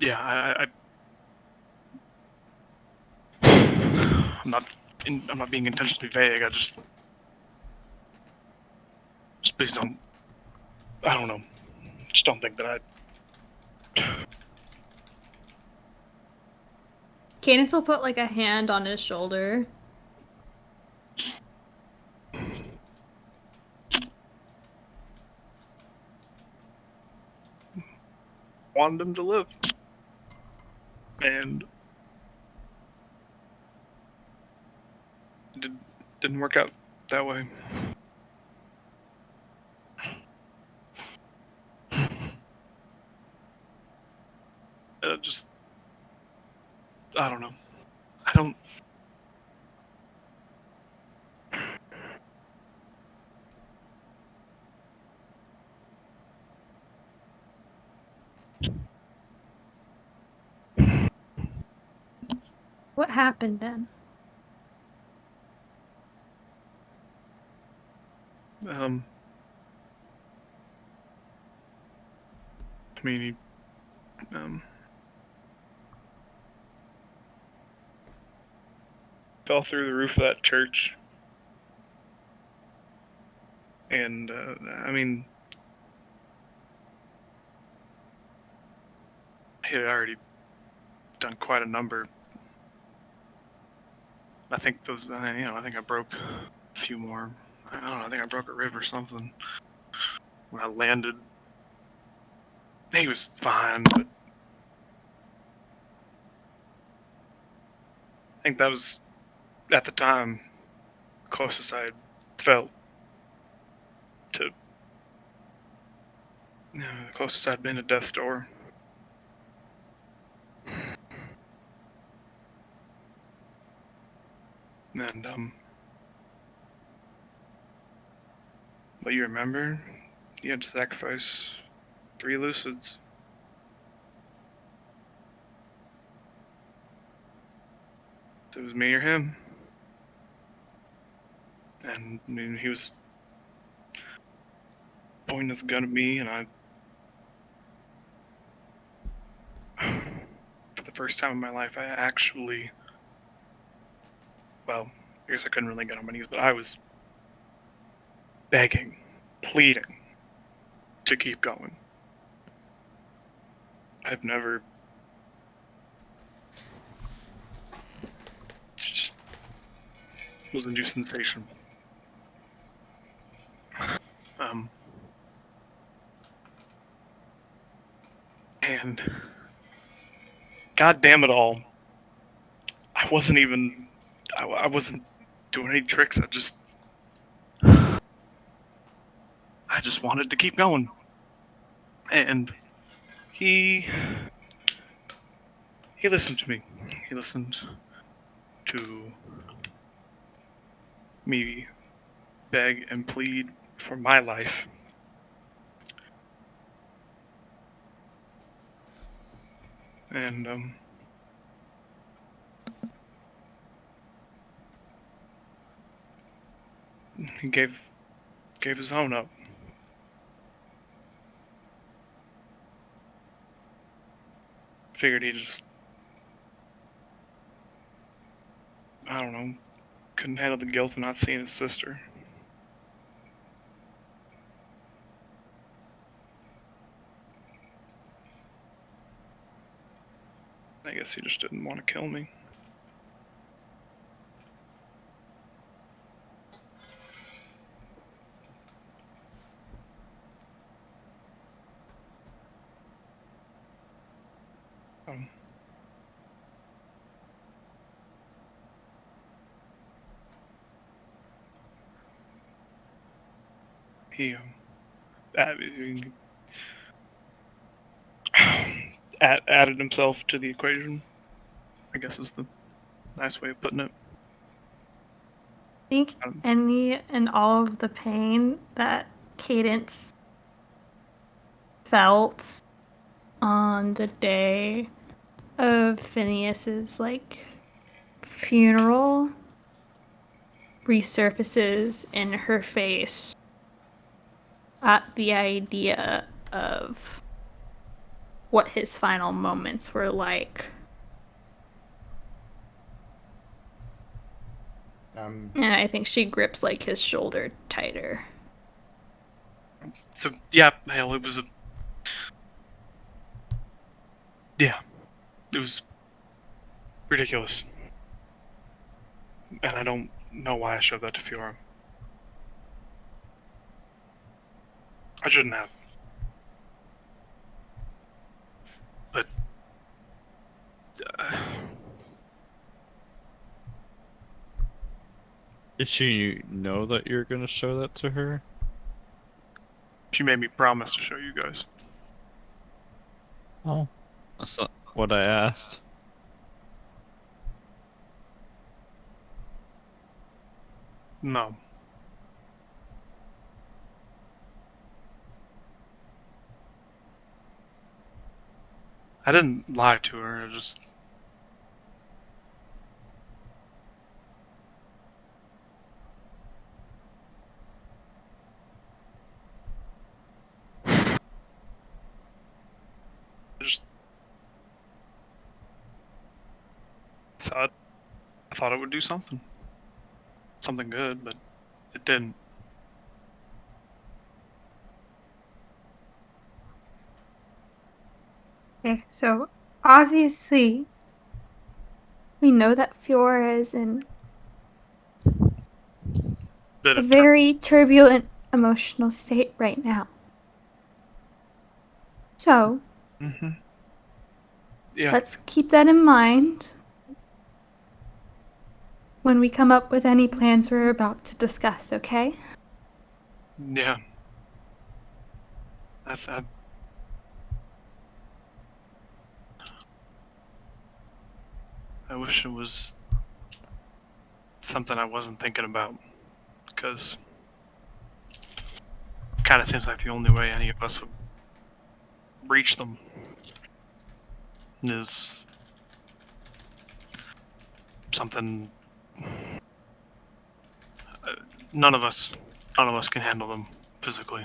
Yeah, I'm not being intentionally vague. Just please don't. I don't know. Just don't think that Cadence will put like a hand on his shoulder. wanted him to live, and it didn't work out that way. Just, I don't know. I don't. What happened then? I mean, he, fell through the roof of that church, and I mean, he had already done quite a number. I think I think I broke a few more. I don't know. I think I broke a rib or something when I landed. He was fine, but I think that was at the time the closest I had felt to the closest I'd been to death's door. And but you remember, you had to sacrifice 3 lucids. It was me or him. And I mean, he was pointing his gun at me, and for the first time in my life, I actually, well, I guess I couldn't really get on my knees, but I was begging, pleading to keep going. I've never just was a new sensation. And God damn it all, I wasn't even, I wasn't doing any tricks. I just wanted to keep going. And he, he listened to me. He listened to me beg and plead for my life. And he gave his own up. Figured he just, I don't know, couldn't handle the guilt of not seeing his sister. I guess he just didn't want to kill me. Um, he added himself to the equation, I guess is the nice way of putting it. I think any and all of the pain that Cadence felt on the day of Phineas's funeral resurfaces in her face at the idea of what his final moments were like. And I think she grips like his shoulder tighter. So yeah, hell, it was it was ridiculous, and I don't know why I showed that to Fiora. I shouldn't have. But Did she know that you're gonna show that to her? she made me promise to show you guys. Oh, That's not what I asked. No. I didn't lie to her. I just. I just I thought it would do something good, but it didn't. Okay, so obviously we know that Fiora is in Bit a of very turbulent emotional state right now. So Yeah. let's keep that in mind when we come up with any plans we're about to discuss, okay? Yeah. I wish it was something I wasn't thinking about, because it kind of seems like the only way any of us would reach them is something none of us can handle them physically.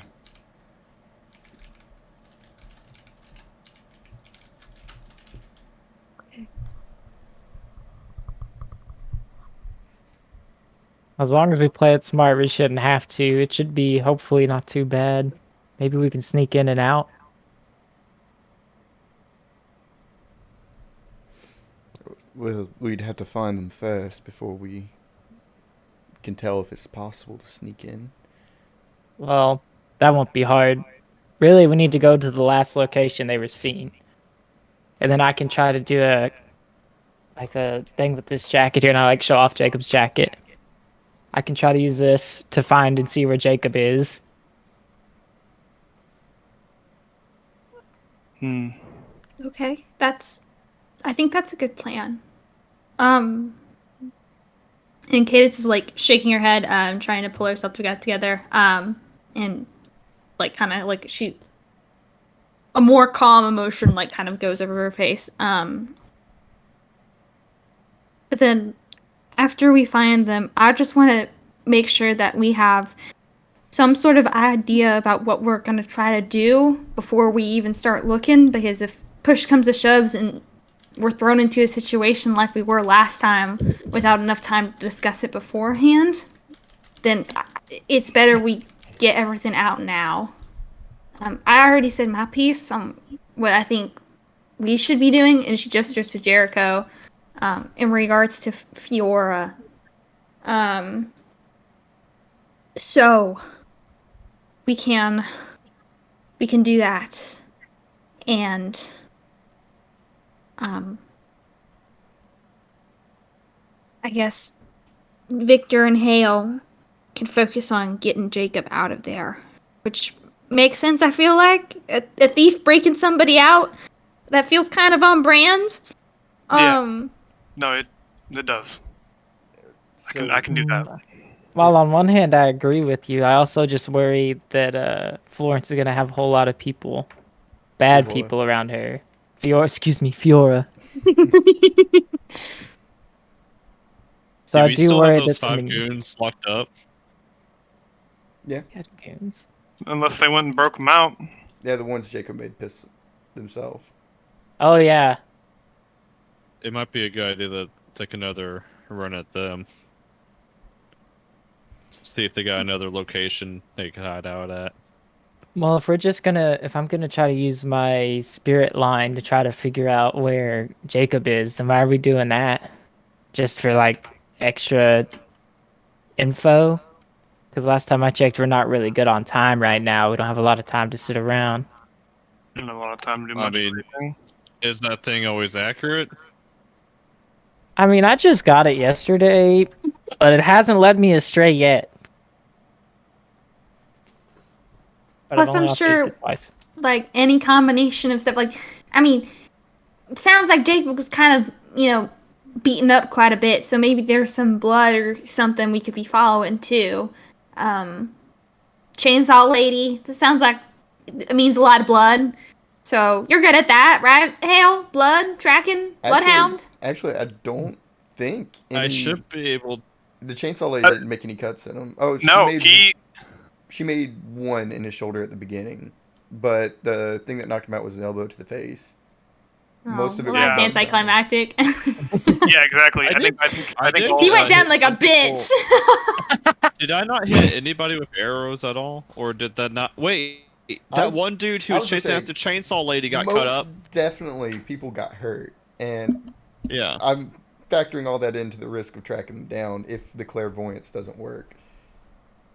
as long as we play it smart, we shouldn't have to. It should be hopefully not too bad. Maybe we can sneak in and out. Well, we'd have to find them first before we can tell if it's possible to sneak in. Well, that won't be hard. Really, we need to go to the last location they were seen. And then I can try to do a thing with this jacket here, and I like show off Jacob's jacket. I can try to use this to find and see where Jacob is. Okay, I think that's a good plan. And Cadence is like shaking her head, trying to pull herself together, and like kind of like a more calm emotion like kind of goes over her face. But then after we find them, I just want to make sure that we have some sort of idea about what we're going to try to do before we even start looking, because if push comes to shoves and we're thrown into a situation like we were last time without enough time to discuss it beforehand, then it's better we get everything out now. I already said my piece on what I think we should be doing, and she gestures to Jericho in regards to Fiora. So we can do that, and I guess Victor and Hale can focus on getting Jacob out of there, which makes sense. I feel like a thief breaking somebody out, that feels kind of on brand. Yeah. No, it does. So, I can do that. While on one hand I agree with you, I also just worry that Florence is gonna have a whole lot of bad Fiora. people around her. Fiora. So Do I we do still worry have those that 5 something. goons locked up? yeah. Unless they went and broke them out. Yeah, the ones Jacob made piss themselves. Oh yeah. It might be a good idea to take another run at them. See if they got another location they can hide out at. Well, if I'm gonna try to use my spirit line to try to figure out where Jacob is, then why are we doing that? Just for like extra info? Because last time I checked, we're not really good on time right now. We don't have a lot of time to sit around. Didn't have a lot of time to do I much of mean- anything. Is that thing always accurate? I mean, I just got it yesterday, but it hasn't led me astray yet. But Plus, I've only I'm lost Ace sure- it twice. Like any combination of stuff. Like, I mean, it sounds like Jacob was kind of, beaten up quite a bit. So maybe there's some blood or something we could be following too. Chainsaw Lady. This sounds like it means a lot of blood. So you're good at that, right? Hale, blood tracking, bloodhound. Actually, I don't think any. I should be able. The chainsaw lady didn't make any cuts in him. Oh, No, she made one in his shoulder at the beginning, but the thing that knocked him out was an elbow to the face. Most of it well, that's Yeah. anticlimactic. yeah, exactly. I I think did- all he Oh, went I down hit like a some people. bitch. Did I not hit anybody with arrows at all, or did that not? Wait, that one dude who I was was gonna chasing say, after Chainsaw Lady got most cut up. definitely, people got hurt, and Yeah. I'm factoring all that into the risk of tracking them down if the clairvoyance doesn't work.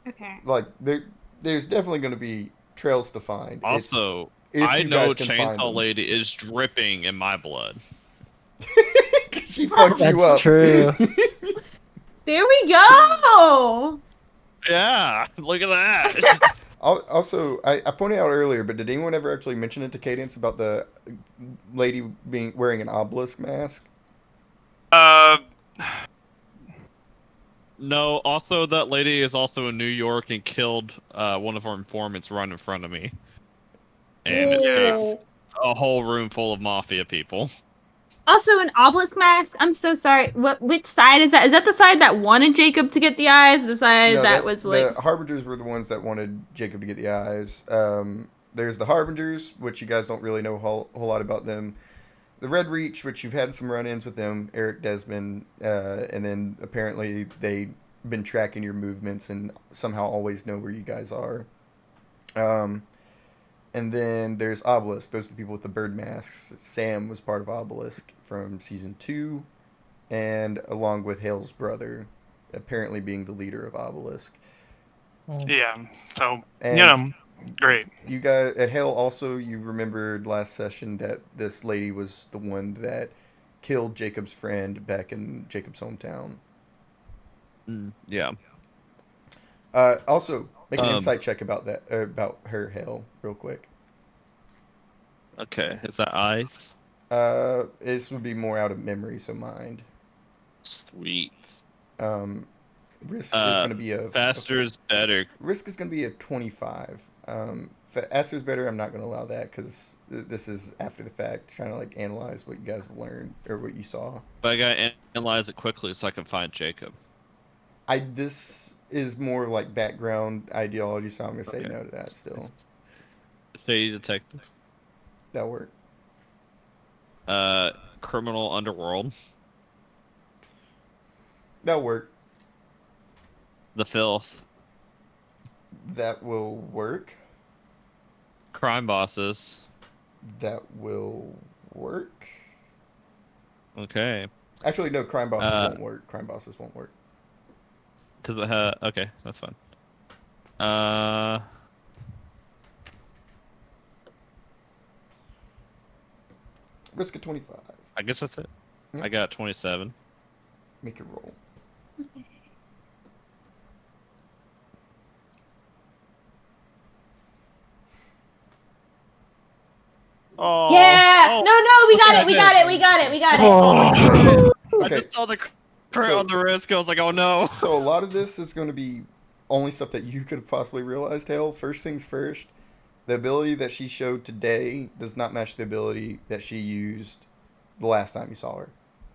Okay. Like there's definitely going to be trails to find. Also, If I you know guys can find Chainsaw them. Lady is dripping in my blood. She fucks you That's up. true. There we go. Yeah, look at that. Also, I pointed out earlier, but did anyone ever actually mention it to Cadence about the lady wearing an obelisk mask? No, also that lady is also in New York and killed one of our informants right in front of me. And escaped a whole room full of mafia people. Also, an obelisk mask. I'm so sorry. Which side is that? Is that the side that wanted Jacob to get the eyes? The side No, that was like. the Harbingers were the ones that wanted Jacob to get the eyes. There's the Harbingers, which you guys don't really know a whole lot about them. The Red Reach, which you've had some run-ins with them, Eric Desmond, and then apparently they've been tracking your movements and somehow always know where you guys are. And then there's Obelisk. Those are the people with the bird masks. Sam was part of Obelisk from season 2, and along with Hale's brother, apparently being the leader of Obelisk. Yeah. So And great. you guys at Hale also, you remembered last session that this lady was the one that killed Jacob's friend back in Jacob's hometown. Yeah. Also, make an Um, insight check about that, about her, Hale, real quick. Okay, is that ice? This would be more out of memory, so mind. Sweet. Risk is going to be Faster is better. Risk is going to be a 25. Faster is better. I'm not going to allow that because this is after the fact, trying to like analyze what you guys have learned or what you saw. But I gotta analyze it quickly so I can find Jacob. This is more like background ideology, so I'm going to say Okay. no to that still. Shady detective. That'll work. Criminal underworld. That'll work. The filth. That will work. Crime bosses. That will work. Okay. Actually, no, crime bosses won't work. Crime bosses won't work. Cause it okay, that's fine. Risk of 25. I guess that's it. Yeah. I got 27. Make it roll. Oh. Yeah. oh, No, we got okay, it. We got it. We got it. We got it. Oh. I Okay. just saw the crit So- on the risk. I was like, oh no. So a lot of this is going to be only stuff that you could have possibly realized, Hale. First things first, the ability that she showed today does not match the ability that she used the last time you saw her.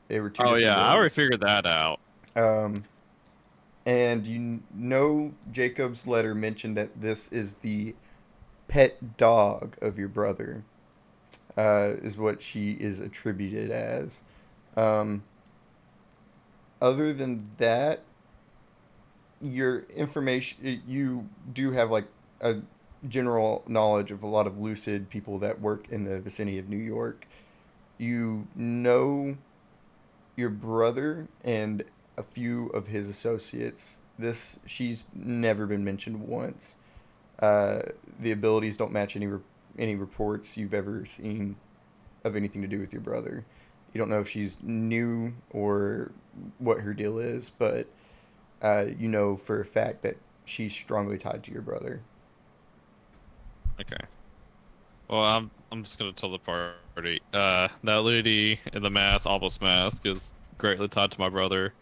They were two Oh different yeah, I already abilities. figured that out. And you know Jacob's letter mentioned that this is the pet dog of your brother. is what she is attributed as. Other than that, your information, you do have like a general knowledge of a lot of lucid people that work in the vicinity of New York. You know your brother and a few of his associates. She's never been mentioned once. The abilities don't match any reports you've ever seen of anything to do with your brother. You don't know if she's new or what her deal is, but you know for a fact that she's strongly tied to your brother. Okay. Well, I'm just gonna tell the party. That lady in the obelisk mask is greatly tied to my brother.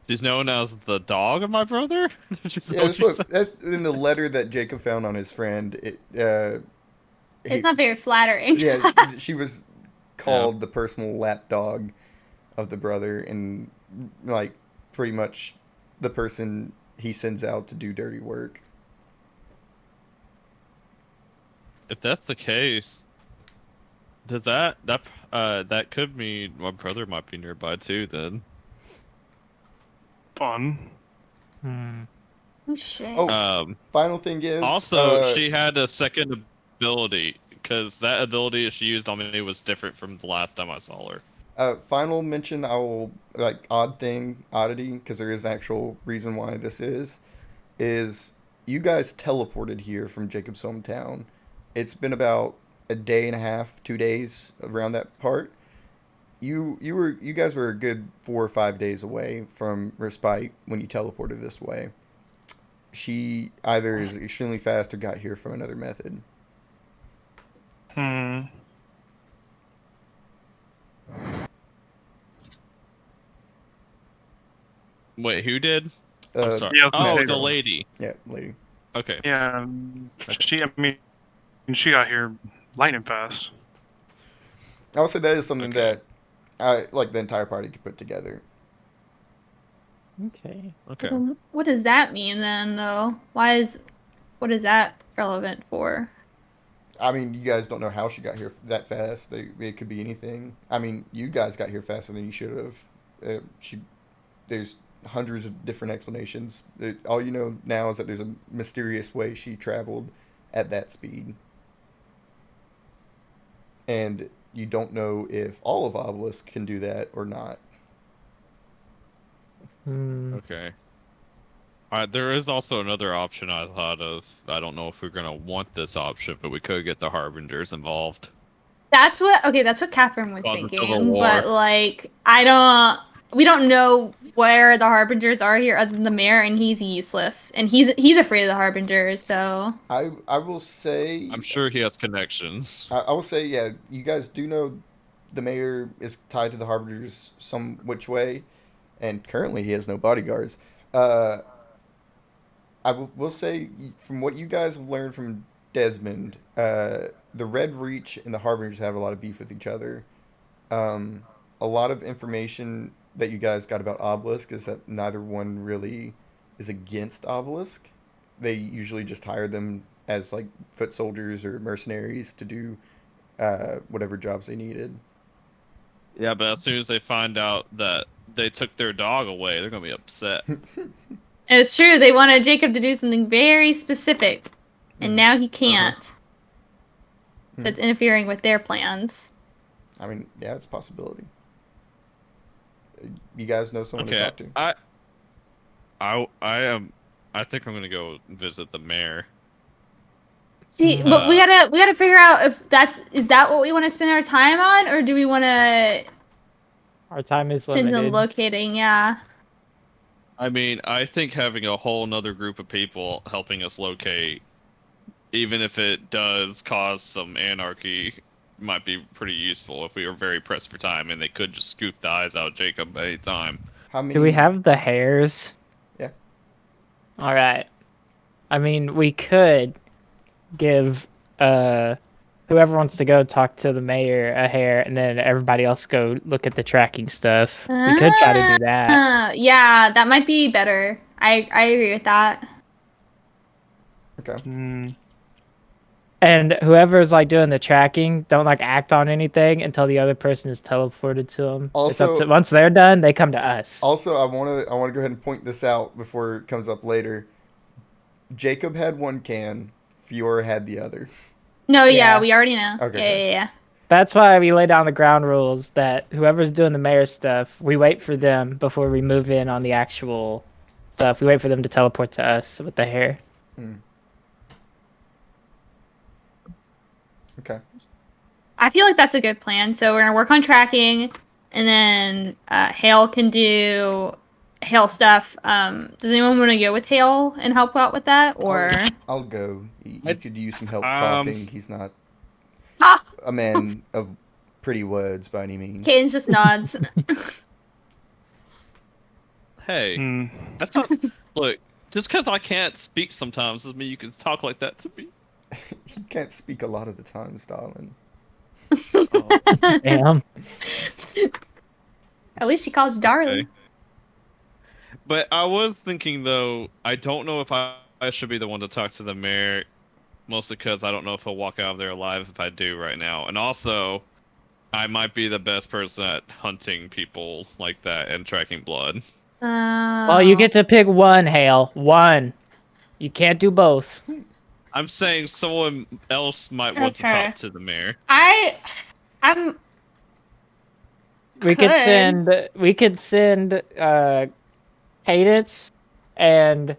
She's known as the dog of my brother. Yeah, that's in the letter that Jacob found on his friend. It's not very flattering. Yeah, she was called the personal lapdog of the brother, and like pretty much the person he sends out to do dirty work. If that's the case, does that could mean my brother might be nearby too? Then. Fun. Oh shit. Oh, final thing is Also, she had a second ability because that ability she used on me was different from the last time I saw her. Final mention, I will like oddity, because there is an actual reason why this is you guys teleported here from Jacob's hometown. It's been about a day and a half, 2 days around that part. You guys were a good 4 or 5 days away from Respite when you teleported this way. She either is extremely fast or got here from another method. Wait, who did? Uh, I'm sorry. Yeah, I was gonna Oh, say the that. lady. Yeah, lady. Okay. Yeah, she got here lightning fast. I would say that is something Okay. that I like the entire party could put together. Okay. Okay. Then what does that mean then, though? What is that relevant for? I mean, you guys don't know how she got here that fast. It could be anything. I mean, you guys got here faster than you should have. There's hundreds of different explanations. All you know now is that there's a mysterious way she traveled at that speed. And you don't know if all of Obelisk can do that or not. Okay. There is also another option I thought of. I don't know if we're gonna want this option, but we could get the Harbingers involved. That's what Catherine was Cause a civil thinking, war. but like we don't know where the Harbingers are here other than the mayor, and he's useless, and he's afraid of the Harbingers. So I will say I'm sure he has connections. I will say, yeah, you guys do know the mayor is tied to the Harbingers some which way, and currently he has no bodyguards. Will say, from what you guys have learned from Desmond, the Red Reach and the Harbingers have a lot of beef with each other. A lot of information that you guys got about Obelisk is that neither one really is against Obelisk. They usually just hire them as like foot soldiers or mercenaries to do whatever jobs they needed. Yeah, but as soon as they find out that they took their dog away, they're gonna be upset. and it's true they wanted Jacob to do something very specific, and now he can't. So it's interfering with their plans. I mean, yeah, it's a possibility. You guys know someone to Okay, talk to? I think I'm gonna go visit the mayor. See, but we gotta figure out if is that what we want to spend our time on, or do we want to Our time is spend on limited. locating? Yeah. I mean, I think having a whole nother group of people helping us locate, even if it does cause some anarchy, might be pretty useful if we are very pressed for time and they could just scoop the eyes out of Jacob at any time. How many? Do we have the hairs? Yeah. All right. I mean, we could give whoever wants to go talk to the mayor a hair, and then everybody else go look at the tracking stuff. We could try to do that. Yeah, that might be better. I agree with that. Okay. And whoever's like doing the tracking, don't like act on anything until the other person is teleported to them. It's up Also- to, once they're done, they come to us. Also, I want to go ahead and point this out before it comes up later. Jacob had one can. Fiora had the other. No, yeah, Yeah. we already know. Okay. Yeah. That's why we lay down the ground rules that whoever's doing the mayor stuff, we wait for them before we move in on the actual stuff. We wait for them to teleport to us with the hair. Okay. I feel like that's a good plan. So we're gonna work on tracking, and then Hale can do Hale stuff. Does anyone want to go with Hale and help out with that, or? I'll go. He I- could use some help um, talking. He's not Ah! a man of pretty words by any means. Cadence just nods. Hey, Hmm. that's not. Look, just because I can't speak sometimes doesn't mean you can talk like that to me. He can't speak a lot of the time, Stalin. Oh, Damn. At least she calls you darling. okay. But I was thinking though, I don't know if I should be the one to talk to the mayor, mostly because I don't know if he'll walk out of there alive if I do right now, and also, I might be the best person at hunting people like that and tracking blood. Well, you get to pick one, Hale. One. You can't do both. I'm saying someone else might want to Okay. talk to the mayor. I'm. We could send Cadence and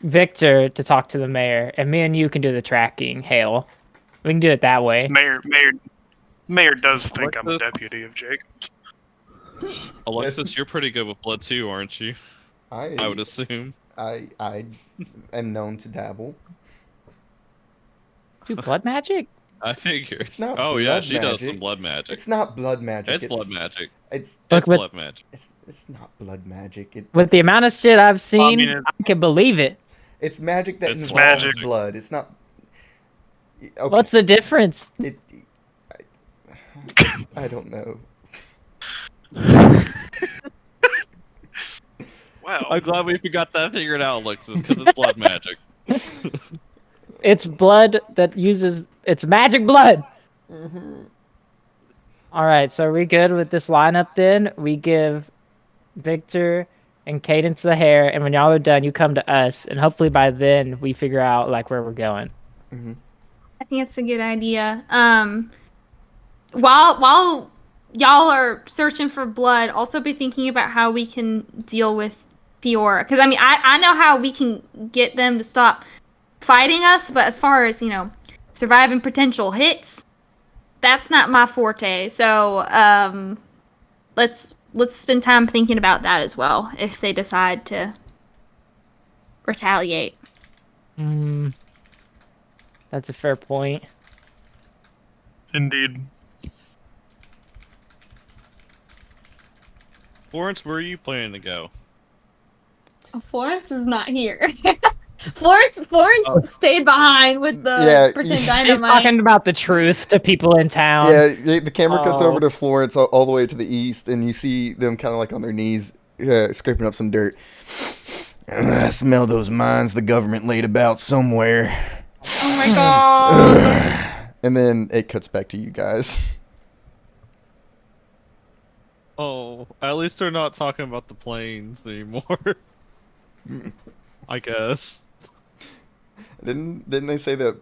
Victor to talk to the mayor, and me and you can do the tracking, Hale. We can do it that way. Mayor does think I'm a Alexis? deputy of Jacobs. Alexis, you're pretty good with blood too, aren't you? I would I assume. am known to dabble. Do blood magic? I figure. It's not Oh yeah, blood she does magic. some blood magic. It's not blood magic. It's blood magic. It's Look, It's with- blood magic. it's not blood magic. With the it's- amount of shit I've seen, mean, I can believe it. it's magic that It's involves magic. blood. It's not. Okay. What's the difference? I don't know. Wow. I'm glad we got that figured out, Alexis, because it's blood magic. It's blood that uses. It's magic blood. Mm-hmm. All right, so are we good with this lineup then? We give Victor and Cadence the hair, and when y'all are done, you come to us, and hopefully by then we figure out like where we're going. Mm-hmm. I think that's a good idea. While y'all are searching for blood, also be thinking about how we can deal with Fiora. Because I mean, I know how we can get them to stop fighting us, but as far as surviving potential hits, that's not my forte. So let's spend time thinking about that as well. If they decide to retaliate. That's a fair point. Indeed. Florence, where are you planning to go? Florence is not here. Florence stayed behind with the Yeah, pretend she's dynamite. He's talking about the truth to people in town. Yeah, the camera cuts Oh. over to Florence all the way to the east, and you see them kind of like on their knees, scraping up some dirt. I smell those mines the government laid about somewhere. Oh my god. And then it cuts back to you guys. Oh, at least they're not talking about the planes anymore. I guess. Didn't they say that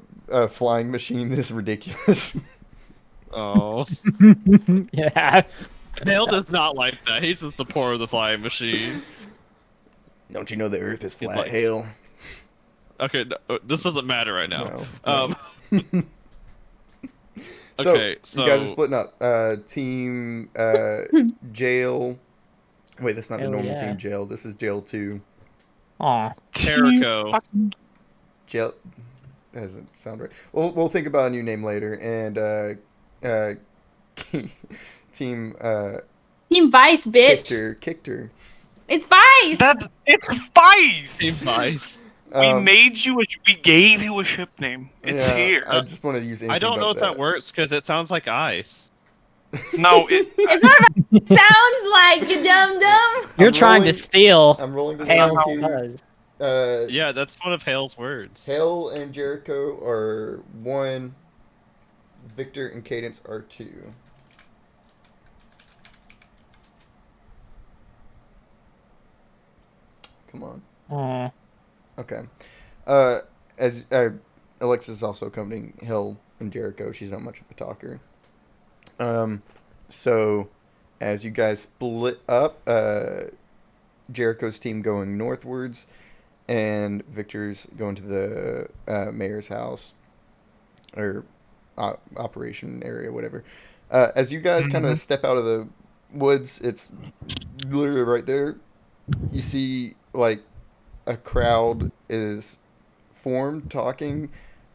flying machine is ridiculous? Oh. Yeah. Hale does not like that. He's in support of the flying machine. Don't you know the Earth is flat, like- Hale? Okay, no, this doesn't matter right now. No. So, Okay, you guys are so- splitting up. Team Jail. Wait, that's not the Hell normal yeah. Team Jail. This is Jail 2. Aw. Jericho. Jail. That doesn't sound right. We'll think about a new name later. And Team Team Vice, bitch. Kickter. It's Vice. It's Vice. Team Vice. We gave you a ship name. It's yeah, here. I just want to use anything I don't know but if that works because it sounds like ice. No, It's not about sounds like you dumb dumb. You're I'm trying to rolling- steal I'm rolling this Hale's down to buzz. Yeah, that's one of Hale's words. Hale and Jericho are 1. Victor and Cadence are 2. Come on. Okay. As Alexis is also accompanying Hill and Jericho. She's not much of a talker. So as you guys split up, Jericho's team going northwards, and Victor's going to the mayor's house or operation area, whatever. As you guys kind of step out of the woods, it's literally right there. You see like a crowd is formed talking.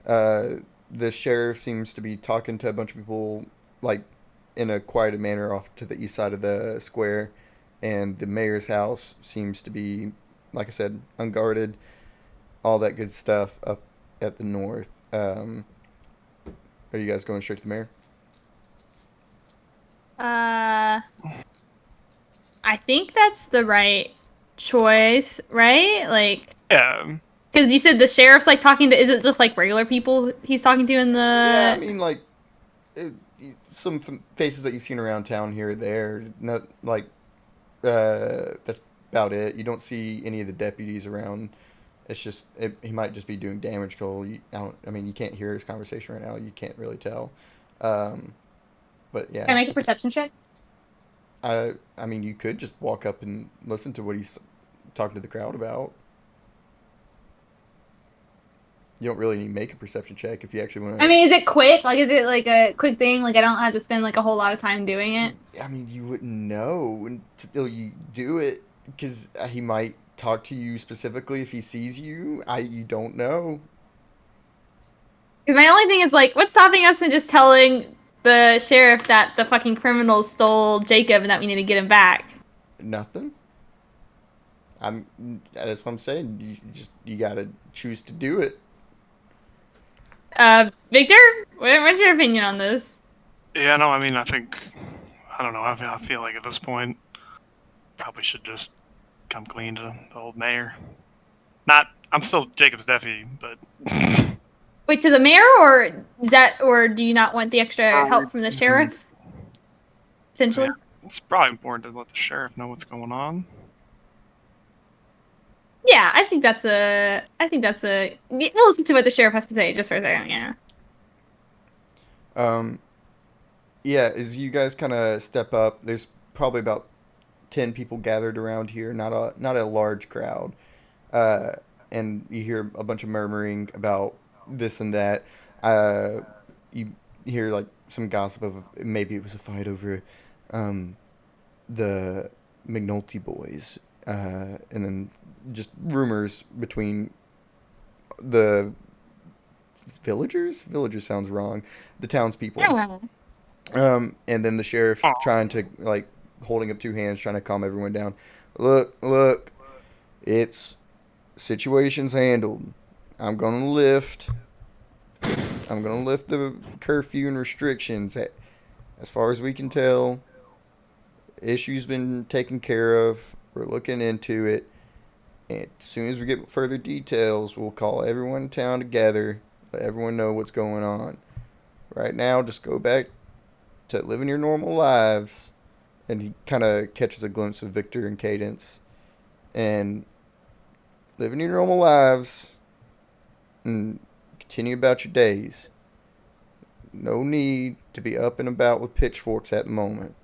The sheriff seems to be talking to a bunch of people like in a quieted manner off to the east side of the square, and the mayor's house seems to be, like I said, unguarded, all that good stuff up at the north. Are you guys going straight to the mayor? I think that's the right choice, right? Like, Yeah. because you said the sheriff's like talking to. Is it just like regular people he's talking to in the? Yeah, I mean, like some faces that you've seen around town here or there. Not like that's about it. You don't see any of the deputies around. It's just he might just be doing damage control. I mean, you can't hear his conversation right now. You can't really tell. But yeah. Can I make a perception check? I mean, you could just walk up and listen to what he's talking to the crowd about. You don't really need to make a perception check if you actually want to. I mean, is it quick? Like, is it like a quick thing? Like, I don't have to spend like a whole lot of time doing it. I mean, you wouldn't know until you do it, because he might talk to you specifically if he sees you. You don't know. 'Cause my only thing is like, what's stopping us from just telling the sheriff that the fucking criminals stole Jacob and that we need to get him back? Nothing. That's what I'm saying. You gotta choose to do it. Victor, what's your opinion on this? Yeah, no, I mean, I don't know. I feel like at this point, probably should just come clean to the old mayor. I'm still Jacob's deputy, but Wait, to the mayor, or or do you not want the extra help from the sheriff? Potentially. it's probably important to let the sheriff know what's going on. Yeah, I think that's a. We'll listen to what the sheriff has to say just for a second. Yeah. Yeah, as you guys kind of step up, there's probably about 10 people gathered around here, not a large crowd. And you hear a bunch of murmuring about this and that. You hear like some gossip of maybe it was a fight over the McNulty boys, and then just rumors between the villagers. Villagers sounds wrong. The townspeople. And then the sheriff's trying to like holding up 2 hands, trying to calm everyone down. Look, it's situation's handled. I'm gonna lift the curfew and restrictions. As far as we can tell, issue's been taken care of. We're looking into it. And as soon as we get further details, we'll call everyone in town together, let everyone know what's going on. Right now, just go back to living your normal lives. And he kind of catches a glimpse of Victor and Cadence. And living your normal lives and continue about your days. No need to be up and about with pitchforks at the moment.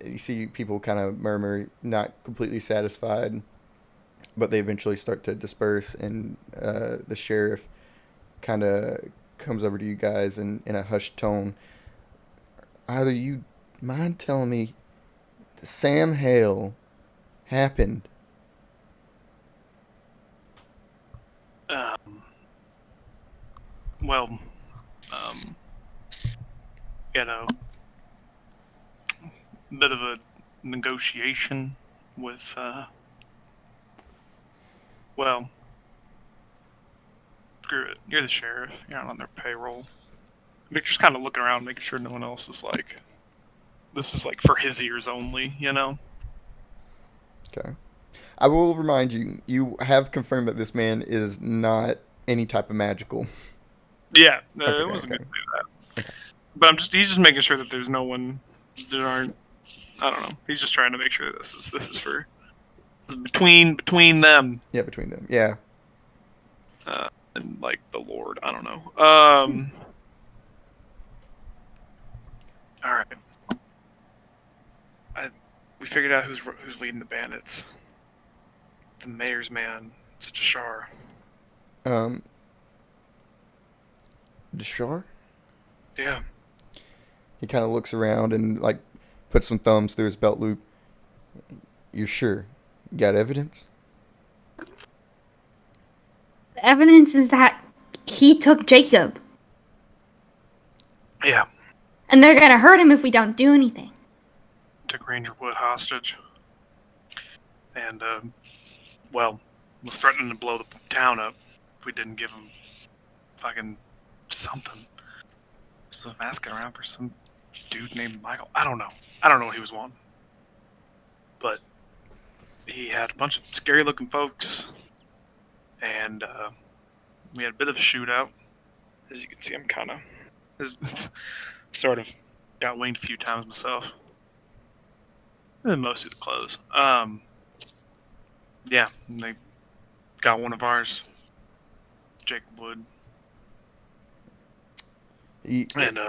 You see people kind of murmur, not completely satisfied, but they eventually start to disperse, and the sheriff kind of comes over to you guys in a hushed tone. Either you mind telling me that Sam Hale happened? Well, bit of a negotiation with, well, screw it. You're the sheriff. You're not on their payroll. Victor's kind of looking around, making sure no one else is like, this is like for his ears only, you know? Okay. I will remind you, you have confirmed that this man is not any type of magical. Yeah, Okay, it wasn't okay. gonna say that. But he's just making sure that there's no one that aren't. I don't know. He's just trying to make sure that this is for this is between them Yeah, between them. Yeah. and like the Lord. I don't know. All right. We figured out who's leading the bandits. The mayor's man. It's Jashar. Deshar? Yeah. He kind of looks around and like puts some thumbs through his belt loop. You're sure? You got evidence? The evidence is that he took Jacob, Yeah. and they're gonna hurt him if we don't do anything. Took Ranger Wood hostage. And well, was threatening to blow the town up if we didn't give him fucking something. So I'm asking around for some dude named Michael. I don't know. I don't know what he was wanting. But he had a bunch of scary looking folks. And we had a bit of a shootout. As you can see, I'm kind of sort of got winged a few times myself. And mostly the clothes. Yeah, and they got one of ours, Jacob Wood, He and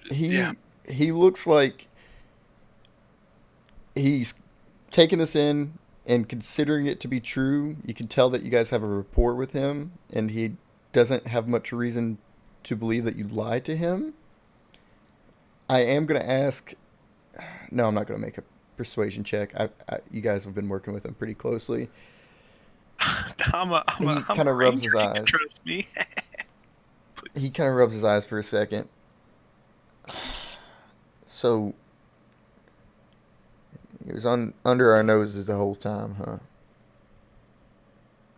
he yeah. he looks like he's taking this in and considering it to be true. You can tell that you guys have a rapport with him, and he doesn't have much reason to believe that you'd lie to him. I am gonna ask. No, I'm not gonna make a persuasion check. You guys have been working with him pretty closely. I'm He a kinda rubs his ranger, you can eyes. trust me. He kind of rubs his eyes for a second. So he was under our noses the whole time, huh?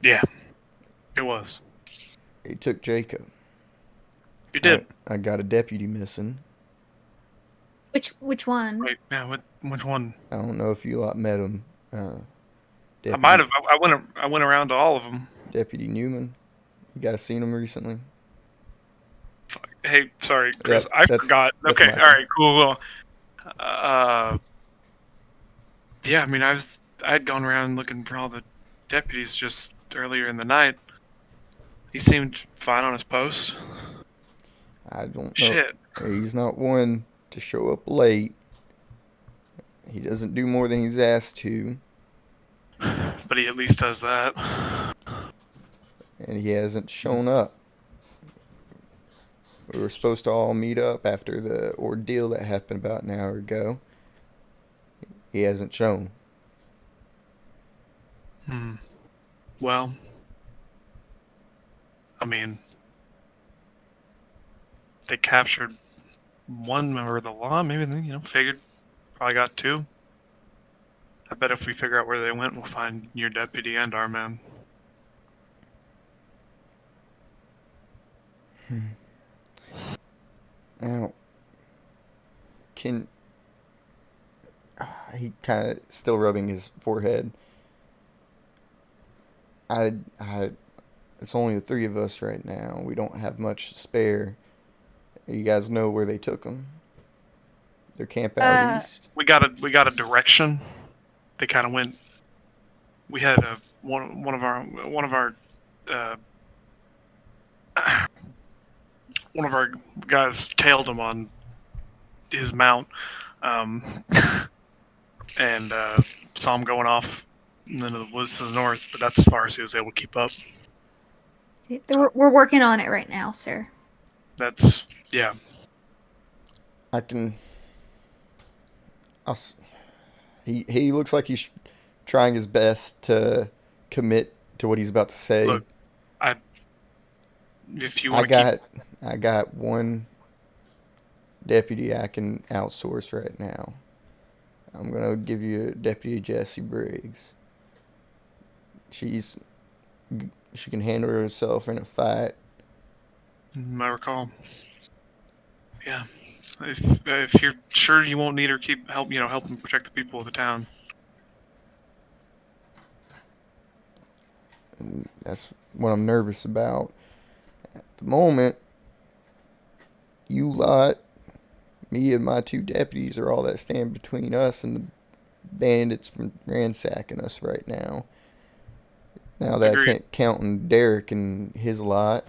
Yeah, it was. He took Jacob. You did. I got a deputy missing. Which one? Wait, yeah. Which one? I don't know if you lot met him. I might have. I went around to all of them. Deputy Newman. You guys seen him recently? Fuck. Hey, sorry, Chris. Yeah, I that's- forgot. that's Okay, all Michael. right, cool. Yeah, I mean, I had gone around looking for all the deputies just earlier in the night. He seemed fine on his post. I don't know. Shit. He's not one to show up late. He doesn't do more than he's asked to, But he at least does that. and he hasn't shown up. We were supposed to all meet up after the ordeal that happened about an hour ago. He hasn't shown. Well, I mean, they captured one member of the law. Maybe they, figured probably got two. I bet if we figure out where they went, we'll find your deputy and our man. Now, can he kind of still rubbing his forehead? It's only the three of us right now. We don't have much to spare. You guys know where they took them? Their camp out east. We got a direction. They kind of went. We had one of our one of our guys tailed him on his mount, and saw him going off into the woods to the north. But that's as far as he was able to keep up. We're working on it right now, sir. That's yeah. I can. He looks like he's trying his best to commit to what he's about to say. Look, if you I want to keep, got one deputy I can outsource right now. I'm gonna give you Deputy Jessie Briggs. She can handle herself in a fight. I recall. Yeah. If you're sure you won't need her, helping protect the people of the town. That's what I'm nervous about. At the moment, you lot, me and my 2 deputies are all that stand between us and the bandits from ransacking us right now. Now that I Agreed. can't count on Derek and his lot.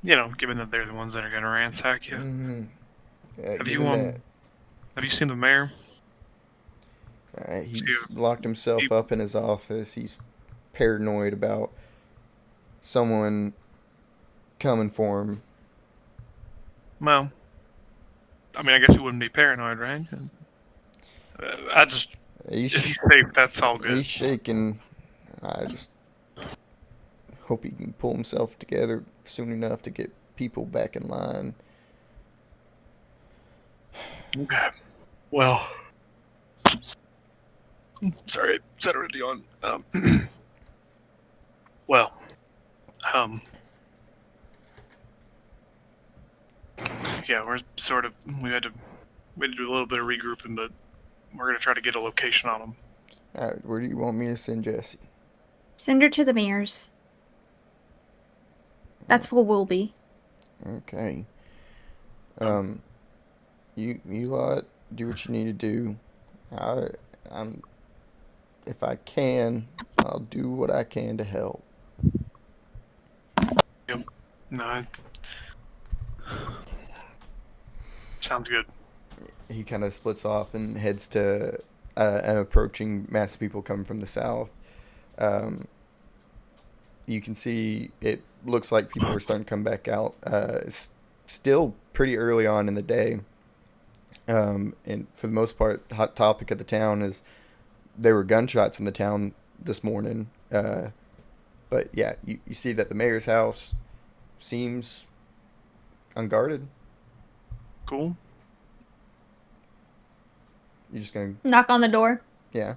Given that they're the ones that are gonna ransack you. Mm-hmm. Have Given you that, have you seen the mayor? he's See, locked himself up in his office. He's paranoid about someone coming for him. Well, I mean, I guess he wouldn't be paranoid, right? I just, He's, if he's safe, that's all good. he's shaking. I just hope he can pull himself together soon enough to get people back in line. Okay. Well, sorry, set already on. Well, um, yeah, we had to do a little bit of regrouping, but we're gonna try to get a location on them. All right, where do you want me to send Jesse? Send her to the mayor's. That's where we'll be. Okay. You lot do what you need to do. I'm if I can, I'll do what I can to help. No, sounds good. He kind of splits off and heads to an approaching mass of people coming from the south. You can see it looks like people are starting to come back out. It's still pretty early on in the day. And for the most part, the hot topic of the town is there were gunshots in the town this morning. But yeah, you see that the mayor's house seems unguarded. Cool. You're just going to, Knock on the door. yeah.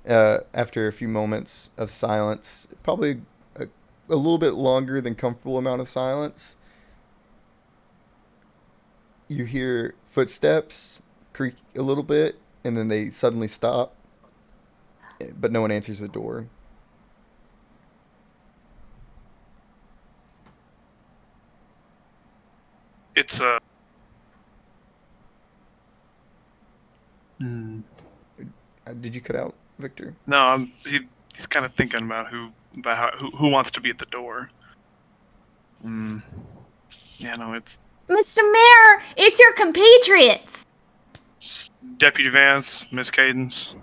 After a few moments of silence, probably a little bit longer than comfortable amount of silence, you hear footsteps creak a little bit, and then they suddenly stop, but no one answers the door. It's Hmm. Did you cut out, Victor? No, he's kind of thinking about who wants to be at the door. Yeah, no, it's Mr. Mayor, it's your compatriots. Deputy Vance, Miss Cadence.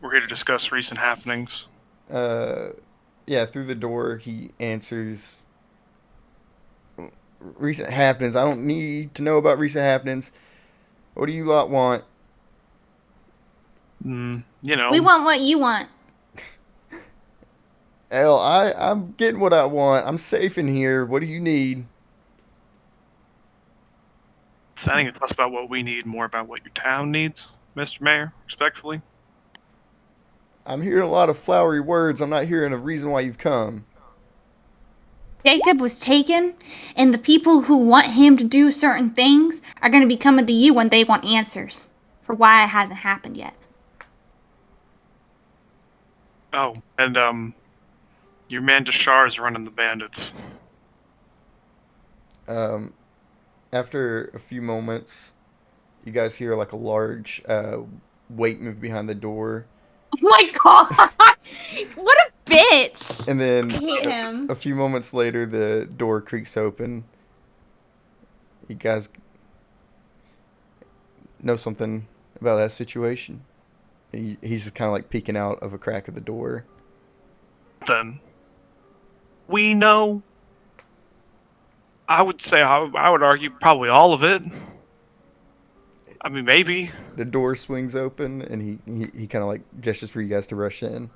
We're here to discuss recent happenings. Yeah, through the door, he answers. Recent happenings. I don't need to know about recent happenings. What do you lot want? We want what you want. Hell, I'm getting what I want. I'm safe in here. What do you need? I think it's less about what we need, more about what your town needs, Mr. Mayor, respectfully. I'm hearing a lot of flowery words. I'm not hearing a reason why you've come. Jacob was taken, and the people who want him to do certain things are going to be coming to you when they want answers for why it hasn't happened yet. Oh, and your man Deshar is running the bandits. After a few moments, you guys hear like a large weight move behind the door. Oh my god! What a bitch! And then I hate him. a few moments later, the door creaks open. You guys know something about that situation? He's just kind of like peeking out of a crack of the door. Then we know. I would say I would argue probably all of it. I mean, maybe. The door swings open, and he kind of like gestures for you guys to rush in.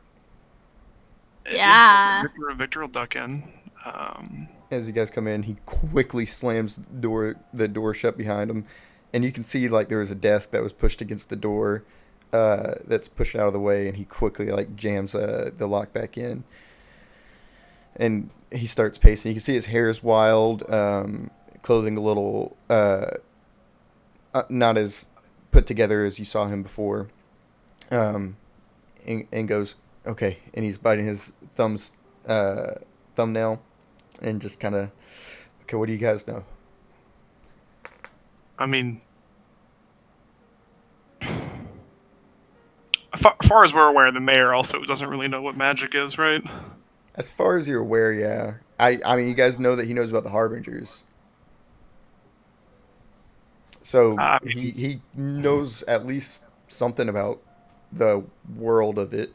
Yeah. Victor will duck in. As you guys come in, he quickly slams the door shut behind him, and you can see like there was a desk that was pushed against the door, that's pushed out of the way, and he quickly like jams the lock back in, and he starts pacing. You can see his hair is wild, clothing a little not as put together as you saw him before, and goes, Okay, and he's biting his thumbnail, and just kind of. Okay, what do you guys know? I mean, far as we're aware, the mayor also doesn't really know what magic is, right? As far as you're aware, yeah. I mean, you guys know that he knows about the harbingers. So I he knows at least something about the world of it.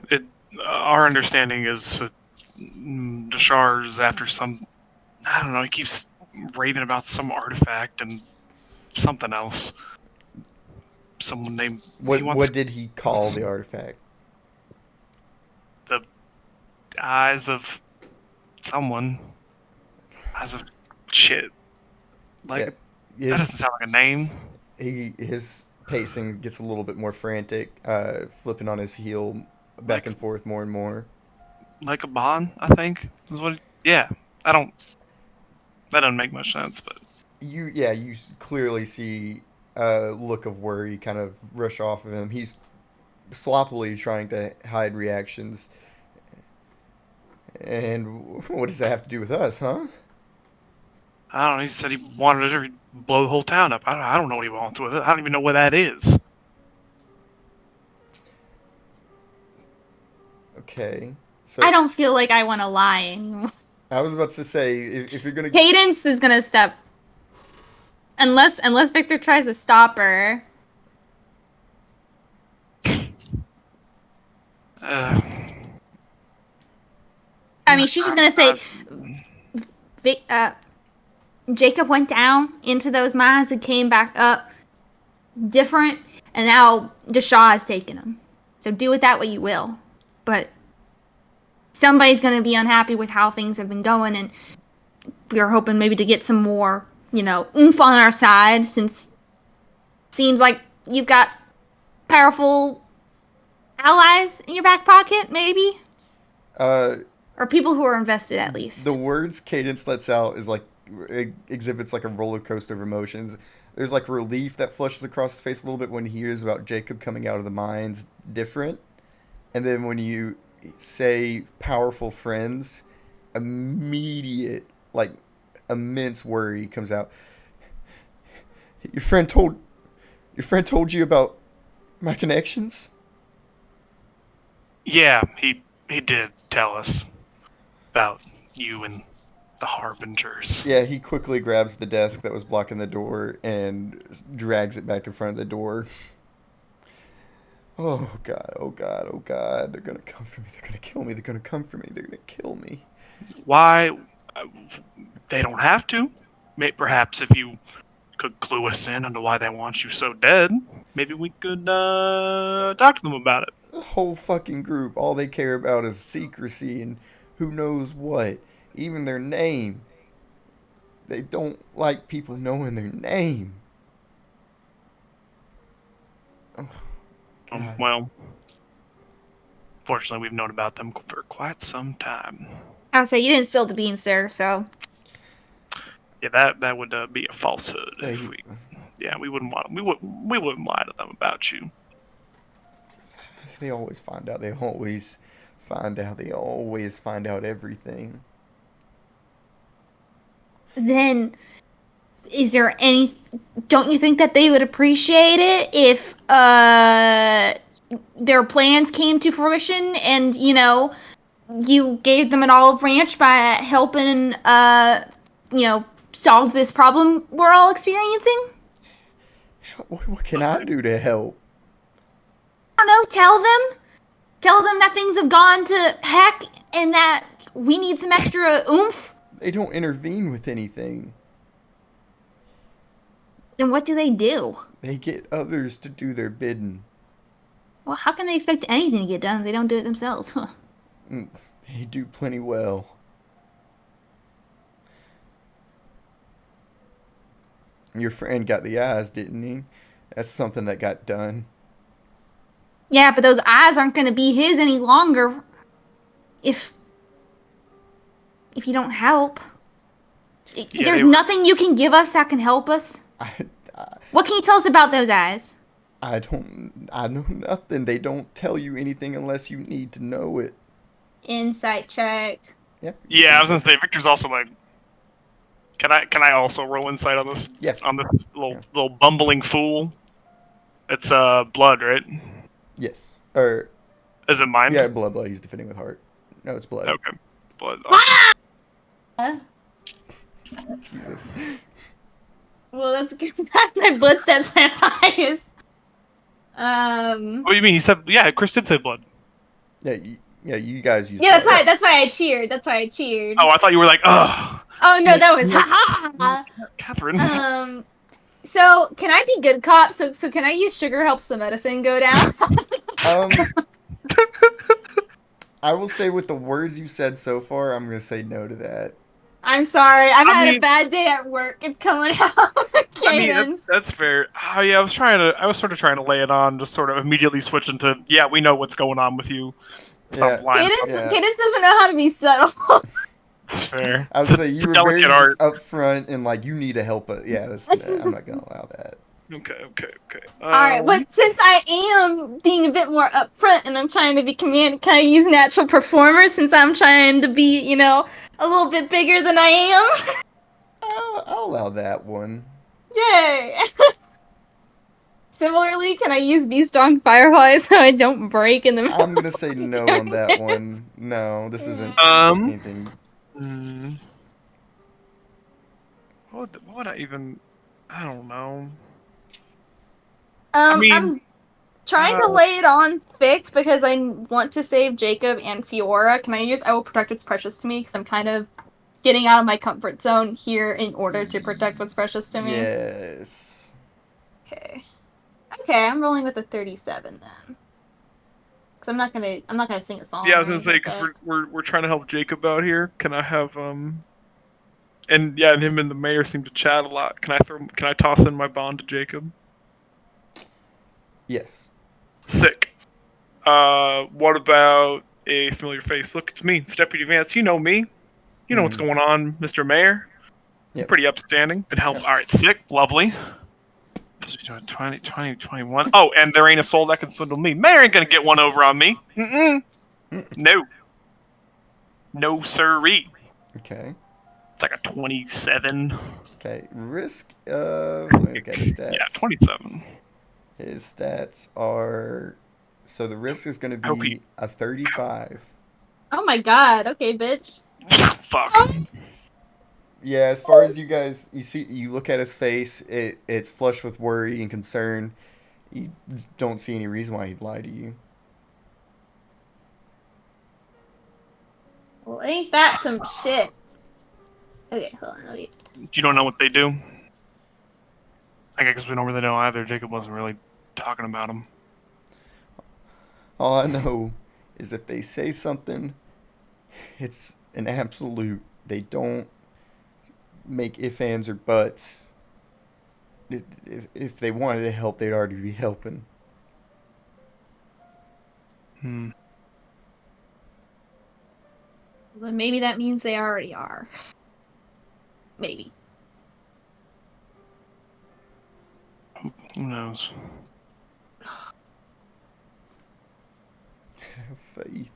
It. Our understanding is that Deshar's after some. I don't know. He keeps raving about some artifact and something else. Someone named. He wants What did he call the artifact? the eyes of someone. Eyes of shit. Like Yeah, that doesn't sound like a name. his pacing gets a little bit more frantic, flipping on his heel back and forth more and more. Like a bond, I think. Is what. Yeah. I don't. That doesn't make much sense, but You clearly see a look of worry kind of rush off of him. He's sloppily trying to hide reactions. And what does that have to do with us, huh? I don't know. He said he wanted to blow the whole town up. I don't know what he wants with it. I don't even know what that is. Okay. So I don't feel like I want to lie anymore. I was about to say, if you're gonna, Cadence is gonna step, unless Victor tries to stop her. Uh, I mean, she's just gonna say, Jacob went down into those mines and came back up different, and now Deshaw has taken him. So do with that what you will. But somebody's gonna be unhappy with how things have been going, and we are hoping maybe to get some more, oomph on our side, since it seems like you've got powerful allies in your back pocket, maybe? Or people who are invested, at least. the words Cadence lets out is like it exhibits like a roller coaster of emotions. There's like relief that flushes across his face a little bit when he hears about Jacob coming out of the mines different, and then when you say powerful friends, immediate like immense worry comes out. Your friend told you about my connections? yeah, he did tell us about you and the Harbingers. Yeah, he quickly grabs the desk that was blocking the door and drags it back in front of the door. Oh god, oh god, oh god. They're gonna come for me. They're gonna kill me. They're gonna come for me. They're gonna kill me. Why? They don't have to. Perhaps if you could clue us in onto why they want you so dead, maybe we could talk to them about it. The whole fucking group, all they care about is secrecy and who knows what. Even their name. They don't like people knowing their name. Oh, God. Well, fortunately, we've known about them for quite some time. I'll say you didn't spill the beans, sir, so. Yeah, that would be a falsehood if They- we. Yeah, we wouldn't lie to them about you. They always find out. They always find out. They always find out everything. Then, is there any... Don't you think that they would appreciate it if, their plans came to fruition and, you gave them an olive branch by helping, solve this problem we're all experiencing? What can I do to help? I don't know, tell them that things have gone to heck and that we need some extra oomph. They don't intervene with anything. Then what do they do? They get others to do their bidding. Well, how can they expect anything to get done if they don't do it themselves? Huh. They do plenty well. Your friend got the eyes, didn't he? That's something that got done. Yeah, but those eyes aren't going to be his any longer if you don't help. Yeah, There's they were- nothing you can give us that can help us. I, What can you tell us about those eyes? I know nothing. They don't tell you anything unless you need to know it. Insight check. Yep. Yeah, I was gonna say Victor's also like. Can I also roll insight on this? Yeah. On this little bumbling fool. It's blood, right? Yes. Or Is it mine? yeah, blood. He's defending with heart. No, it's blood. Okay. Blood. Jesus. Well, that's good. My blood stats my highest. What do you mean? He said, yeah, Chris did say blood. Yeah, you guys use. Yeah, that's blood. why. That's why I cheered. That's why I cheered. Oh, I thought you were like, ugh, Oh no, that was ha Catherine. ha. So can I be good cop? So can I use sugar helps the medicine go down? Um, I will say with the words you said so far, I'm gonna say no to that. I'm sorry. I've I had a mean- bad day at work. It's coming out. I mean, Cadence. that's fair. Oh, yeah, I was sort of trying to lay it on, just sort of immediately switch into, yeah, we know what's going on with you. Stop Yeah. lying. Cadence, Yeah. Cadence doesn't know how to be subtle. It's fair. I would It's a- say it's you a were very delicate art. upfront and like you need to help it. Yeah, I'm not gonna allow that. Okay. All right, but since I am being a bit more upfront and I'm trying to be commanding, can I use natural performer since I'm trying to be, a little bit bigger than I am? I'll allow that one. Yay! Similarly, can I use Be Strong Firefly so I don't break in the middle? I'm gonna say no on that one. No, this isn't anything. What would I even? I don't know. I'm mean, trying to lay it on thick because I want to save Jacob and Fiora. Can I use I will protect what's precious to me? Because I'm kind of getting out of my comfort zone here in order to protect what's precious to me. Yes. Okay. Okay, I'm rolling with a 37 then. Because I'm not gonna sing a song. Yeah, I was or gonna say anything because like we're trying to help Jacob out here. Can I have And yeah, and him and the mayor seem to chat a lot. Can I toss in my bond to Jacob? Yes. Sick. What about a familiar face? Look, it's me, it's Deputy Vance. You know me. You know what's going on, Mr. Mayor. Yep. Pretty upstanding. Been helped. All right, sick, lovely. 20, 21. Oh, and there ain't a soul that can swindle me. Mayor ain't gonna get one over on me. No. No sirree. Okay. It's like a 27. Okay. Risk of. Let me look at his stats. Yeah, 27. His stats are. So the risk is going to Hope be he- a 35. Oh my god, okay, bitch. Fuck. Yeah, as far as you guys, you look at his face, it's flushed with worry and concern. You don't see any reason why he'd lie to you. Well, ain't that some shit? Okay, hold on. You don't know what they do? I guess we don't really know either. Jacob wasn't really talking about them. All I know is if they say something, it's an absolute. They don't make ifs, ands, or buts. If they wanted to help, they'd already be helping. Then maybe that means they already are. Maybe. Who knows? Faith.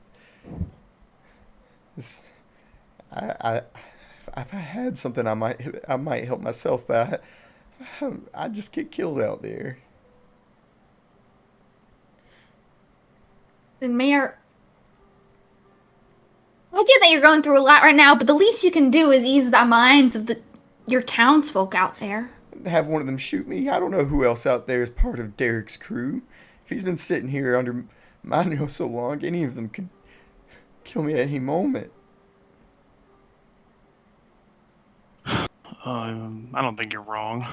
If I had something, I might help myself, but I just get killed out there. The mayor. I get that you're going through a lot right now, but the least you can do is ease the minds of your townsfolk out there. Have one of them shoot me. I don't know who else out there is part of Derek's crew. If he's been sitting here under my nose so long, any of them could kill me at any moment. I don't think you're wrong.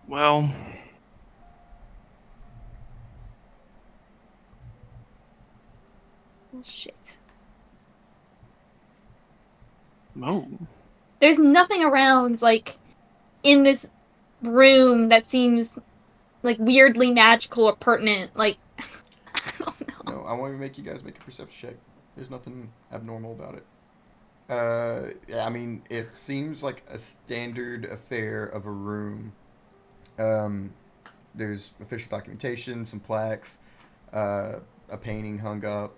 Well, Shit. no. There's nothing around, like, in this room that seems, like, weirdly magical or pertinent. Like, I don't know. No, I want to make you guys make a perception check. There's nothing abnormal about it. Yeah, I mean, it seems like a standard affair of a room. There's official documentation, some plaques, a painting hung up.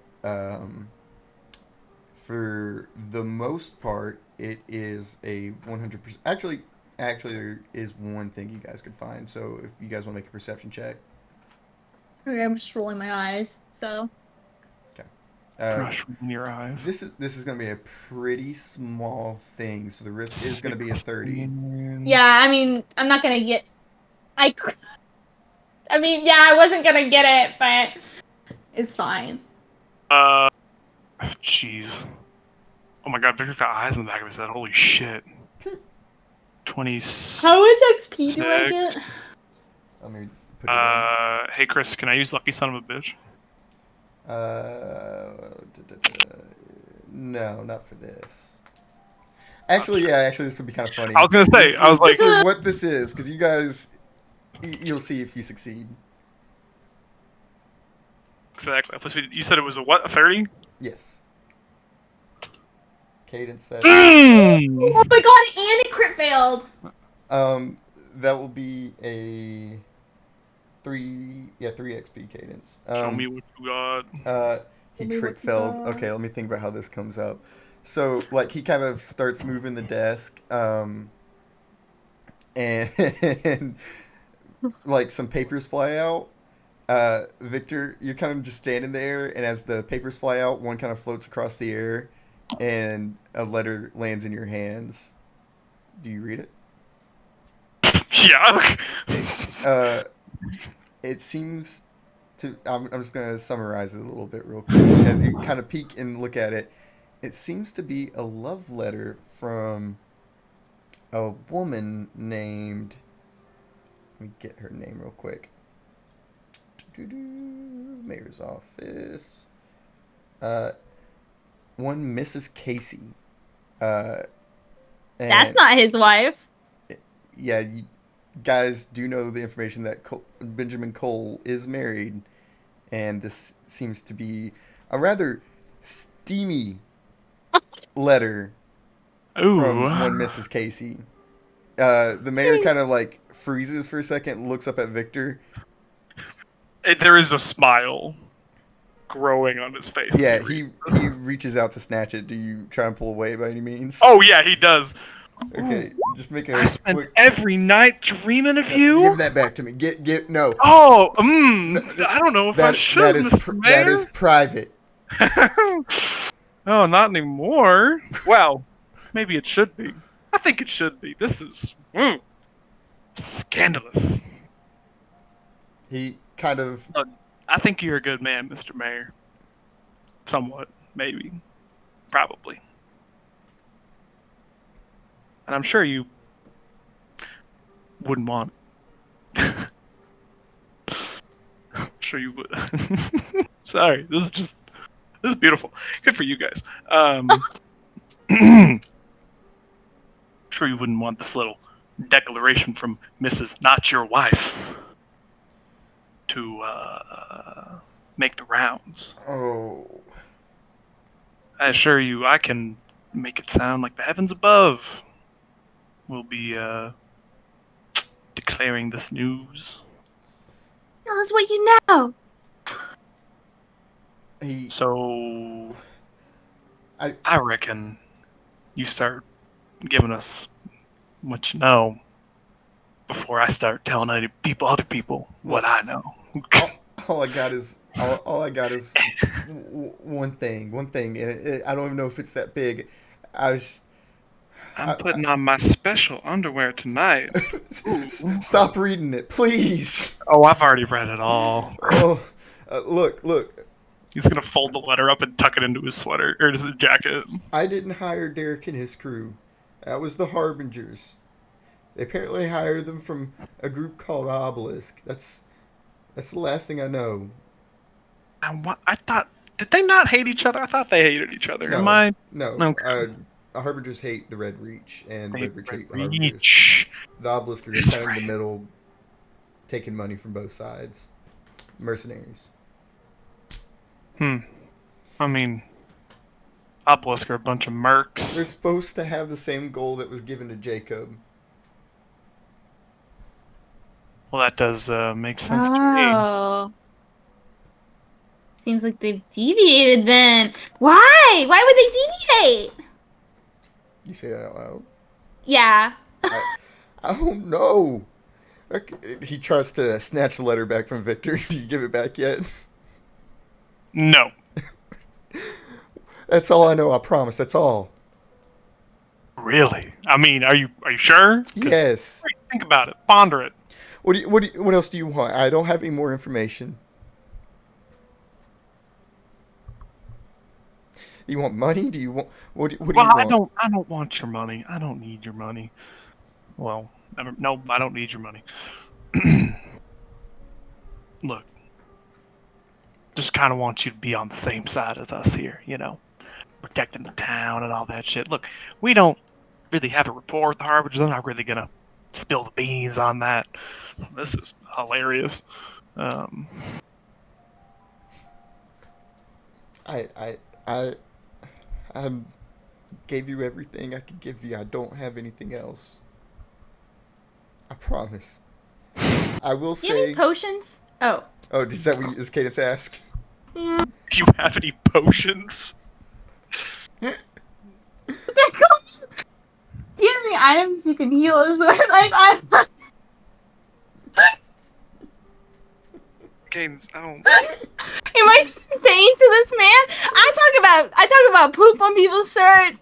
For the most part, it is a 100%. Actually, there is one thing you guys could find. So if you guys want to make a perception check, Okay, I'm just rolling my eyes. So Brush in your eyes. this is going to be a pretty small thing. So the risk is going to be a 30. yeah, I mean, I'm not gonna get. I mean, yeah, I wasn't gonna get it, but it's fine. Jeez. Oh my god, Victor's got eyes in the back of his head. Holy shit. 20. How much XP do I get? Let me put it Hey Chris, can I use Lucky Son of a Bitch? No, not for this. Actually, this would be kind of funny. I was gonna say, I was like, for what this is, because you guys, you'll see if you succeed. exactly. Plus, you said it was a what? A 30? Yes. Cadence that. Oh my god, and it crit failed. That will be a 3 XP cadence. Show me what you got. He Show me crit what you failed. got. Okay, let me think about how this comes up. So, like, he kind of starts moving the desk, and like some papers fly out. Victor, you're kind of just standing there, and as the papers fly out, one kind of floats across the air, and a letter lands in your hands. Do you read it? Yeah. It seems to. I'm just gonna summarize it a little bit real quick. As you kind of peek and look at it, it seems to be a love letter from a woman named. Let me get her name real quick. Mayor's office. One Mrs. Casey. That's And not his wife. yeah, you guys do know the information that Benjamin Cole is married, and this seems to be a rather steamy letter Ooh. from one Mrs. Casey. The mayor kind of like freezes for a second, looks up at Victor. There is a smile growing on his face. as Yeah, he he reaches out to snatch it. Do you try and pull away by any means? Oh yeah, he does. Okay, just make a I spend quick. every night dreaming of Give you. that back to me. Get no. Oh, I don't know if I should, that is Mr. Mayor. that is private. Oh, not anymore. Well, maybe it should be. I think it should be. This is scandalous. He kind of I think you're a good man, Mr. Mayor. Somewhat, maybe, probably. And I'm sure you wouldn't want. I'm sure you would. Sorry, this is beautiful. Good for you guys. Sure you wouldn't want this little declaration from Mrs. Not Your Wife to make the rounds. oh. I assure you, I can make it sound like the heavens above will be declaring this news. Tell us what you know. He So, I- I reckon you start giving us what you know before I start telling other people what I know. all I got is one thing, and I don't even know if it's that big. I'm putting on my special underwear tonight. Stop reading it, please. Oh, I've already read it all. Oh, look. He's gonna fold the letter up and tuck it into his sweater or his jacket. I didn't hire Derek and his crew. That was the Harbingers. They apparently hired them from a group called Obelisk. That's the last thing I know. And what I thought, did they not hate each other? I thought they hated each other. No, Am I? No. Okay. Harbingers hate the Red Reach, and the They Red Reach hate the Harbingers. reach. The Obelisk are That's kind of in right. the middle, taking money from both sides. Mercenaries. I mean, Obelisk are a bunch of mercs. They're supposed to have the same goal that was given to Jacob. Well, that does make sense to me. Oh. Seems like they've deviated then. Why? Why would they deviate? You say that out loud. Yeah. I don't know. He tries to snatch the letter back from Victor. Do you give it back yet? No. That's all I know. I promise. That's all. Really? I mean, are you sure? 'Cause Yes. think about it. Ponder it. What else do you want? I don't have any more information. Do you want money? Do you want what do you Well, want? I don't want your money. I don't need your money. Well, no, I don't need your money. Look, just kind of want you to be on the same side as us here, you know, protecting the town and all that shit. Look, we don't really have a rapport with the Harbingers. I'm not really gonna spill the beans on that. This is hilarious. I gave you everything I could give you. I don't have anything else. I promise. I will Do you have any say. potions? Oh. Oh, is that what is Cadence ask? Yeah. Do you have any potions? Do you have any items you can heal us with? Like, Cadence, I don't. am I just insane to this man? I talk about poop on people's shirts.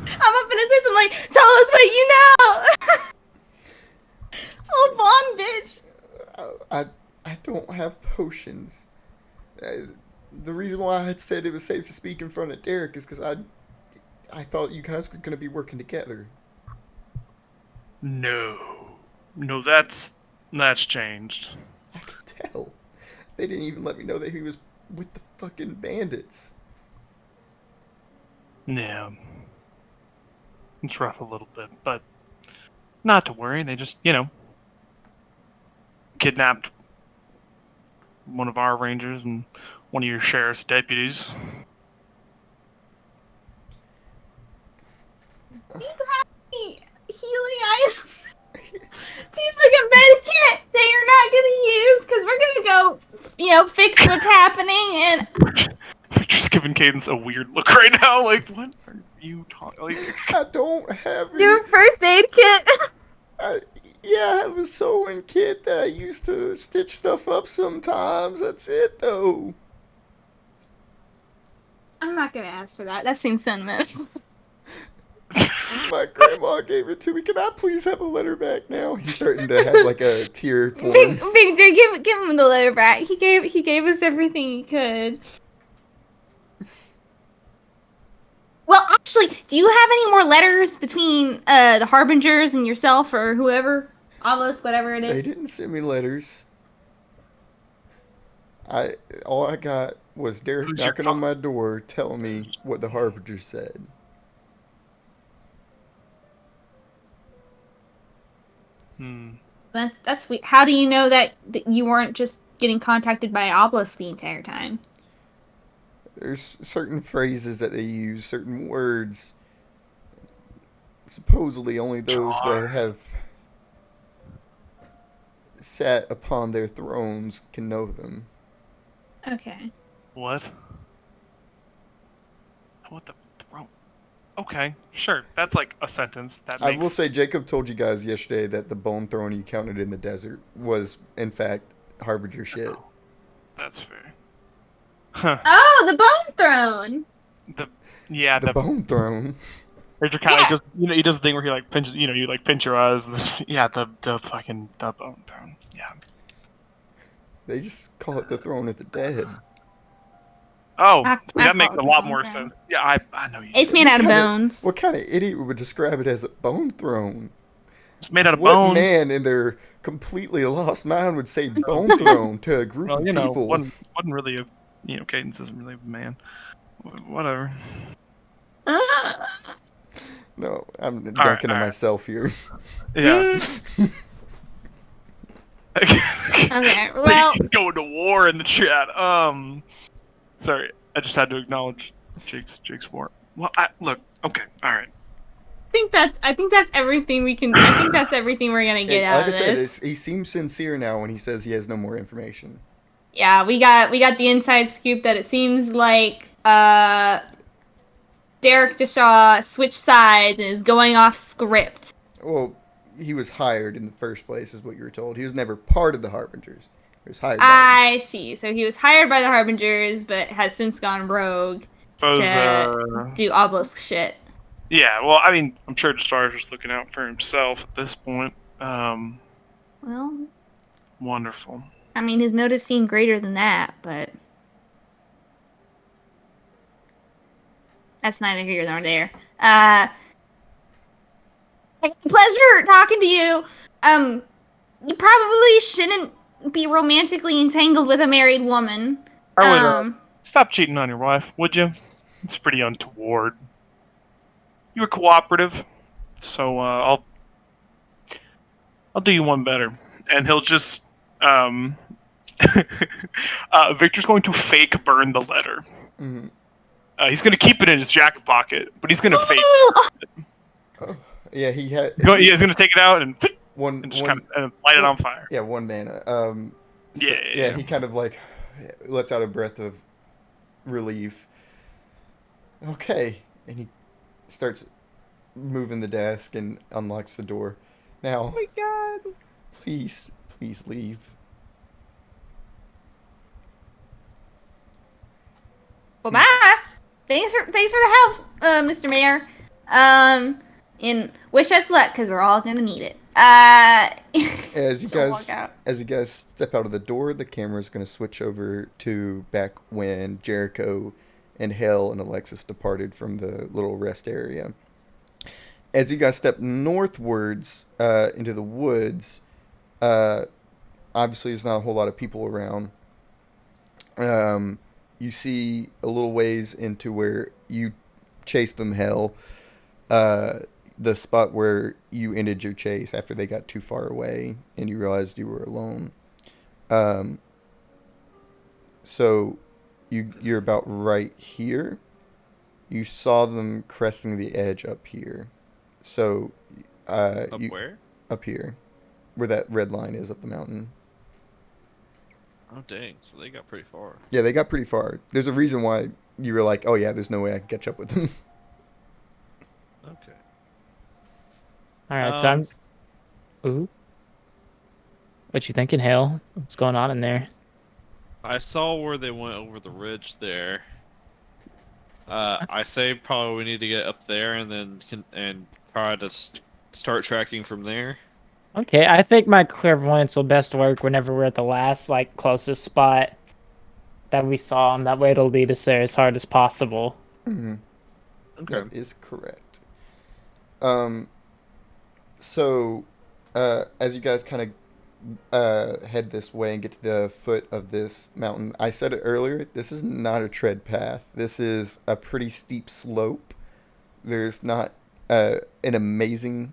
I'm up in his face. I'm like, tell us what you know. This old blonde bitch. I don't have potions. The reason why I had said it was safe to speak in front of Derek is because I thought you guys were gonna be working together. No, that's changed. I can tell. They didn't even let me know that he was with the fucking bandits. Yeah, it's rough a little bit, but not to worry. They just, kidnapped one of our rangers and one of your sheriff's deputies. Do you have any healing items? Do you think a med kit that you're not gonna use? Because we're gonna go, fix what's happening and. Victor's giving Cadence a weird look right now. Like, what are you talking? Like, I don't have any. Your first aid kit. Yeah, I have a sewing kit that I used to stitch stuff up sometimes. That's it, though. I'm not gonna ask for that. That seems sentimental. My grandma gave it to me. Can I please have a letter back now? He's starting to have like a tear form. Victor, give him the letter back. He gave us everything he could. Well, actually, do you have any more letters between the Harbingers and yourself or whoever? Almost whatever it They is. didn't send me letters. All I got was Derek Who's your knocking on my door telling me what the Harbinger said. That's weird. How do you know that you weren't just getting contacted by Obelisk the entire time? There's certain phrases that they use, certain words. Supposedly only those that have sat upon their thrones can know them. Okay. what? What the throne? Okay, sure. That's like a sentence. That I makes. will say Jacob told you guys yesterday that the bone throne you counted in the desert was, in fact, Harbinger shit. That's fair. Huh. Oh, the bone throne. The bone throne. Richard kind of Yeah. just, he does the thing where he like pinches, you like pinch your eyes. Yeah, the bone throne. Yeah. They just call it the throne of the dead. Oh, I that makes call a it lot the more bone throne. sense. Yeah, I know you. It's do. made out of Kinda- bones. What kind of idiot would describe it as a bone throne? It's made out of What bone. man in their completely lost mind would say bone throne to a group Well, of you know, people? wasn't really a, Cadence isn't really a man. Whatever. No, I'm right, dunking on all right. myself here. Yeah. Okay, well, He's going to war in the chat. Sorry, I just had to acknowledge Jake's war. Well, look, okay, all right. I think that's everything we can. I think that's everything we're gonna get out Like I of said, this. he seems sincere now when he says he has no more information. Yeah, we got the inside scoop that it seems like Derek Deshaw switched sides and is going off script. Well, he was hired in the first place, is what you were told. He was never part of the Harbingers. He was hired by I see. So he was hired by the Harbingers, but has since gone rogue Suppose, to do obelisk shit. yeah, well, I mean, I'm sure Destroyer's just looking out for himself at this point. Well, Wonderful. I mean, his motives seem greater than that, but that's neither here nor there. pleasure talking to you. You probably shouldn't be romantically entangled with a married woman. I would stop cheating on your wife, would you? It's pretty untoward. You were cooperative, so I'll do you one better, and he'll just Victor's going to fake burn the letter. Mhm. He's going to keep it in his jacket pocket, but he's going to fake. Yeah, he had He's going to take it out and one just kind of light it on fire. Yeah, one mana. Yeah. He kind of like lets out a breath of relief. Okay, and he starts moving the desk and unlocks the door. Now, Oh my god. please leave. Well, bye. Thanks for the help, Mr. Mayor. And wish us luck because we're all gonna need it. As you She'll walk guys out. step out of the door, the camera is going to switch over to back when Jericho and Hale and Alexis departed from the little rest area. As you guys step northwards into the woods, obviously there's not a whole lot of people around. You see a little ways into where you chased them, Hale. The spot where you ended your chase after they got too far away and you realized you were alone. So you're about right here. You saw them cresting the edge up here. So Up where? up here, where that red line is up the mountain. Oh dang! So they got pretty far. Yeah, they got pretty far. There's a reason why you were like, oh yeah, there's no way I can catch up with them. Okay. All right, so Um, I'm. Ooh. What you thinking, Hale? What's going on in there? I saw where they went over the ridge there. I say probably we need to get up there and then try to start tracking from there. Okay, I think my clairvoyance will best work whenever we're at the last, like, closest spot that we saw, and that way it'll lead us there as hard as possible. Mm-hmm. Okay. That is correct. So, as you guys kind of head this way and get to the foot of this mountain, I said it earlier, this is not a tread path. This is a pretty steep slope. There's not an amazing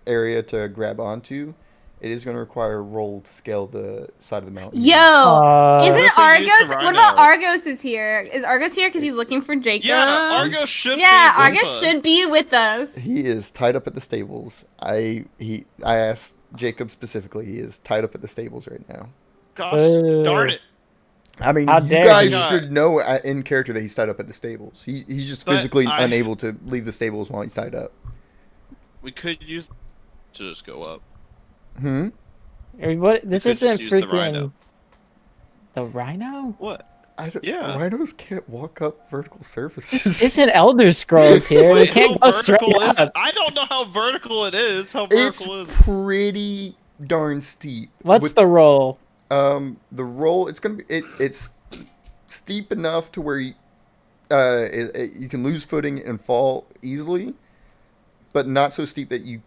area to grab onto. It is going to require a roll to scale the side of the mountain. Yo, Let's isn't use Argos? the What about rhino. Argos is here? Is Argos here because he's looking for Jacob? Yeah, Argos should Yeah, be with Argos us. should be with us. He is tied up at the stables. I asked Jacob specifically. He is tied up at the stables right now. Gosh, Boo. darn it! I mean, How you dare guys you. should know in character that he's tied up at the stables. He's just But physically I- unable to leave the stables while he's tied up. We could use to just go up. Hmm. What? This could just isn't use the freaking. rhino. The rhino? What? Yeah. Rhinos can't walk up vertical This surfaces. isn't Elder Scrolls here. We Wait, can't how go straight vertical is? up. I don't know how vertical it is. How It's vertical is? pretty darn steep. What's the roll? the roll? It's gonna be it's steep enough to where you can lose footing and fall easily, but not so steep that you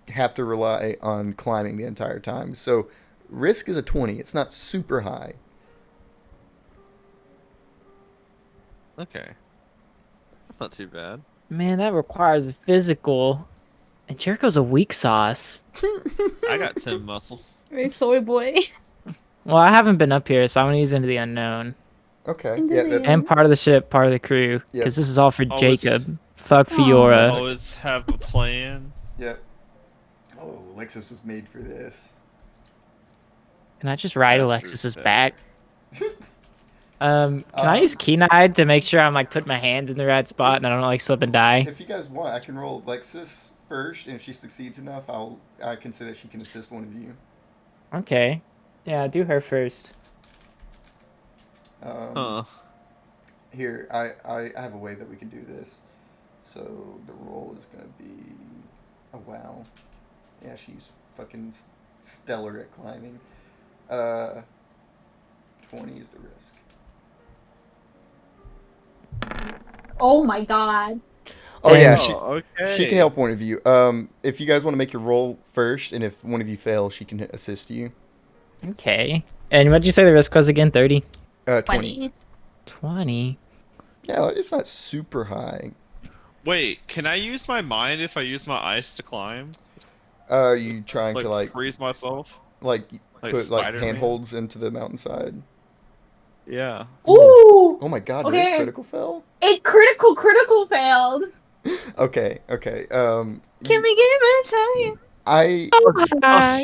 have to rely on climbing the entire time. So risk is a 20. It's not super high. Okay. That's not too bad. Man, that requires a physical. And Jericho's a weak sauce. I got 10 muscle. Very soy boy. Well, I haven't been up here, so I'm gonna use Into the Unknown. Okay. Into Yeah, the that's And part of the ship, part of the crew. Yeah. Because this is all for Oh, Jacob. Fuck Fiora. Always have a plan. Yep. Oh, Lexus was made for this. Can I just ride That's Alexis's true. back? Can I use Keen-Eyed to make sure I'm like putting my hands in the right spot and I don't like slip and die? If you guys want, I can roll Lexus first, and if she succeeds enough, I can say that she can assist one of you. Okay. Yeah, do her first. Huh. Here, I have a way that we can do this. So the roll is gonna be, oh wow, yeah, she's fucking stellar at climbing. 20 is the risk. Oh my god. Oh yeah, Oh, okay. she can help one of you. If you guys want to make your roll first, and if one of you fails, she can assist you. Okay. And what did you say the risk was again? 30? 20. 20? Yeah, it's not super high. Wait, can I use my mind if I use my ice to climb? You trying Like, to like freeze myself? like like put like Spider-Man? handholds into the mountainside? Yeah. Ooh! Oh my god, did Okay. it critical fail? It critical failed. Okay. Can we get him to tell you? A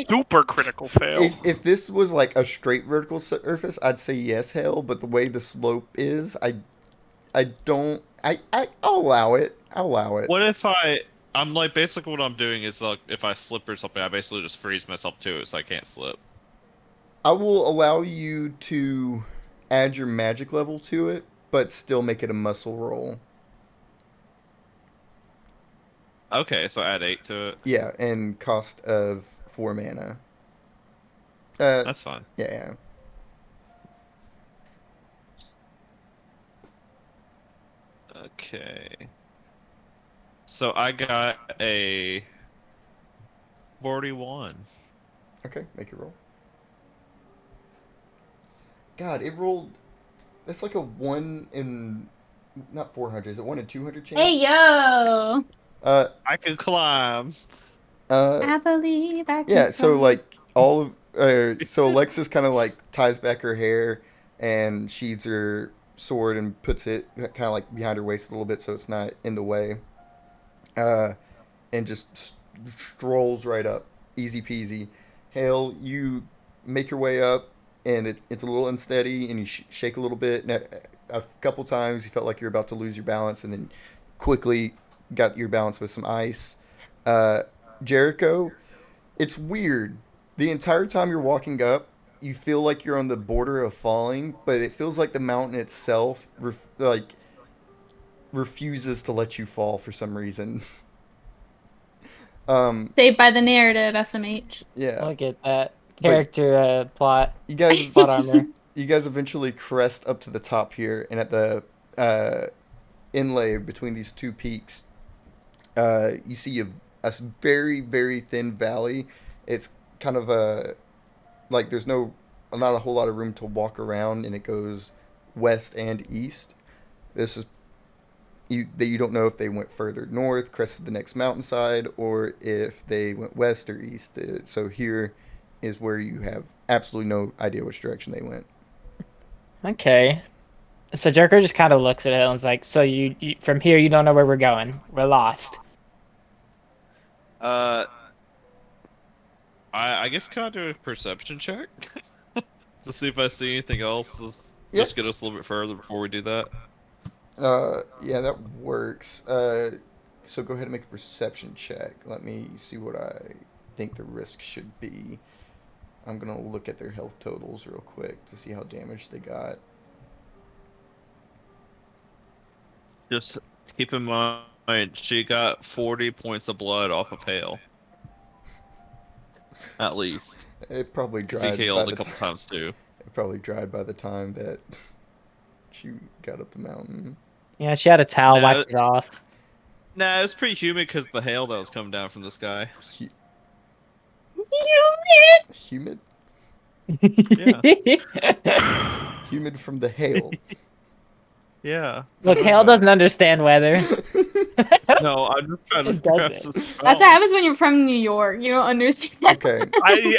super critical fail. If this was like a straight vertical surface, I'd say yes, Hale. But the way the slope is, I'll allow it. I'll allow it. What if I'm like, basically what I'm doing is like, if I slip or something, I basically just freeze myself to it so I can't slip. I will allow you to add your magic level to it, but still make it a muscle roll. Okay, so add 8 to it. Yeah, and cost of 4 mana. That's fine. Yeah. Okay. So I got a 41. Okay, make your roll. God, it rolled. That's like a 1 in. Not 400, is it 1 in 200 chance? Hey yo. I can climb. I believe I can Yeah, so fly. like so Alexis kind of like ties back her hair and sheathes her sword and puts it kind of like behind her waist a little bit so it's not in the way. And just strolls right up, easy peasy. Hale, you make your way up and it's a little unsteady and you shake a little bit. And a couple times you felt like you're about to lose your balance and then quickly got your balance with some ice. Jericho, it's weird. The entire time you're walking up, you feel like you're on the border of falling, but it feels like the mountain itself refuses to let you fall for some reason. Saved by the narrative, SMH. Yeah. Look at that. Character plot. You guys Plot armor. you guys eventually crest up to the top here, and at the inlay between these two peaks, you see a very, very thin valley. It's kind of like there's not a whole lot of room to walk around, and it goes west and east. This is you don't know if they went further north, crested the next mountainside, or if they went west or east. So here is where you have absolutely no idea which direction they went. Okay. So Joker just kind of looks at it and is like, so you from here you don't know where we're going. We're lost. I guess can I do a perception check? To see if I see anything else to Yep. just get us a little bit further before we do that. Yeah, that works. So go ahead and make a perception check. Let me see what I think the risk should be. I'm gonna look at their health totals real quick to see how damaged they got. Just keep in mind, she got 40 points of blood off of Hale. At least. It probably Because he dried by healed the a couple times too. It probably dried by the time that she got up the mountain. Yeah, she had a towel, No. wiped it off. Nah, it was pretty humid because the hail that was coming down from the sky. Humid? Yeah. Humid from the hail. Yeah. Look, Hale doesn't understand weather. No, I'm just trying Just to does grasp it. this That's spell. what happens when you're from New York. You don't understand. Okay,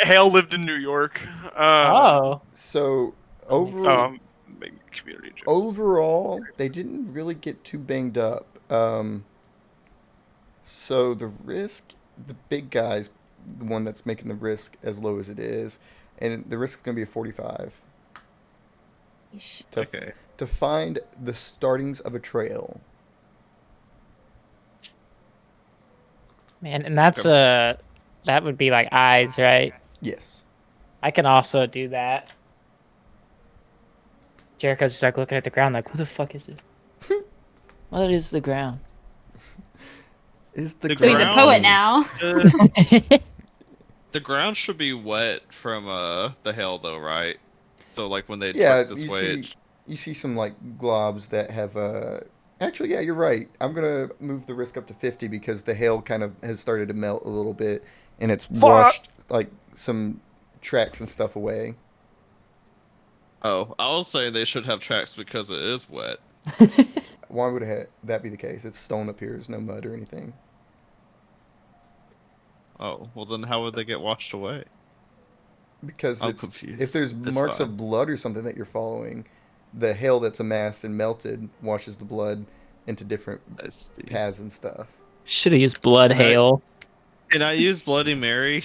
Hale lived in New York. Oh. so Big community joke. overall, they didn't really get too banged up. So the risk, the big guy's the one that's making the risk as low as it is, and the risk is going to be a 45 to, Okay. to find the startings of a trail. Man, and that's that would be like eyes, right? Yes. I can also do that. Jericho's just like looking at the ground like, who the fuck is it? What is the ground? Is the So he's a ground- poet now. The ground should be wet from the hail, though, right? So like when they Yeah, track this you way, see, it's- you see some like globs that have actually, yeah, you're right. I'm gonna move the risk up to 50 because the hail kind of has started to melt a little bit, and it's washed like some tracks and stuff away. oh, I was saying they should have tracks because it is wet. Why would that be the case? It's stone up here. There's no mud or anything. Oh, well then how would they get washed away? Because I'm it's, confused. if there's It's marks fine. of blood or something that you're following, the hail that's amassed and melted washes the blood into different I see. paths and stuff. Should have used blood Okay. hail. Can I use Bloody Mary?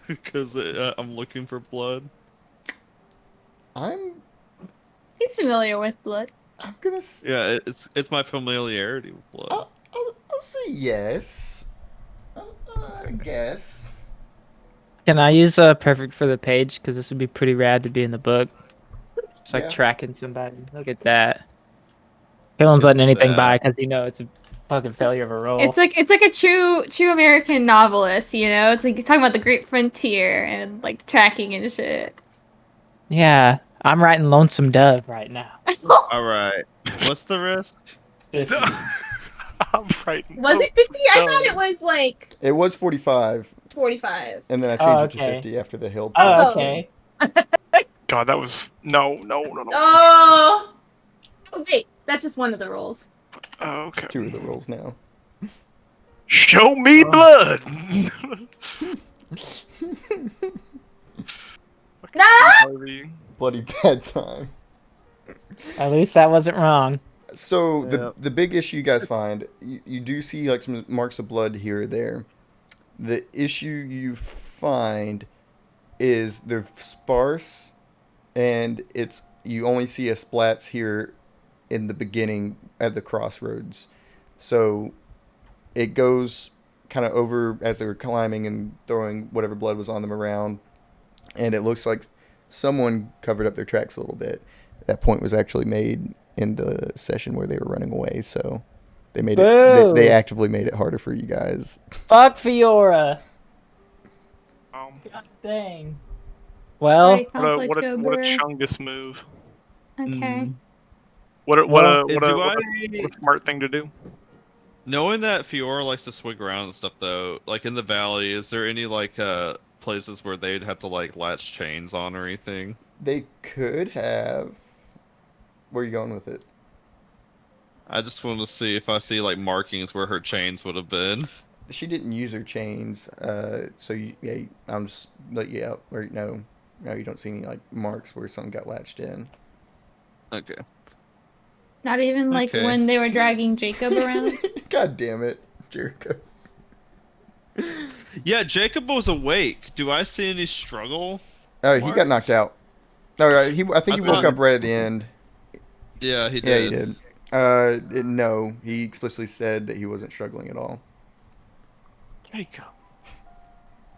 Because I'm looking for blood. I'm He's familiar with blood. gonna Yeah, it's my familiarity with blood. I'll say yes. I guess. Can I use perfect for the page? Because this would be pretty rad to be in the book. It's like Yeah. tracking somebody. Look at that. Dylan's letting anything that. by because you know it's a fucking failure of a roll. It's like a true American novelist, you know? It's like you're talking about the great frontier and like tracking and shit. Yeah, I'm writing Lonesome Dove right now. All right. What's the risk? I'm frightened. Was it 50? I thought it was like It was 45, 45. and then I Oh, changed it to okay. 50 after the hill. Oh, Oh. okay. God, that was no. Oh. Oh wait, that's just one of the rolls. Okay. It's 2 of the rolls now. Show me blood. Ah! Bloody bad time. At least that wasn't wrong. So Yep. the big issue you guys find, you do see like some marks of blood here or there. The issue you find is they're sparse, and you only see a splats here in the beginning at the crossroads. So it goes kind of over as they were climbing and throwing whatever blood was on them around, and it looks like someone covered up their tracks a little bit. That point was actually made in the session where they were running away, so they made it. Boo. They actively made it harder for you guys. Fuck Fiora. God dang. Well, Sorry, What a conflict over. Chungus move. Okay. What a Do I- smart thing to do. Knowing that Fiora likes to swing around and stuff, though, like in the valley, is there any like places where they'd have to like latch chains on or anything? They could have. Where are you going with it? I just want to see if I see like markings where her chains would have been. She didn't use her chains, so I'm just let you out. Or no, you don't see any like marks where something got latched in. Okay. Not even like Okay. when they were dragging Jacob around. God damn it, Jericho. Yeah, Jacob was awake. Do I see any struggle? Oh, he got knocked out. No, right, I think he I woke thought- up right at the end. Yeah, he Yeah, did. he did. No, he explicitly said that he wasn't struggling at all. Jacob.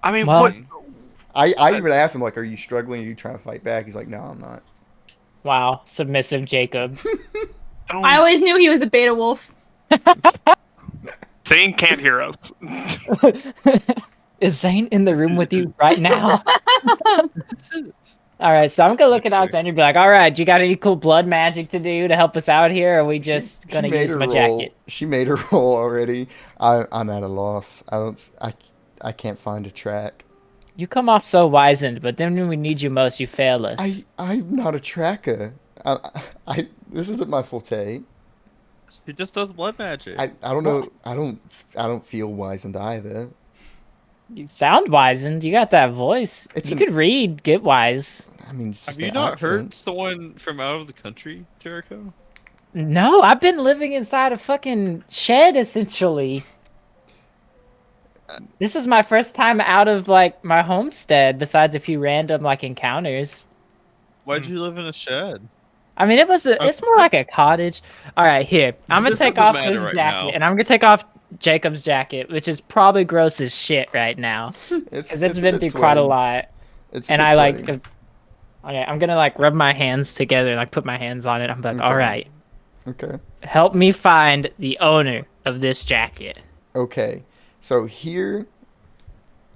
I mean, Well- what? I even asked him like, "Are you struggling? Are you trying to fight back?" He's like, "No, I'm not." wow, submissive Jacob. I always knew he was a beta wolf. Zane can't hear us. Is Zane in the room with you right now? All right, so I'm gonna look at Alexander and be like, "All right, you got any cool blood magic to do to help us out here? Or are we just gonna made use her my roll. jacket?" She made her roll already. I'm at a loss. I can't find a track. You come off so wizened, but then when we need you most, you fail us. I'm not a tracker. This isn't my forte. He just does blood magic. I don't know. I don't feel wizened either. You sound wizened. You got that voice. It's You an- could read. Get wise. I mean, it's just Have you the not accent. heard someone from out of the country, Jericho? No, I've been living inside a fucking shed essentially. This is my first time out of like my homestead, besides a few random like encounters. Why'd you live in a shed? I mean, it's more like a cottage. All right, here. I'm gonna This take doesn't off matter this right jacket, now. and I'm gonna take off Jacob's jacket, which is probably gross as shit right now, because it's a been bit through quite a sweaty. lot. It's a And bit I like, sweaty. okay, I'm gonna like rub my hands together, like put my hands on it. I'm like, Okay. all right, Okay. help me find the owner of this jacket. Okay. So here,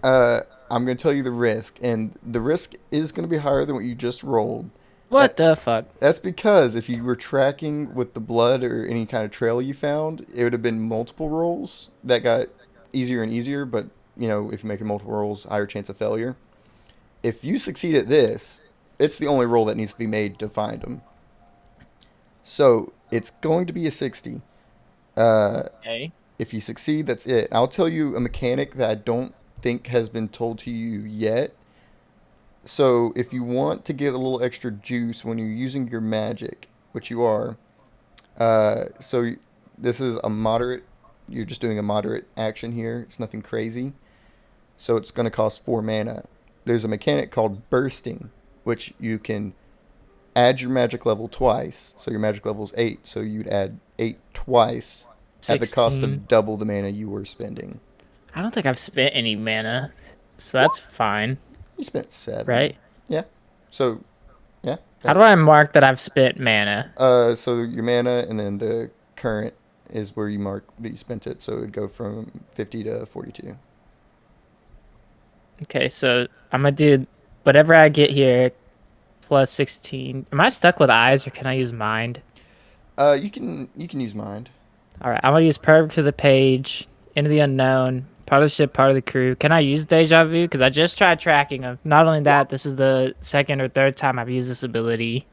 I'm gonna tell you the risk, and the risk is gonna be higher than what you just rolled. What the fuck? That's because if you were tracking with the blood or any kind of trail you found, it would have been multiple rolls that got easier and easier. But you know, if you're making multiple rolls, higher chance of failure. If you succeed at this, it's the only roll that needs to be made to find them. So it's going to be a 60. Okay. If you succeed, that's it. I'll tell you a mechanic that I don't think has been told to you yet. So if you want to get a little extra juice when you're using your magic, which you are, so this is a moderate, you're just doing a moderate action here. It's nothing crazy. So it's going to cost 4 mana. There's a mechanic called bursting, which you can add your magic level twice. So your magic level is 8, so you'd add 8 twice at the cost 16. of double the mana you were spending. I don't think I've spent any mana, so that's fine, You spent 7. right? Yeah. So, yeah. How do I mark that I've spent mana? So your mana and then the current is where you mark that you spent it. So it would go from 50 to 42. Okay, so I'm gonna do whatever I get here plus 16. Am I stuck with eyes or can I use mind? You can use mind. All right, I'm gonna use perv to the page, into the unknown, part of the ship, part of the crew. Can I use deja vu? Because I just tried tracking them. Not only that, this is the second or third time I've used this ability.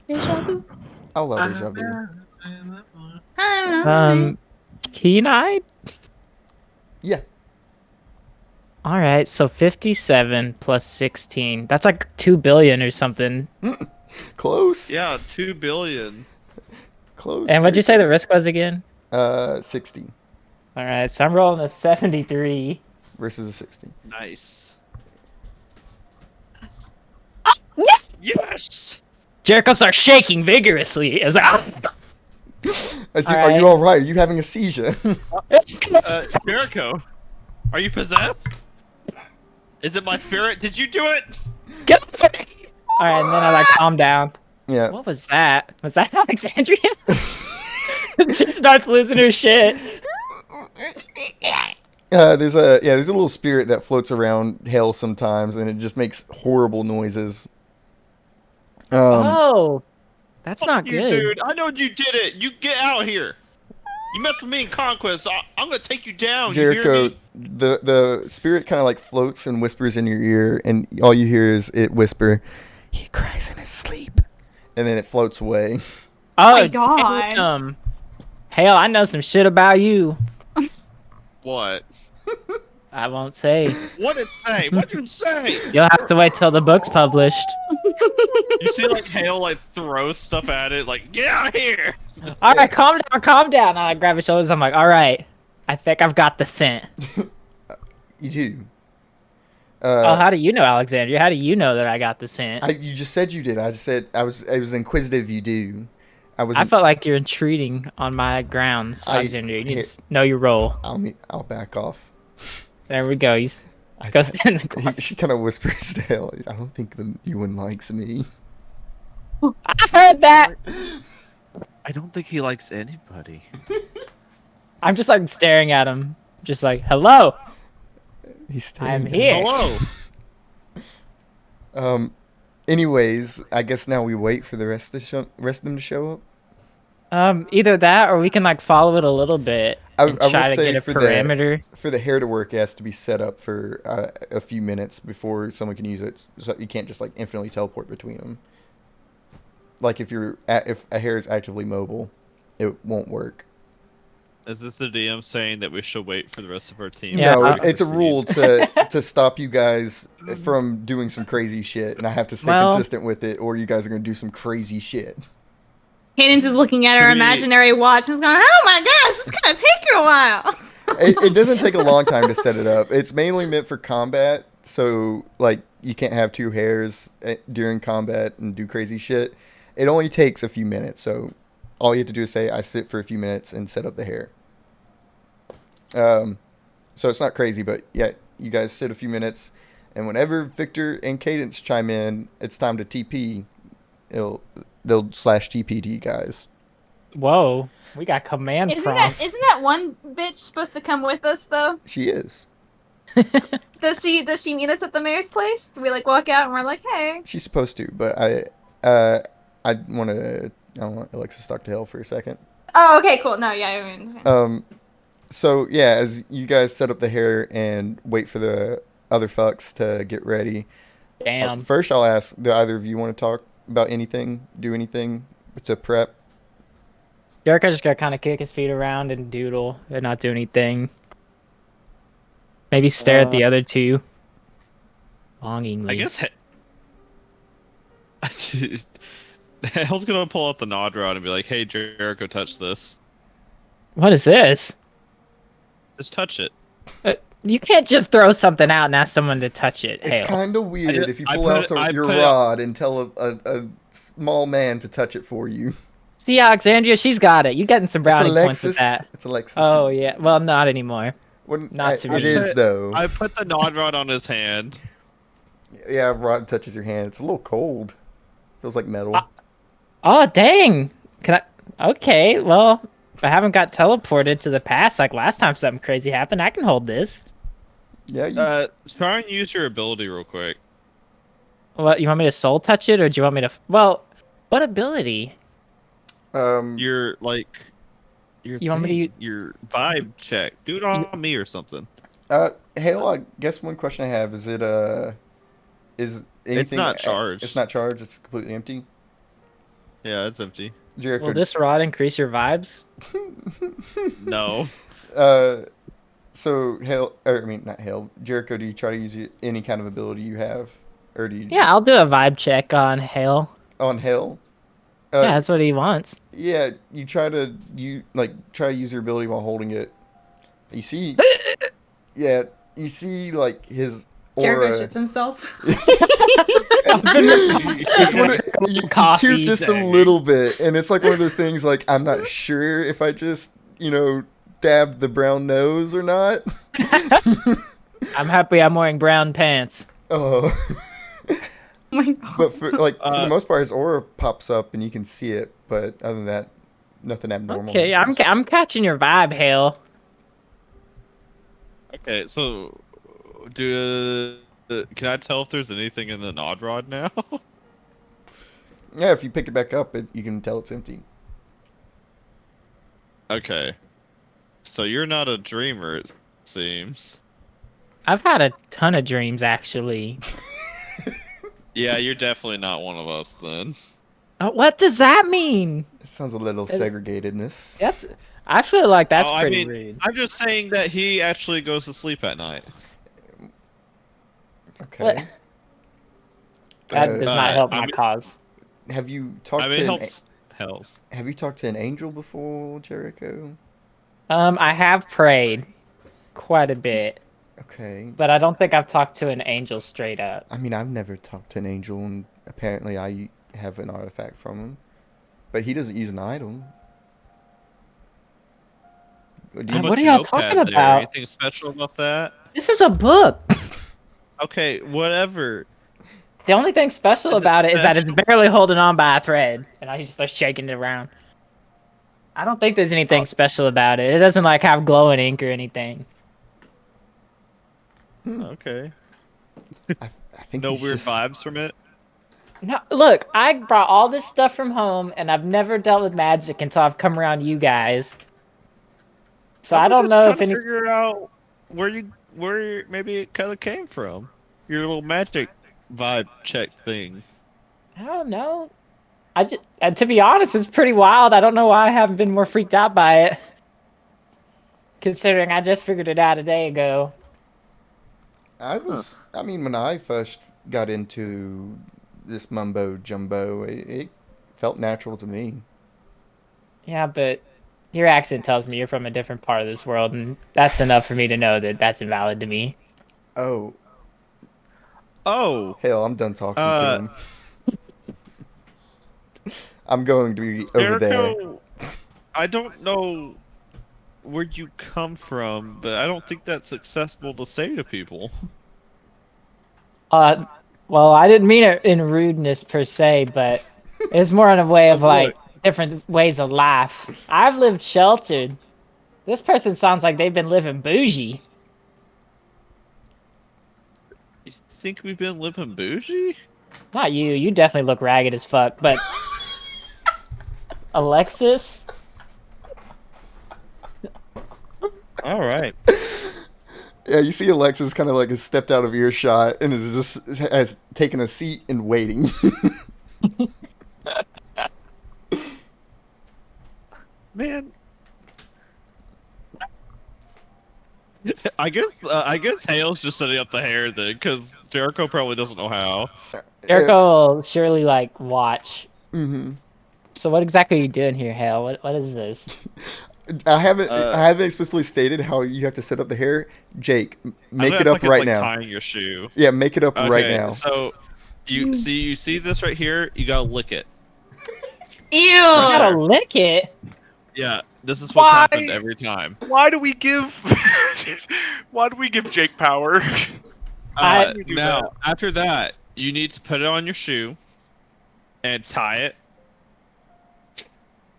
Deja vu. I'll allow deja vu. I don't know. Keen-eyed? Yeah. All right, so 57 plus 16. That's like 2 billion or something. Close. Yeah, 2 billion. Close. And what'd you say very the risk was again? close. 60 All right, so I'm rolling a 73. versus a 60. Nice. Yes! Jericho starts shaking vigorously as I. Are you all right? Are you having a seizure? Jericho, are you possessed? Is it my spirit? Did you do it? Get off of me! All right, and then I like calm down. Yeah. What was that? Was that Alexandria? She starts losing her shit. There's a little spirit that floats around hell sometimes, and it just makes horrible noises. Oh, that's not You, good. dude. I know you did it. You get out here. You messed with me in Conquest. I'm gonna take you down. You hear Jericho, me? the spirit kind of like floats and whispers in your ear, and all you hear is it whisper, "He cries in his sleep," and then it floats away. Oh my God. damn. Hell, I know some shit about you. What? I won't say. What did it say? What did it say? You'll have to wait till the book's published. You see, like Hale, like throw stuff at it, like get out of here. All right, calm down, calm down. And I grab his shoulders. I'm like, all right, I think I've got the scent. You do. Oh, how do you know, Alexandria? How do you know that I got the scent? You just said you did. I just said I was inquisitive. You do. I felt like you're intruding on my grounds, Alexandria. You need to know your role. I'll back off. There we go. Go stand in the corner. She kind of whispers to Hale, "I don't think the new one likes me." I heard that. I don't think he likes anybody. I'm just like staring at him, just like, hello. He's I'm staring at here. us. Hello. Anyways, I guess now we wait for the rest of them to show up. Either that or we can like follow it a little bit I and will try to say get a for the- parameter. For the hair to work, it has to be set up for a few minutes before someone can use it. So you can't just like infinitely teleport between them. Like if a hair is actively mobile, it won't work. Is this the DM saying that we should wait for the rest of our team? Yeah, No, I- it's a rule to stop you guys from doing some crazy shit, and I have to stay Well- consistent with it, or you guys are gonna do some crazy shit. Cadence is looking at her Can we- imaginary watch and is going, "Oh my gosh, it's gonna take you a while." it doesn't take a long time to set it up. It's mainly meant for combat, so like you can't have two hairs during combat and do crazy shit. It only takes a few minutes, so all you have to do is say, I sit for a few minutes and set up the hair. So it's not crazy, but yeah, you guys sit a few minutes, and whenever Victor and Cadence chime in, it's time to TP. They'll slash TP to you guys. Whoa, we got command prompts. Isn't that one bitch supposed to come with us though? She is. Does she meet us at the mayor's place? Do we like walk out and we're like, hey? She's supposed to, but I want Alexis to talk to Hell for a second. Oh, okay, cool. No, yeah, I mean, So yeah, as you guys set up the hair and wait for the other fucks to get ready. Damn. First, I'll ask: do either of you want to talk about anything? Do anything to prep? Jericho just gotta kind of kick his feet around and doodle and not do anything. Maybe stare at the other two longingly. I guess Hell's gonna pull out the nod rod and be like, "Hey, Jericho, touch this. What is this? Just touch it." You can't just throw something out and ask someone to touch it. It's Hale. kind of weird if you I pull put out it- I your put it- rod and tell a small man to touch it for you. See, Alexandria, she's got it. You getting some brownie It's points with Alexis. that. It's Alexis. Oh yeah. Well, not anymore. not to It me. is though. I put the nod rod on his hand. Yeah, rod touches your hand. It's a little cold. Feels like metal. Oh dang! Can I? Okay. Well, if I haven't got teleported to the past like last time something crazy happened, I can hold this. Yeah, you, Try and use your ability real quick. What? You want me to soul touch it, or do you want me to? Well, what ability? Your your You want me to your vibe check. Do it on me or something. Hale, I guess one question I have is is anything? not charged. It's not charged. It's completely empty. Yeah, it's empty. Jericho. Will this rod increase your vibes? No. So Hale, or I mean not Hale. Jericho, do you try to use any kind of ability you have, or do you? Yeah, I'll do a vibe check on Hale. On Hale. Yeah, that's what he wants. Yeah, you try to try to use your ability while holding it. You see, yeah, you see like his Jericho aura. shits himself. It's one of, you Coffee. toot just a little bit, and it's like one of those things. Like I'm not sure if I just dabbed the brown nose or not. I'm happy I'm wearing brown pants. Oh, Oh my god. but for the most part, his aura pops up and you can see it. But other than that, nothing abnormal. Okay, I'm catching your vibe, Hale. Okay, so can I tell if there's anything in the nod rod now? Yeah, if you pick it back up, you can tell it's empty. Okay. So you're not a dreamer, it seems. I've had a ton of dreams actually. Yeah, you're definitely not one of us then. What does that mean? It sounds a little segregatedness. I feel like that's Oh, pretty rude. I'm just saying that he actually goes to sleep at night. Okay. That does not help I my mean- cause. Have you talked I mean, to it helps. Have you talked to an angel before, Jericho? I have prayed quite a bit, Okay. but I don't think I've talked to an angel straight up. I mean, I've never talked to an angel, and apparently I have an artifact from him. But he doesn't use an item. Do What you, are y'all talking about? Anything special about that? This is a book. Okay, whatever. The only thing special Is it about it is that it's special? barely holding on by a thread, and I just start shaking it around. I don't think there's anything special about it. It doesn't like have glowing ink or anything. Okay. I think No he's weird just- vibes from it? No, look, I brought all this stuff from home, and I've never dealt with magic until I've come around you guys. So I don't know if any. Figure out where maybe it kind of came from. Your little magic vibe check thing. I don't know. I just, to be honest, it's pretty wild. I don't know why I haven't been more freaked out by it. Considering I just figured it out a day ago. I mean, when I first got into this mumbo jumbo, it felt natural to me. Yeah, but Your accent tells me you're from a different part of this world, and that's enough for me to know that that's invalid to me. Oh, Oh, hell, I'm done talking to Uh, him. I'm going to be over there. Jericho, I don't know where you come from, but I don't think that's accessible to say to people. Well, I didn't mean it in rudeness per se, but it's more in a way of Oh, boy. like different ways of life. I've lived sheltered. This person sounds like they've been living bougie. You think we've been living bougie? Not you. You definitely look ragged as fuck, but Alexis? All right. Yeah, you see Alexis kind of like has stepped out of earshot and is just has taken a seat and waiting. Man. I guess Hale's just setting up the hair then, because Jericho probably doesn't know how. Jericho will surely like watch. Mm-hmm. So what exactly are you doing here, Hale? What is this? I haven't Uh, explicitly stated how you have to set up the hair. Jake, I'm make gonna it act up like it's right like now. tying your shoe. Yeah, make it up right Okay, now. so you see this right here? You gotta lick it. Ew. You gotta lick it. Yeah, this is what's Why? happened every time. Why do we give Jake power? I- do Now, that? after that, you need to put it on your shoe and tie it,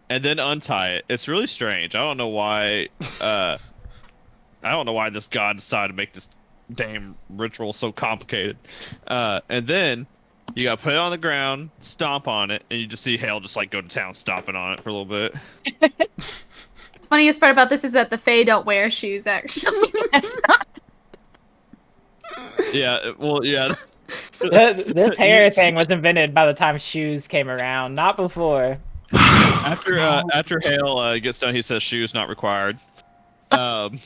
and then untie it. It's really strange. I don't know why. I don't know why this god decided to make this damn ritual so complicated. And then you gotta put it on the ground, stomp on it, and you just see Hale just like go to town stomping on it for a little bit. Funniest part about this is that the Fae don't wear shoes, actually. Yeah. Well, yeah. This hair thing was invented by the time shoes came around, not before. After Hale gets done, he says shoes not required. And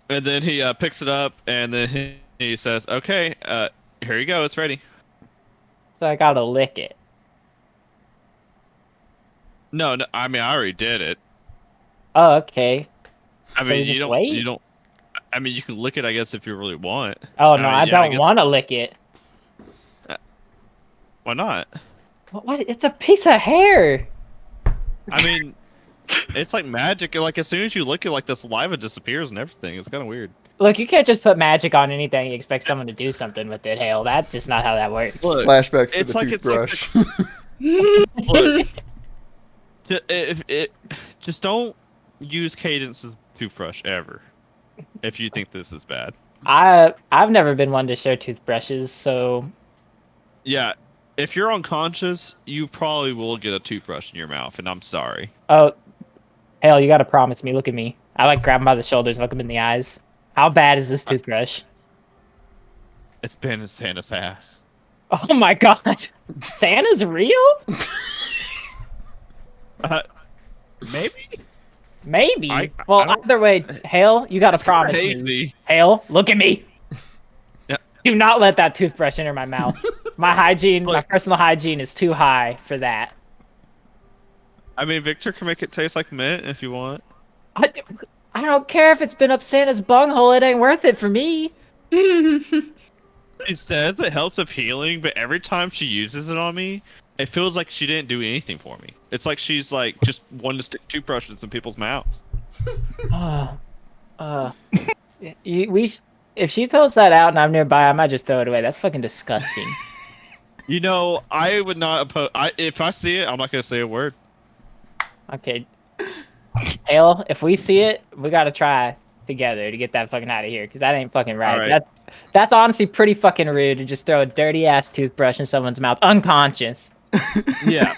then he picks it up, and then he says, "Okay, here you go. It's ready." So I gotta lick it. No, I mean I already did it. Oh, okay. I So mean we you just don't. wait? You don't. I mean you can lick it, I guess, if you really want. Oh no, mean, I yeah, I don't guess- want to lick it. Why not? What? It's a piece of hair. I mean, it's like magic. Like as soon as you lick it, like the saliva disappears and everything. It's kind of weird. Look, you can't just put magic on anything and expect someone to do something with it, Hale. That's just not how that works. Look, Flashbacks to it's the like- it's like toothbrush. Look, if it just don't use Cadence's toothbrush ever. If you think this is bad. I've never been one to share toothbrushes, so Yeah, if you're unconscious, you probably will get a toothbrush in your mouth, and I'm sorry. oh, Hale, you gotta promise me. Look at me. I like grab him by the shoulders, and look him in the eyes. How bad is this toothbrush? It's been in Santa's ass. Oh my god, Santa's real? Maybe? Maybe. I Well, don't- either way, Hale, you gotta It's promise me. hazy. Hale, look at me. Yeah. Do not let that toothbrush enter my mouth. My hygiene, my Look. personal hygiene is too high for that. I mean, Victor can make it taste like mint if you want. I don't care if it's been up Santa's bunghole. It ain't worth it for me. She says it helps with healing, but every time she uses it on me, it feels like she didn't do anything for me. It's like she's like just wanting to stick toothbrushes in people's mouths. If she throws that out and I'm nearby, I might just throw it away. That's fucking disgusting. You know, I would not oppose. If I see it, I'm not gonna say a word. Okay. Hale, if we see it, we gotta try together to get that fucking out of here, because that ain't fucking right. Alright. That's honestly pretty fucking rude to just throw a dirty ass toothbrush in someone's mouth unconscious. Yeah.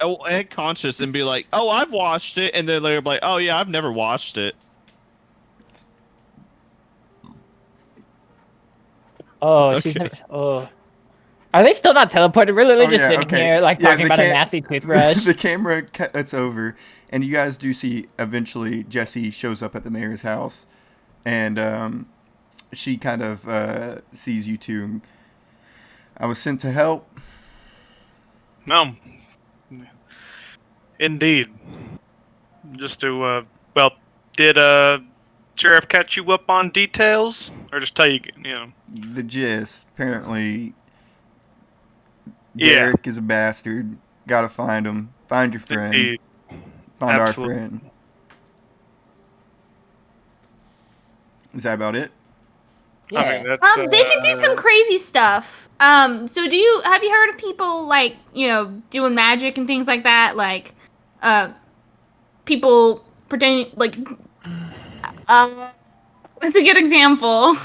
Oh, and conscious and be like, "Oh, I've watched it," and then later be like, "Oh yeah, I've never watched it." Oh, she's Okay. never. Oh. Are they still not teleported? We're literally Oh, just yeah, sitting okay. here, like, Yeah, talking the about a cam- nasty toothbrush. The camera cuts over, and you guys do see eventually Jesse shows up at the mayor's house, and she kind of sees you two. I was sent to help. No. Indeed. just to did Sheriff catch you up on details, or just tell you, The gist. Apparently, Yeah. Derek is a bastard. Gotta find him. Find your friend. Indeed. Find Absolutely. our friend. Is that about it? Yeah. I mean, that's, They can do some crazy stuff. So have you heard of people like, doing magic and things like that? Like, people pretending like, what's a good example?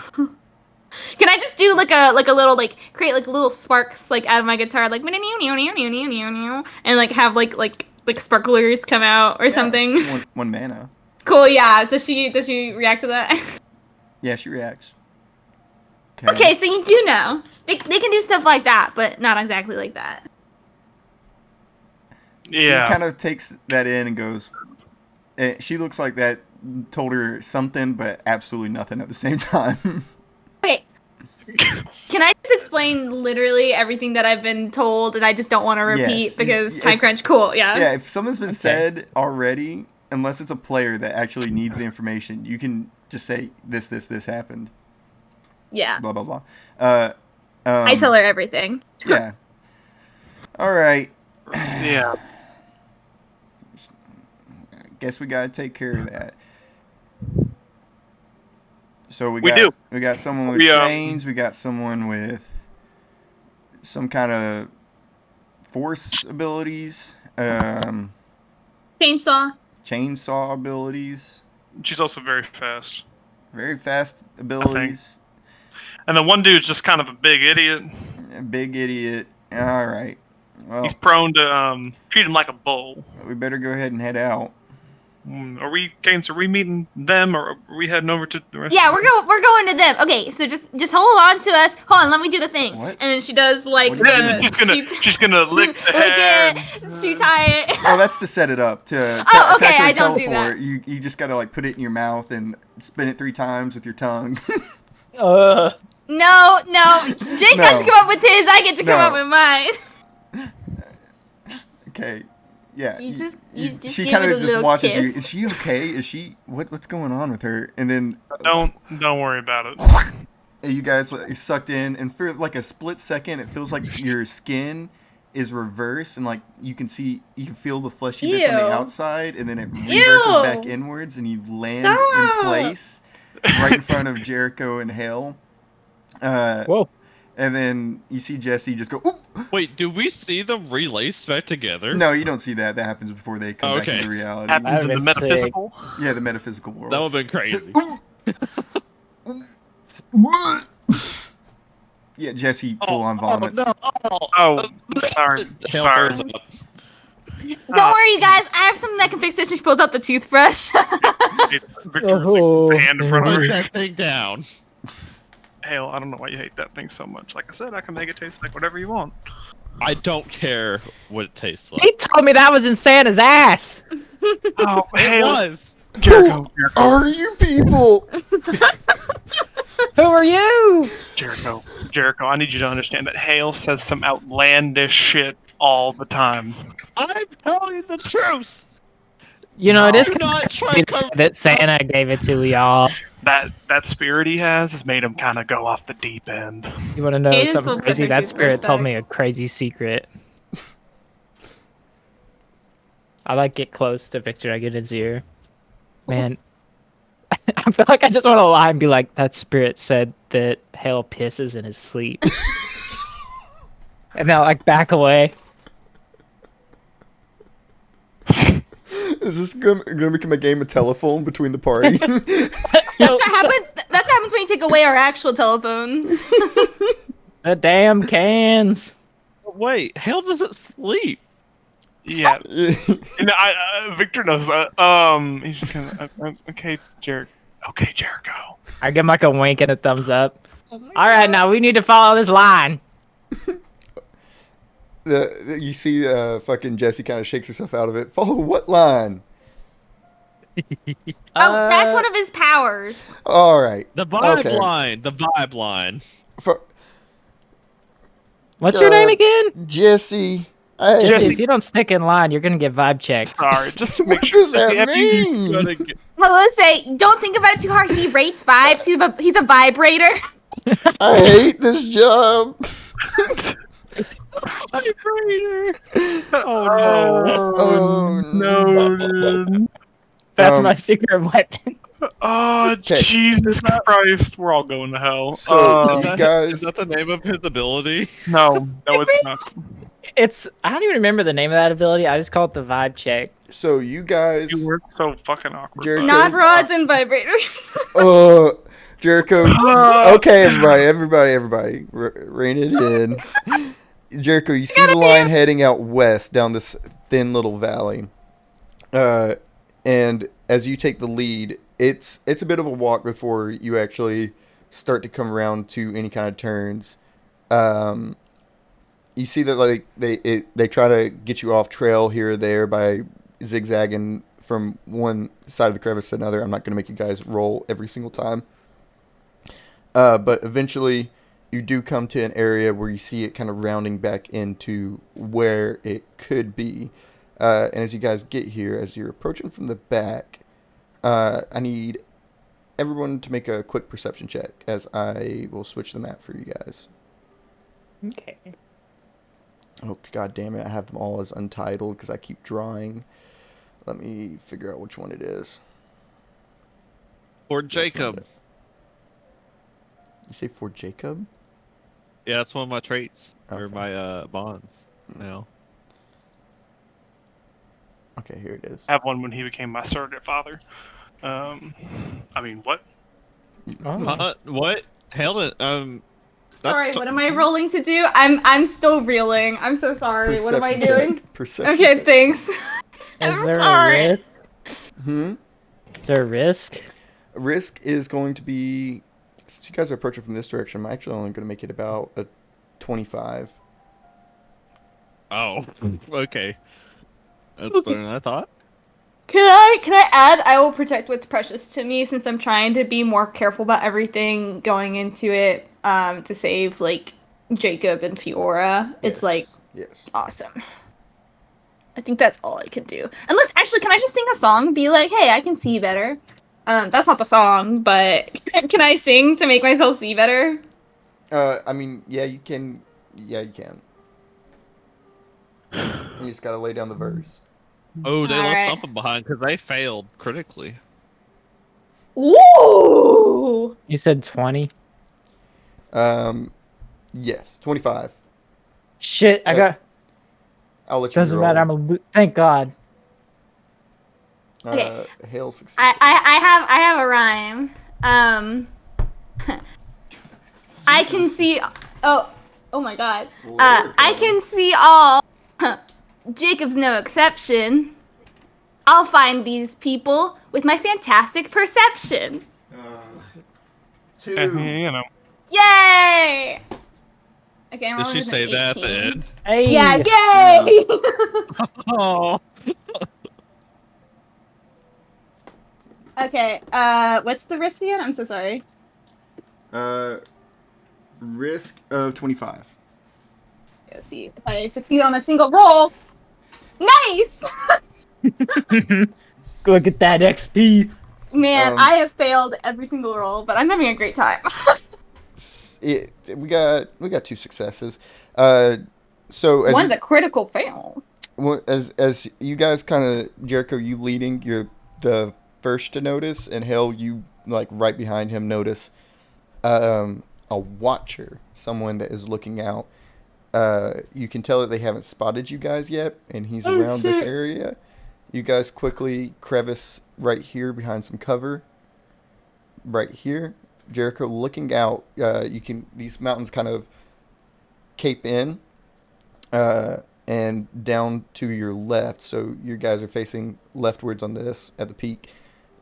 Can I just do like a little create like little sparks like out of my guitar like and like have like sparklers come out or something? One mana. Cool, yeah. Does she react to that? Yeah, she reacts. Okay, so you do know. They can do stuff like that, but not exactly like that. yeah. She kind of takes that in and goes. She looks like that told her something, but absolutely nothing at the same time. Okay. Can I just explain literally everything that I've been told and I just don't want to repeat Yes, because time crunch? Cool, yeah. Yeah, if something's been Okay. said already, unless it's a player that actually needs the information, you can just say this happened. Yeah. Blah blah blah. I tell her everything. Yeah. All right. Yeah. Guess we gotta take care of that. So We we do. got someone with We, chains. We got someone with some kind of force abilities, Chainsaw. chainsaw abilities, She's also very fast. very fast abilities. And the one dude's just kind of a big idiot. A big idiot. All right. Well, He's prone to treat him like a bull. we better go ahead and head out. Are we meeting them, or are we heading over to the rest? Yeah, of we're going to them. Okay, so just hold on to us. Hold on, let me do the thing. What? And then she does like What are you Then doing? she's gonna lick the lick hair. it, she tie it. Oh, that's to set it up. To Oh, okay, actually I don't do teleport, that. you just gotta like put it in your mouth and spin it 3 times with your tongue. Uh, No, Jake got to No. come up with his. I get to come No. up with mine. Okay. Yeah. You just she give kind it of a just little watches you. kiss. Is she okay? Is she what's going on with her? And then Don't worry about it. you guys like, sucked in, and for like a split second, it feels like your skin is reversed, and like you can feel the fleshy bits on the Ew. outside, and then it reverses back Ew. inwards, and you land Stop. in place right in front of Jericho and Hale. whoa. And then you see Jesse just go, oop! Wait, do we see them relace back together? No, you don't see that. That happens before they come back Okay. into reality. Happens in the That'd been sick. metaphysical. Yeah, the metaphysical world. That would have been crazy. Yeah, Jesse full on vomits. no. Oh, sorry. Hale Sorry. throws up. Don't worry, you guys. I have something that can fix it. She pulls out the toothbrush. It's Victor puts his hand in front of Put her. that thing down. Hell, I don't know why you hate that thing so much. Like I said, I can make it taste like whatever you want. I don't care what it tastes like. He told me that was in Santa's ass. Oh, It was. Jericho, Are you people? Who are you? Jericho, I need you to understand that Hale says some outlandish shit all the time. I'm telling you the truth. You know, it is Do kind not of try crazy to- that Santa gave it to y'all. That spirit he has made him kind of go off the deep end. You want to know Cadence something will crazy? protect That you spirit from told back. me a crazy secret. I like get close to Victor. I get his ear. Man, I feel like I just want to lie and be like, that spirit said that Hale pisses in his sleep. And then like back away. Is this going to become a game of telephone between the party? That's what happens. That's what happens when you take away our actual telephones. The damn cans. Wait, Hale doesn't sleep. Yeah, and Victor knows that. He's just gonna okay, Jericho. Okay, Jericho. I give him like a wink and a thumbs up. All right, now we need to follow this line. You see fucking Jesse kind of shakes herself out of it. Follow what line? Oh, that's one of his powers. All right. The vibe Okay. line. The vibe line. For What's your name again? Jesse, Hey, Jesse, Jesse- if you don't stick in line, you're gonna get vibe checked. Sorry, just to make what sure. does that if you- You gotta mean? get- I was gonna say, don't think about it too hard. He rates vibes. He's a vibrator. I hate this job. Vibrator. Oh Oh, no, dude. That's Um, my secret weapon. Oh, Jesus Christ. We're all going to hell. So, no! you Is that- guys- is that the name of his ability? no, it's not. I don't even remember the name of that ability. I just call it the vibe check. So you guys, You were so fucking awkward. Jericho- bud. Not rods and vibrators. Jericho. Okay, everybody, rein it in. Jericho, you see the line heading out west down this thin little valley, and as you take the lead, it's a bit of a walk before you actually start to come around to any kind of turns. You see that like they try to get you off trail here or there by zigzagging from one side of the crevice to another. I'm not going to make you guys roll every single time. But eventually you do come to an area where you see it kind of rounding back into where it could be. And as you guys get here, as you're approaching from the back, I need everyone to make a quick perception check as I will switch the map for you guys. Okay. Oh, god damn it. I have them all as untitled because I keep drawing. Let me figure out which one it is. Or That's not Jacob. it. You say for Jacob? Yeah, that's one of my traits. Or Okay. my bonds. Now. Okay, here it is. I have one when he became my surrogate father. I mean, what? Oh. What? Hell it. Sorry, t- what am I rolling to do? I'm still reeling. I'm so sorry. What am I Perception check. doing? Perception Okay, check. thanks. Is I'm there sorry. a risk? Hmm? Is there a risk? Risk is going to be, since you guys are approaching from this direction, I'm actually only going to make it about a 25. Oh. Okay. That's better than I thought. Can I add? I will protect what's precious to me since I'm trying to be more careful about everything going into it. To save like Jacob and Fiora. It's Yes. like Yes. awesome. I think that's all I can do. Unless, actually, can I just sing a song? Be like, hey, I can see better. That's not the song, but can I sing to make myself see better? I mean, yeah, you can. Yeah, you can. You just got to lay down the verse. Oh, they left Alright. something behind because they failed critically. Ooh! You said 20. Yes, 25. Shit, I got. I'll let you Doesn't roll. matter. Thank God. Okay. Hail succeeded. I have a rhyme. I can see. Oh my God. I can see all. Jacob's no exception. I'll find these people with my fantastic perception. Two. You know. Yay! Okay, I'm Did rolling she with say an that at the 18. end? Hey. Yeah, yay! Oh. Okay, what's the risk again? I'm so sorry. Risk of 25. Let's see if I succeed on a single roll. Nice! Look at that XP. Man, I have failed every single roll, but I'm having a great time. We got 2 successes. So as One's a critical fail. as you guys kind of, Jericho, you leading, you're the first to notice, and Hale, you like right behind him notice a watcher, someone that is looking out. You can tell that they haven't spotted you guys yet, and he's around this area. You guys quickly crevice right here behind some cover. Right here, Jericho looking out. You can, these mountains kind of cape in, and down to your left. So you guys are facing leftwards on this at the peak.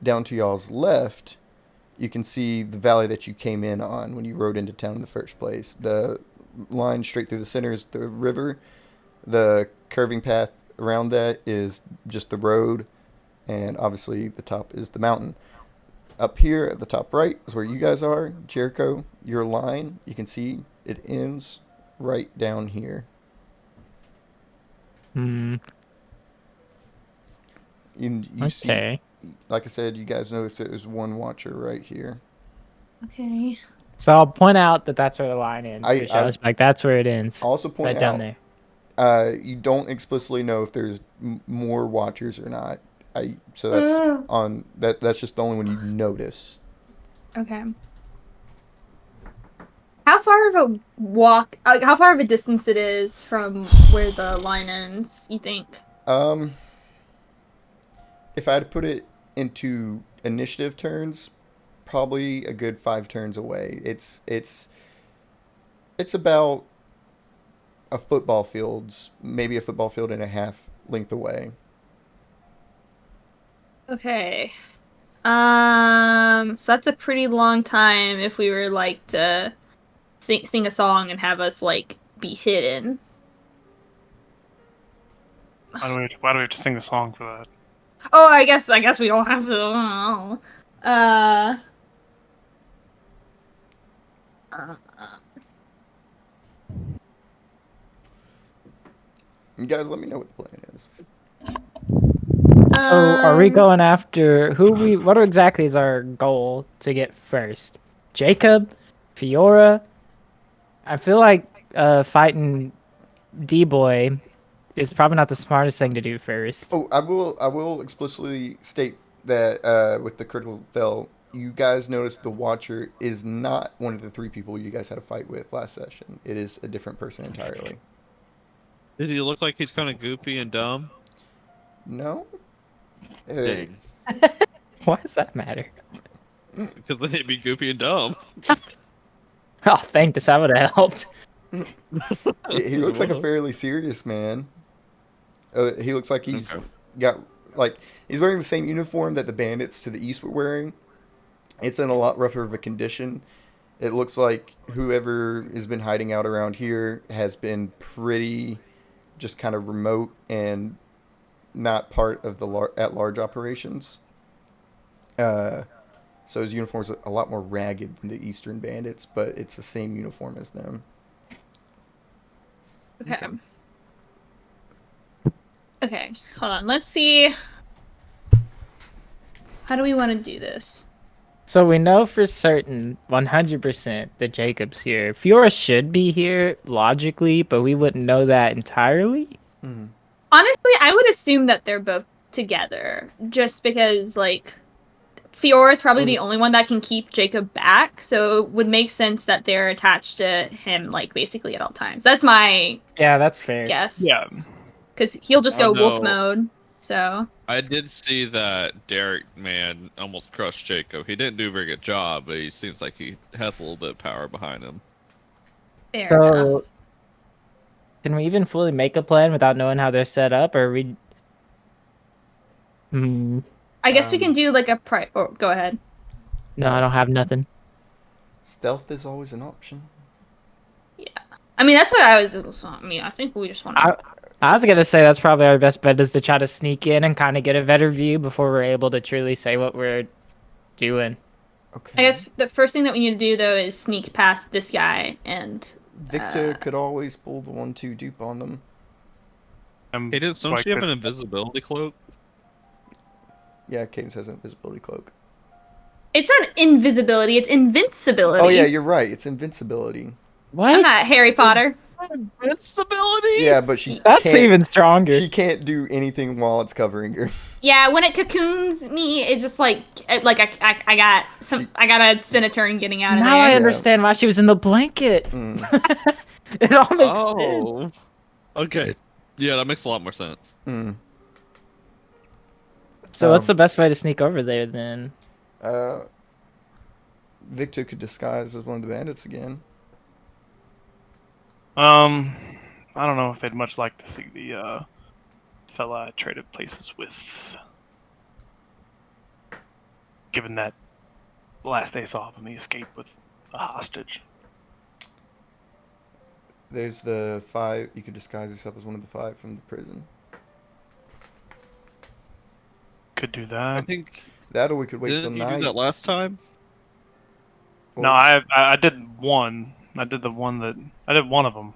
Down to y'all's left, you can see the valley that you came in on when you rode into town in the first place. The line straight through the center is the river. The curving path around that is just the road, and obviously the top is the mountain. Up here at the top right is where you guys are. Jericho, your line, you can see it ends right down here. Hmm. You see, Okay. like I said, you guys notice there's one watcher right here. Okay. So I'll point out that that's where the line ends. I- For sure. Like that's where it ends. I'll also point Right down out, there. you don't explicitly know if there's more watchers or not. So that's on that. That's just the only one you notice. Okay. How far of a walk? How far of a distance it is from where the line ends? You think? If I had to put it into initiative turns, probably a good 5 turns away. It's about a football field's maybe a football field and a half length away. Okay. So that's a pretty long time if we were like to sing a song and have us like be hidden. Why do we have to sing the song for that? Oh, I guess we don't have to. I don't know. Uh. You guys let me know what the plan is. So are we Um, going after who we? What exactly is our goal to get first? Jacob, Fiora. I feel like fighting D-boy is probably not the smartest thing to do first. Oh, I will explicitly state that with the critical fail, you guys noticed the Watcher is not one of the 3 people you guys had a fight with last session. It is a different person entirely. Did he look like he's kind of goofy and dumb? No? Dang. Why does that matter? Because then he'd be goofy and dumb. Oh, thanks. That would have helped. He looks like a fairly serious man. He looks like he's Okay. got like he's wearing the same uniform that the bandits to the east were wearing. It's in a lot rougher of a condition. It looks like whoever has been hiding out around here has been pretty just kind of remote and not part of the at-large operations. So his uniform's a lot more ragged than the Eastern Bandits, but it's the same uniform as them. okay. Okay, hold on. Let's see. How do we want to do this? So we know for certain, 100%, that Jacob's here. Fiora should be here, logically, but we wouldn't know that entirely. Mm. Honestly, I would assume that they're both together, just because like Fiora is probably the only one that can keep Jacob back, so it would make sense that they're attached to him like basically at all times. That's my Yeah, that's fair. guess. Yeah. Because he'll just go Oh, wolf no. mode. So I did see that Derek man almost crushed Jacob. He didn't do a very good job, but he seems like he has a little bit of power behind him. fair enough. So, can we even fully make a plan without knowing how they're set up, or we? Hmm. I guess we can do like a Oh, go ahead. No, I don't have nothing. Stealth is always an option. I mean, that's what I was. I mean, I think we just want to. I was gonna say that's probably our best bet is to try to sneak in and kind of get a better view before we're able to truly say what we're doing. Okay. I guess the first thing that we need to do though is sneak past this guy and. Victor could always pull the 1-2 dupe on them. Hey, don't she have an invisibility cloak? Yeah, Cadence has an invisibility cloak. It's not invisibility; it's invincibility. Oh yeah, you're right. It's invincibility. What? I'm not Harry Potter. Invincibility? Yeah, but she That's can't, even stronger. She can't do anything while it's covering her. Yeah, when it cocoons me, it's just like I got some. I gotta spin a turn getting out of Now I there. understand why she was in the blanket. Mm. It all makes sense. Oh. Okay. Yeah, that makes a lot more sense. Mm. So what's the best way to sneak over there then? Victor could disguise as one of the bandits again. I don't know if they'd much like to see the fella I traded places with. Given that the last they saw of him, he escaped with a hostage. There's the 5. You could disguise yourself as one of the 5 from the prison. Could do I that. think That, or we could wait till didn't you night. do that last time? What No, was it? I did one. I did one of them.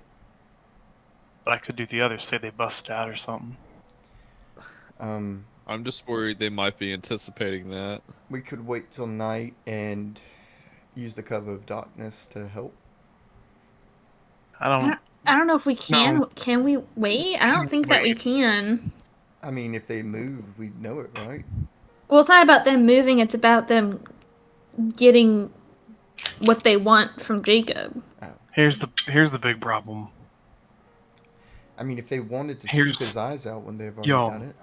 But I could do the other, say they busted out or something. I'm just worried they might be anticipating that. We could wait till night and use the cover of darkness to help. I don't. I don't know if we can. No. Can we wait? I don't think that we can. I mean, if they move, we'd know it, right? Well, it's not about them moving. It's about them getting what they want from Jacob. Here's the big problem. I mean, if they wanted to Here's- scoop his eyes out when they've already Yo. done it.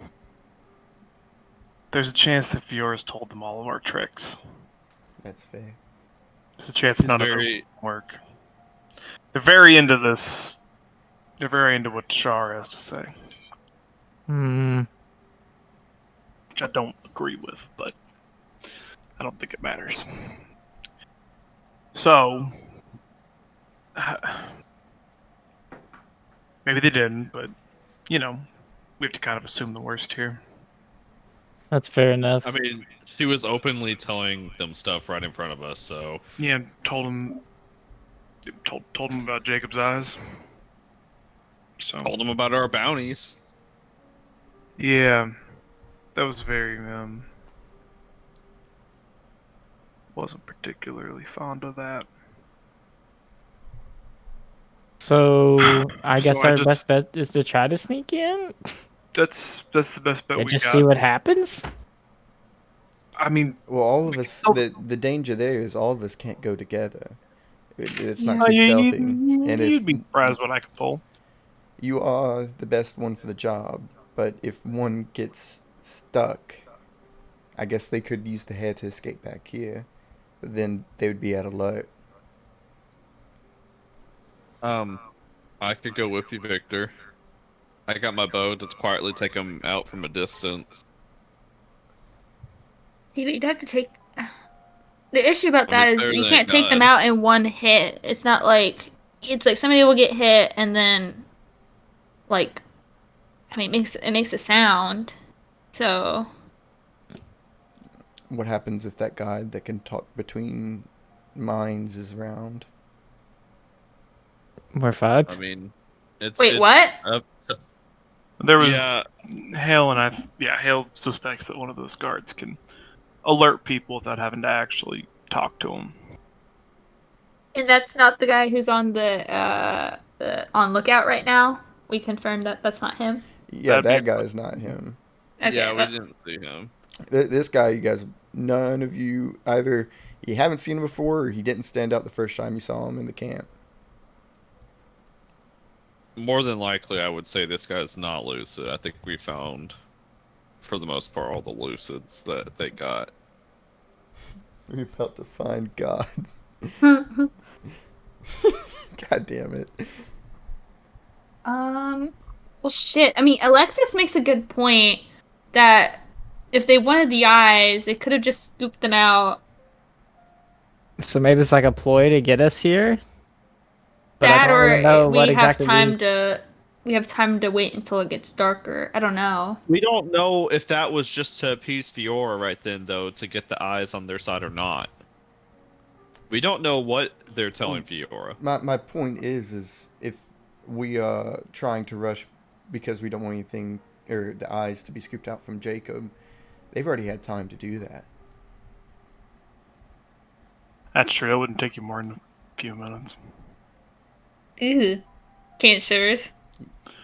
There's a chance that Fiora's told them all of our tricks. That's fair. There's a chance none of Very- them work. They're very into this. They're very into what Shar has to say, Hmm. which I don't agree with, but I don't think it matters. So, maybe they didn't, but you know, we have to kind of assume the worst here. That's fair enough. I mean, she was openly telling them stuff right in front of us, so Yeah, told him about Jacob's eyes. So told them about our bounties. yeah, that was very wasn't particularly fond of that. So I guess So I our just- best bet is to try to sneak in That's the best bet and we just got. see what happens. I mean, Well, all of We us. can The danger there is all of us can't go together. It's not yeah, too you- stealthy. you- And you'd if be surprised what I could pull. you are the best one for the job, but if one gets stuck, I guess they could use the hair to escape back here, but then they would be at alert. I could go with you, Victor. I got my bow to quietly take them out from a distance. See, but you'd have to take. The issue about I mean, that is better you than can't take them God. out in one hit. It's not like somebody will get hit and then, like, I mean, it makes a sound. So What happens if that guy that can talk between minds is around? We're fucked. I mean, it's wait, it's what? up to- There was yeah, Hale, and Hale suspects that one of those guards can alert people without having to actually talk to them. And that's not the guy who's on the on lookout right now. We confirmed that that's not him. Yeah, That'd be that a- guy's not him. Okay, yeah, we that- didn't see him. This guy, you guys, none of you, either you haven't seen him before or he didn't stand out the first time you saw him in the camp. More than likely, I would say this guy's not lucid. I think we found, for the most part, all the lucids that they got. We're about to find God. Um, God damn it. well, shit. I mean, Alexis makes a good point that if they wanted the eyes, they could have just scooped them out. So maybe it's like a ploy to get us here. But I That, don't or really know we what have exactly time to. We have time to wait until it gets darker. I don't know. We don't know if that was just to appease Fiora right then, though, to get the eyes on their side or not. We don't know what they're telling Fiora. My point is if we are trying to rush because we don't want anything or the eyes to be scooped out from Jacob, they've already had time to do that. That's true. It wouldn't take you more than a few minutes. Ew. Can't shivers.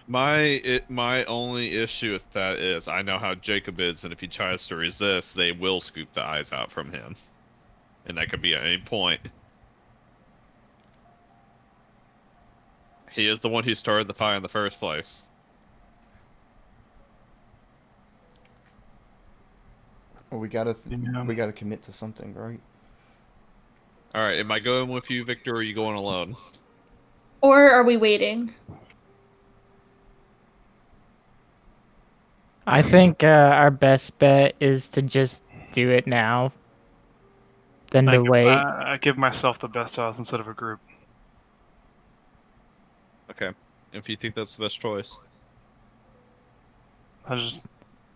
My only issue with that is I know how Jacob is, and if he tries to resist, they will scoop the eyes out from him, and that could be at any point. He is the one who started the fire in the first place. Well, we gotta Yeah. we gotta commit to something, right? All right, am I going with you, Victor, or are you going alone? Or are we waiting? I think our best bet is to just do it now than to wait. I give myself the best odds instead of a group. Okay, if you think that's the best choice. I just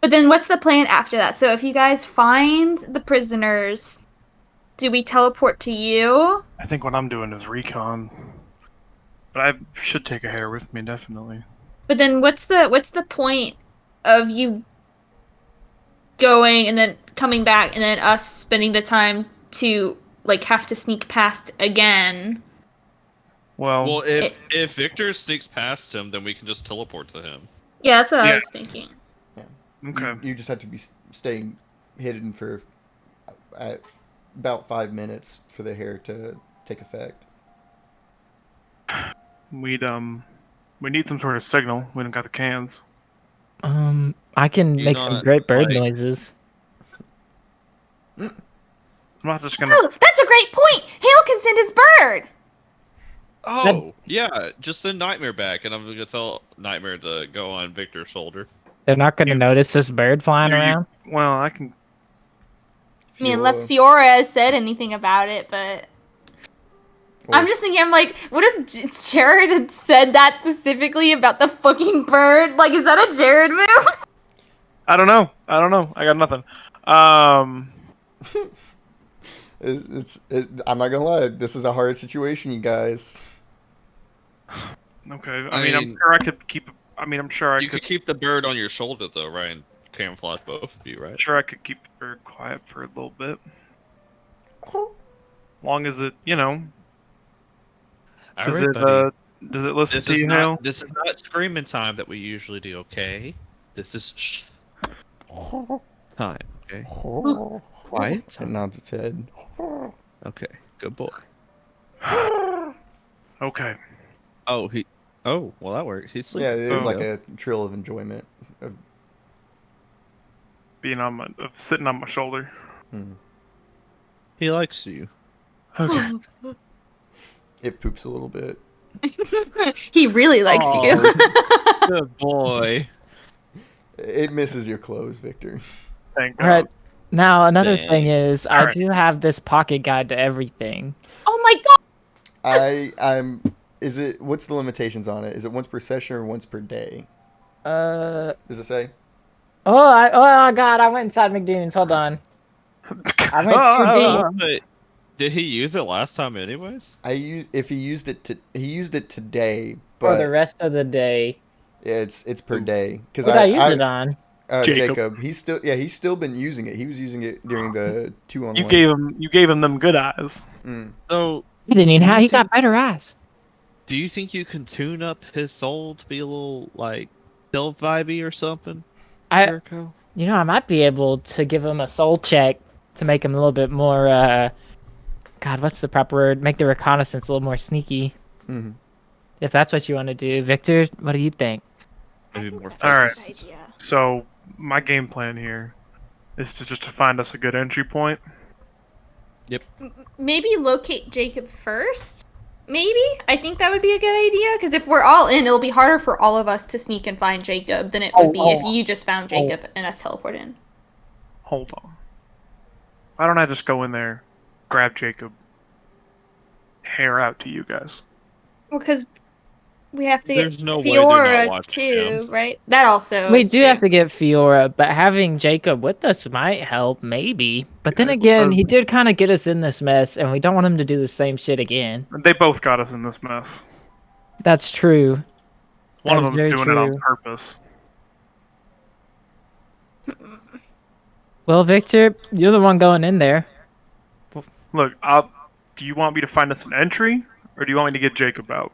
But then what's the plan after that? So if you guys find the prisoners, do we teleport to you? I think what I'm doing is recon. But I should take a hair with me, definitely. But then what's the point of you going and then coming back and then us spending the time to like have to sneak past again? Well, Well, if Victor sneaks past him, then we can just teleport to him. Yeah, that's what I Yeah. was thinking. okay. You just have to be staying hidden for about 5 minutes for the hair to take effect. We need some sort of signal. We don't got the cans. I can You make some not, great bird like- noises. I'm not just gonna. Oh, that's a great point. Hale can send his bird. Oh, yeah, just send Nightmare back, and I'm gonna tell Nightmare to go on Victor's shoulder. They're not going to You- notice this bird flying you- around. Well, I can. I mean, unless Fiora has said anything about it, but I'm just thinking, I'm like, what if Jared had said that specifically about the fucking bird? Like, is that a Jared move? I don't know. I got nothing. I'm not gonna lie. This is a hard situation, you guys. Okay. I I mean, I'm mean- sure I could keep. I mean, I'm sure I You could. could keep the bird on your shoulder, though, right? And camouflage both of you, right? Sure, I could keep the bird quiet for a little bit. Long as it, does it listen This to is you, Hale? not screaming time that we usually do. Okay, this is shh time. Okay, quiet It time. nods its head. Okay, good boy. Okay. Oh, Oh, well, that works. He's Yeah, sleeping. it was Oh. like a trill of enjoyment. Being of sitting on my shoulder. He likes you. Okay. It poops a little bit. He really likes you. Good boy. It misses your clothes, Victor. Thank God. All right. Now, another Dang. thing is, I Alright. do have this pocket guide to everything. Oh my god. I'm. Is it? What's the limitations on it? Is it once per session or once per day? Oh, Does it say? oh God, I went inside McDoon's. Hold on. I went too deep. But did he use it last time, anyways? If he used it today, For but the rest of the day. it's per day because What did I use it on? Jacob. He's still been using it. He was using it during the 2-on-1. You gave him them good eyes. So, He didn't even have. He got better eyes. do you think you can tune up his soul to be a little, like, stealth vibey or something? Jericho? I might be able to give him a soul check to make him a little bit more. God, what's the proper word? Make the reconnaissance a little more sneaky. Mhm. If that's what you want to do, Victor, what do you think? Maybe more All right. focused. So my game plan here is to just to find us a good entry point. Maybe locate Jacob first? Maybe? I think that would be a good idea, because if we're all in, it'll be harder for all of us to sneak and find Jacob than it would be if you just found Jacob and us teleport in. Hold on. Why don't I just go in there, grab Jacob, hair out to you guys? Well, because we have to There's get no way they're not Fiora watching too, him. right? That also We is do true. have to get Fiora, but having Jacob with us might help, maybe. But then Yeah, again, he because- did kind of get us in this mess, and we don't want him to do the same shit again. They both got us in this mess. That's true. One That of is them's very doing it on true. purpose. Well, Victor, you're the one going in there. Look, do you want me to find us an entry, or do you want me to get Jacob out?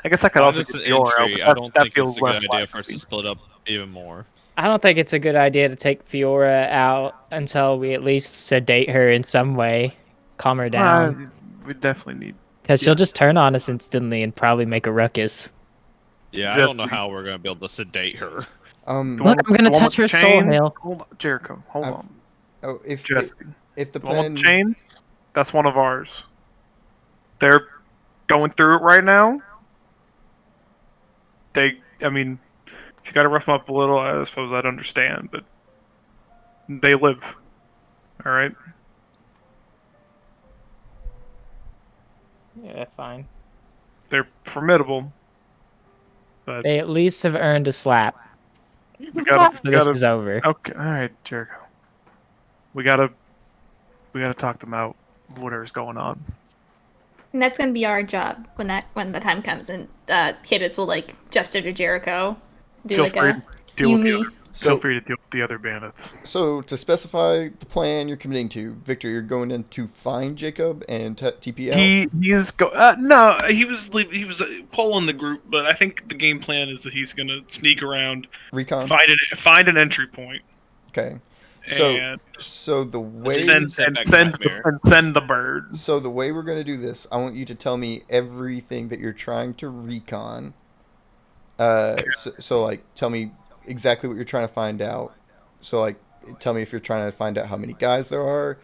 I guess I could Find also us get an Fiora out, entry. but I that, don't that think feels it's a good less idea for us likely. to split up even more. I don't think it's a good idea to take Fiora out until we at least sedate her in some way, calm her down, We definitely need. because she'll just turn on us instantly and probably make a ruckus. Yeah, I Just- don't know how we're gonna be able to sedate her. The Look, one I'm gonna the one touch with her the soul, chain- Hale. Hold on, Jericho. Hold I've- on, if Jesse. if the The one plan with the chains, that's one of ours. They're going through it right now. I mean, if you gotta rough them up a little, I suppose I'd understand, but they live. All right. Yeah, fine. They're formidable, but They at least have earned a slap. we gotta. So this is over. Okay, all right, Jericho. We gotta talk them out. Whatever's going on. And that's gonna be our job when the time comes, and Cadets will like gesture to Jericho, do Feel like free a to deal with the Yumi. other. So, Feel free to deal with the other bandits. so to specify the plan you're committing to, Victor, you're going in to find Jacob and TP out. He was pulling the group, but I think the game plan is that he's gonna sneak around, Recon. find an entry point, Okay. So and so the way Send Nightmare. send the birds. so the way we're gonna do this, I want you to tell me everything that you're trying to recon. So like tell me exactly what you're trying to find out. So like tell me if you're trying to find out how many guys there are.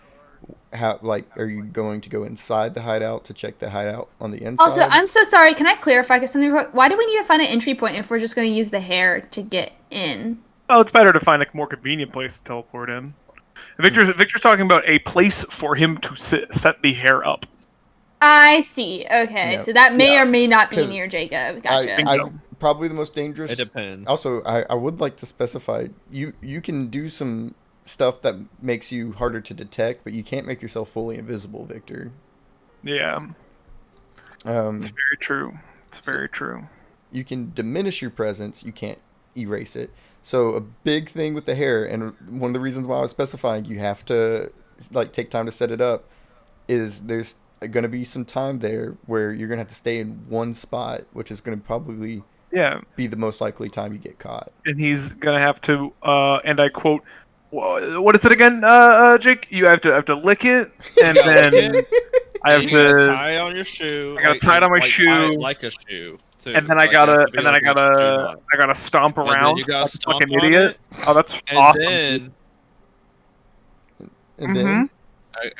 How like are you going to go inside the hideout to check the hideout on the inside? Also, I'm so sorry. Can I clarify something? Why do we need to find an entry point if we're just going to use the hair to get in? Oh, it's better to find a more convenient place to teleport in. Victor's talking about a place for him to set the hair up. I see. Okay, Yeah. so that may or may not be 'Cause near Jacob. Gotcha. I probably the most dangerous. It depends. Also, I would like to specify you can do some stuff that makes you harder to detect, but you can't make yourself fully invisible, Victor. Yeah, it's very true. It's very true. You can diminish your presence, you can't erase it. So a big thing with the hair, and one of the reasons why I was specifying you have to like take time to set it up, is there's going to be some time there where you're going to have to stay in one spot, which is going to probably Yeah, be the most likely time you get caught. and he's gonna have to, and I quote, "What is it again, Jake? You have to lick it, and then I have You gotta to, tie it on your shoe. I gotta tie it on my shoe. like a shoe. Too. and then I Like, you have gotta, to be and then able I to reach your shoe gotta, line. I gotta stomp And then around you gotta like a stomp fucking on idiot. it, Oh, that's and awesome. then And then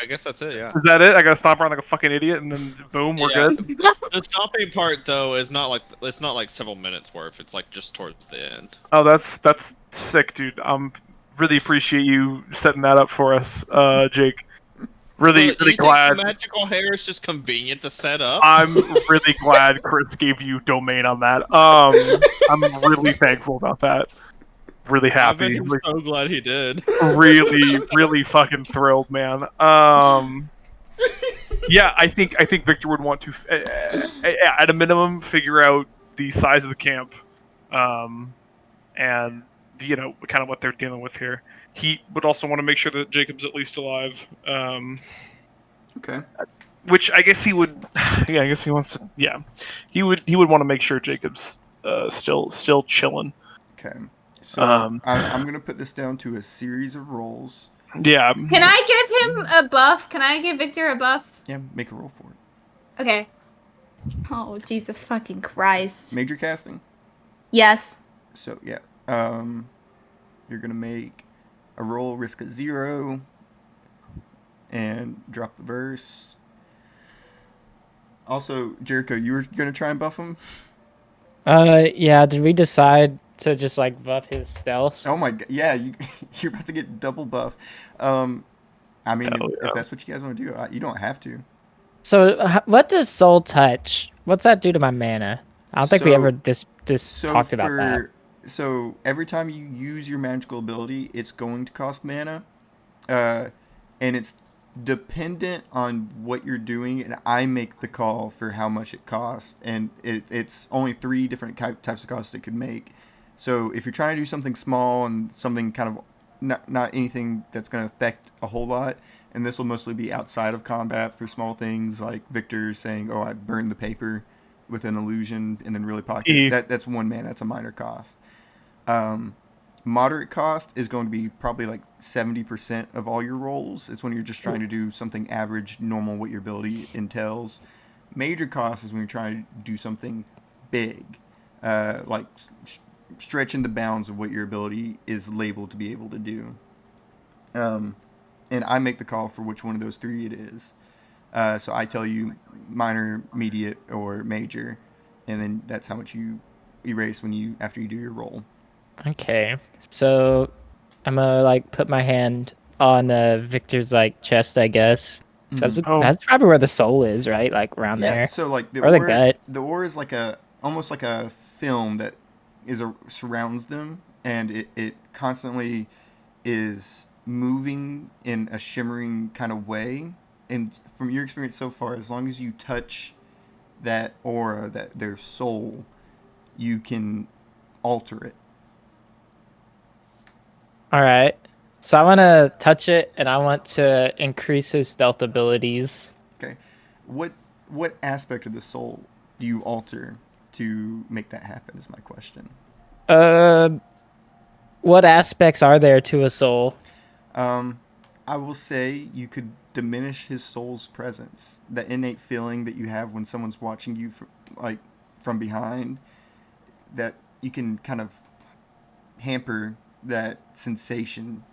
I guess that's it. Yeah. Is that it? I gotta stomp around like a fucking idiot, and then boom, we're Yeah. good. The stomping part though is not like it's not like several minutes worth. It's like just towards the end. Oh, that's sick, dude. Really appreciate you setting that up for us, Jake. Really, But really you glad. think magical hair is just convenient to set up. I'm really glad Chris gave you domain on that. I'm really thankful about that. Really I bet happy. I'm Like, so glad he did. really, really fucking thrilled, man. Yeah, I think Victor would want to, at a minimum, figure out the size of the camp, and kind of what they're dealing with here. He would also want to make sure that Jacob's at least alive. okay. Which I guess he would. Yeah, I guess he wants to. Yeah, he would want to make sure Jacob's still chilling. Okay. So I'm gonna put this down to a series of rolls. Yeah. Can I give him a buff? Can I give Victor a buff? Yeah, make a roll for it. Okay. Oh, Jesus fucking Christ. Major casting. Yes. So yeah, you're gonna make a roll, risk a 0, and drop the verse. Also, Jericho, you were gonna try and buff him. Yeah. Did we decide to just like buff his stealth? Oh my god, yeah, you're about to get double buff. I mean, Hell yeah. if that's what you guys want to do, you don't have to. So what does Soul Touch? What's that do to my mana? I don't think we So- ever talked about that. So every time you use your magical ability, it's going to cost mana, and it's dependent on what you're doing, and I make the call for how much it costs, and it's only 3 different types of costs it could make. So if you're trying to do something small and something kind of not anything that's going to affect a whole lot, and this will mostly be outside of combat for small things like Victor saying, "Oh, I burned the paper with an illusion," and then really pocket. E. That's 1 mana. That's a minor cost. Moderate cost is going to be probably like 70% of all your rolls. It's when you're just trying to do something average, normal, what your ability entails. Major cost is when you're trying to do something big, like stretching the bounds of what your ability is labeled to be able to do. And I make the call for which one of those 3 it is. So I tell you minor, mediate, or major, and then that's how much you erase after you do your roll. Okay, so I'm gonna like put my hand on Victor's like chest, I guess. So Oh. that's probably where the soul is, right? Like around Yeah, there. so like the Or the ore, gut. the ore is like almost like a film that surrounds them, and it constantly is moving in a shimmering kind of way, and from your experience so far, as long as you touch that aura, that their soul, you can alter it. All right. So I want to touch it, and I want to increase his stealth abilities. Okay. What aspect of the soul do you alter to make that happen? Is my question. What aspects are there to a soul? I will say you could diminish his soul's presence. That innate feeling that you have when someone's watching you from behind, that you can kind of hamper that sensation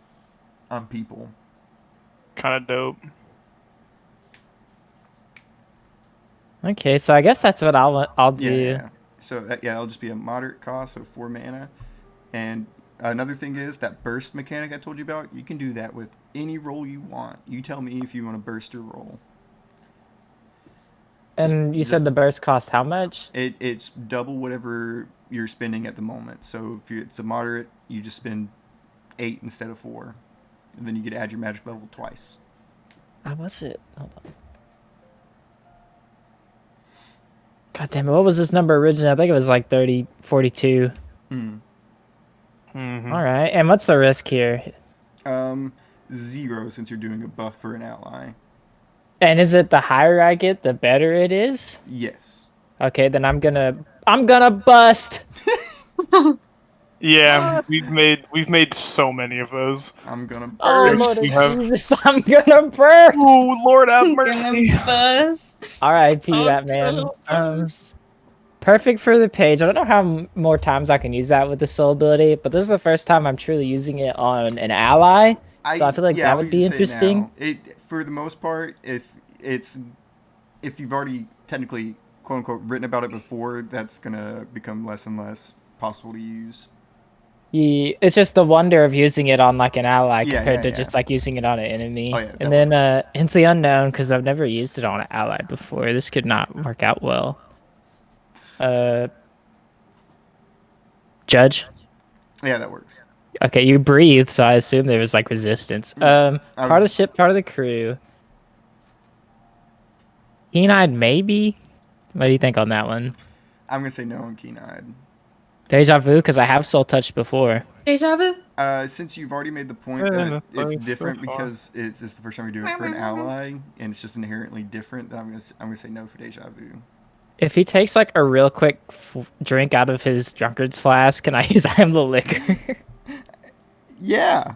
on people. Kind of dope. Okay, so I guess that's what I'll do. Yeah. So it'll just be a moderate cost, so 4 mana. And another thing is that burst mechanic I told you about. You can do that with any roll you want. You tell me if you want to burst your roll. And you said the burst cost how much? It's double whatever you're spending at the moment. So if it's a moderate, you just spend 8 instead of 4, and then you get to add your magic level twice. How was it? Hold on. God damn it! What was this number originally? I think it was like 42. Mm-hmm. All right, and what's the risk here? 0 since you're doing a buff for an ally. And is it the higher I get, the better it is? Yes. Okay, then I'm gonna bust. Yeah, we've made so many of those. I'm gonna burst. Oh Burst. Lord of You have- Jesus! I'm gonna burst. Oh Lord have Gonna mercy. bust. R.I.P. that man. Perfect for the page. I don't know how more times I can use that with the soul ability, but this is the first time I'm truly using it on an ally. So I feel like that would be interesting. For the most part, if you've already technically quote unquote written about it before, that's gonna become less and less possible to use. It's just the wonder of using it on like an ally Yeah, compared yeah, to just like using it on an enemy. Oh, yeah, that and then works. into the unknown, because I've never used it on an ally before. This could not work out well. Judge. Yeah, that works. Okay, you breathe, so I assume there was like resistance. Part of the ship, part of the crew. Keen-eyed, maybe. What do you think on that one? I'm gonna say no on keen-eyed. Deja vu, because I have soul touched before. Deja vu. Since you've already made the point Yeah, that that's it's so different far. because it's the first time we do it for an ally, and it's just inherently different, then I'm gonna say no for deja vu. If he takes like a real quick drink out of his drunkard's flask, can I use I am the liquor? Yeah.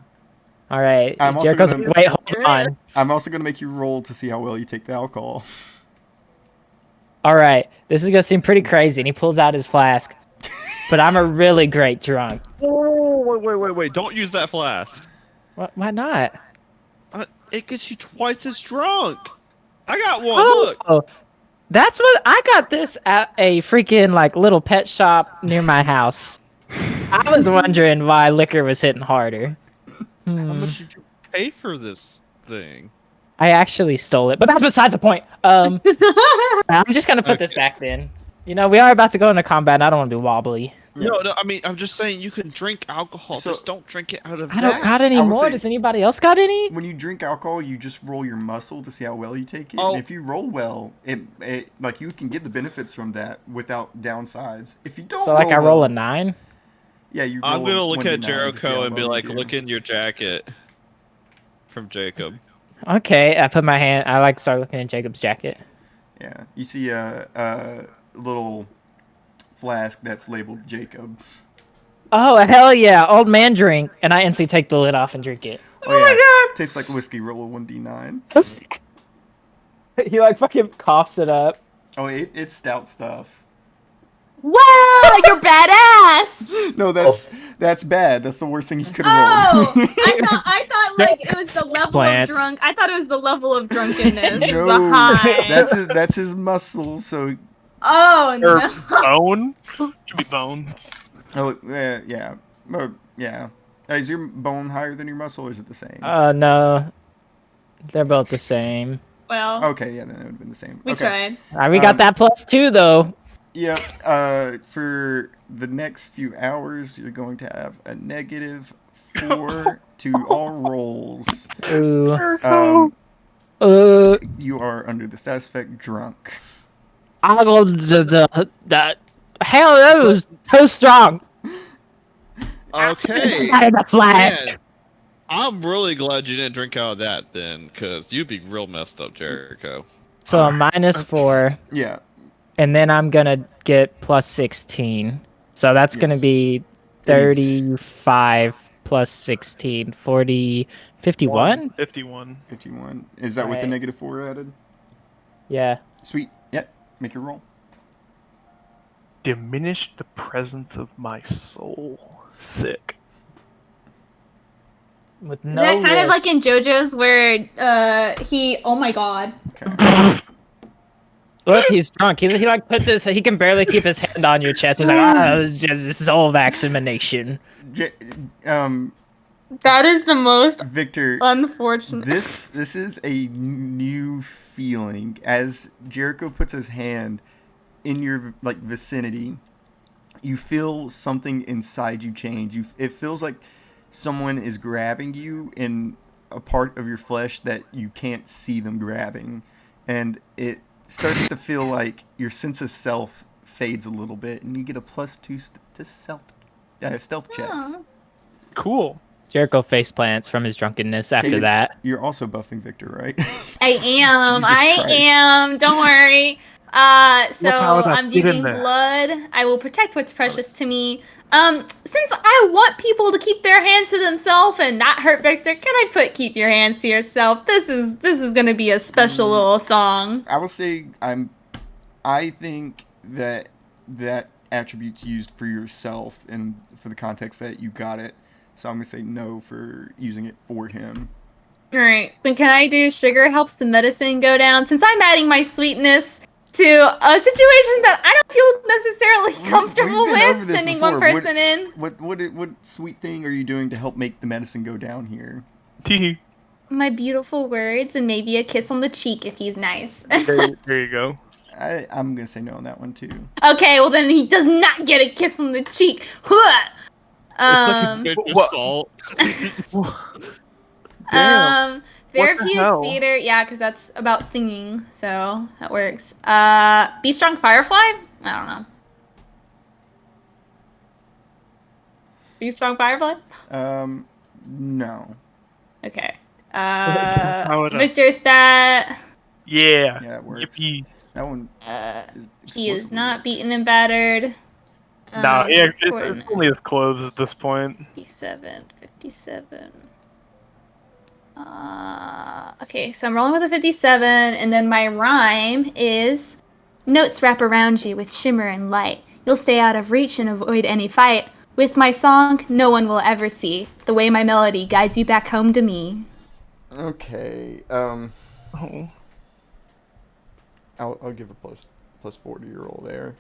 All right. I'm also Jericho's gonna- like, wait, hold on. I'm also gonna make you roll to see how well you take the alcohol. All right. This is gonna seem pretty crazy, and he pulls out his flask. But I'm a really great drunk. Oh, wait! Don't use that flask. Why not? It gets you twice as drunk. I got one. Look. Oh, that's what I got this at a freaking like little pet shop near my house. I was wondering why liquor was hitting harder. How much did you pay for this thing? I actually stole it, but that's besides the point. I'm just gonna put this back then. You know, we are about to go into combat, and I don't want to be wobbly. No, I mean, I'm just saying you can drink alcohol. So- just don't drink it out of I don't that. got any I would more. say- Does anybody else got any? When you drink alcohol, you just roll your muscle to see how well you take it. Oh. And if you roll well, it like you can get the benefits from that without downsides. If you don't, So like I well, roll a 9. Yeah, you. I'm roll gonna a look 1 to at 9 to see how Jericho and be well you like, do. "Look in your jacket." From Jacob. Okay, I put my hand. I like start looking at Jacob's jacket. Yeah, you see a little flask that's labeled Jacob. Oh hell yeah, old man drink, and I instantly take the lid off and drink it. Oh yeah, my God. Tastes like whiskey. Roll a 1d9. He like fucking coughs it up. Oh, it's stout stuff. Wow, you're badass. No, that's bad. That's the worst thing he could have Oh, rolled. I thought like it was the level Plants. of drunk. I thought it was the level of drunkenness. Is the No, high. that's his muscle. So Oh Or no. bone? Should be bone. yeah. Yeah. Is your bone higher than your muscle, or is it the same? No, they're both the same. Well, Okay, yeah, then it would have been the same. we Okay. tried. We got that +2 though. Yep. For the next few hours, you're going to have a -4 to all rolls. Ooh. You are under the status effect drunk. I go the hell, that was too strong. Okay. Out of the flask. Man, I'm really glad you didn't drink out of that then, because you'd be real messed up, Jericho. So a -4, Yeah. and then I'm gonna get plus 16. So that's gonna Yes. be 35 plus 16, 40, 51. 51. 51. Is that with the Right. -4 added? Yeah. Sweet. Yep. Make your roll. Diminish the presence of my soul. Sick. With Is no that kind of risk. like in JoJo's where he? Oh my god. Okay. Look, he's drunk. He like puts he can barely keep his hand on your chest. He's like, ah, it's just soul vaccination. J- That is the most Victor, unfortunate. this is a new feeling as Jericho puts his hand in your like vicinity. You feel something inside you change. It feels like someone is grabbing you in a part of your flesh that you can't see them grabbing, and it starts to feel like your sense of self fades a little bit, and you get a +2 to stealth checks. Oh. Cool. Jericho face plants from his drunkenness after Cadence, that. you're also buffing Victor, right? I am. Jesus I Christ. am. Don't worry. So Look how that I'm fit in using there. blood. I will protect what's precious to me. Since I want people to keep their hands to themselves and not hurt Victor, can I put "Keep Your Hands to Yourself"? This is gonna be a special little song. I will say I think that attribute's used for yourself and for the context that you got it. So I'm gonna say no for using it for him. All right, then can I do "Sugar Helps the Medicine Go Down"? Since I'm adding my sweetness to a situation that I don't feel necessarily comfortable we've been over with, this sending before. one person in. What sweet thing are you doing to help make the medicine go down here? Tee. My beautiful words and maybe a kiss on the cheek if he's nice. There you go. I'm gonna say no on that one too. Okay, well then he does not get a kiss on the cheek. Huh. It's like it's what- fault. Damn. Therapeutic hell? theater, yeah, because that's about singing, so that works. Be Strong Firefly? I don't know. Be Strong Firefly? No. Okay. How would I- Victor stat. Yeah. Yeah, it works. Yippee. That one is He is explicitly not works. beaten and battered. Nah, yeah, Gordon, it's only his clothes at this point. 57, 57. Okay, so I'm rolling with a 57, and then my rhyme is notes wrap around you with shimmer and light. You'll stay out of reach and avoid any fight. With my song, no one will ever see the way my melody guides you back home to me. Okay. Oh. I'll give a +4 to your roll there.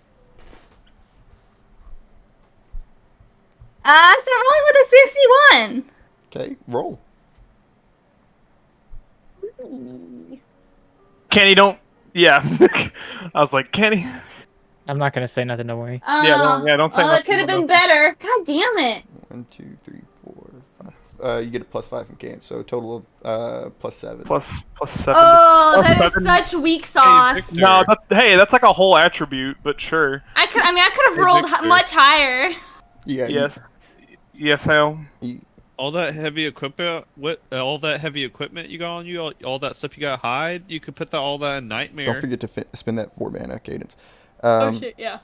So I'm rolling with a 61. Okay, roll. Kenny, don't. Yeah. I was like, Kenny. I'm not gonna say nothing. Don't worry. Don't say Oh, it nothing could have been about- better. God damn it. 1, 2, 3, 4, 5. You get a +5 from Kane, so a total of +7. Plus 7. Oh, Plus that is 7. such weak sauce. Victor. No, that's like a whole attribute, but sure. I could have Hey, rolled Victor. much higher. Yeah. Yes. Yes, Hal. All that heavy equipment, all that heavy equipment you got on you, all that stuff you got to hide, you could put all that in Nightmare. Don't forget to spend that 4 mana Cadence. Oh shit, yeah.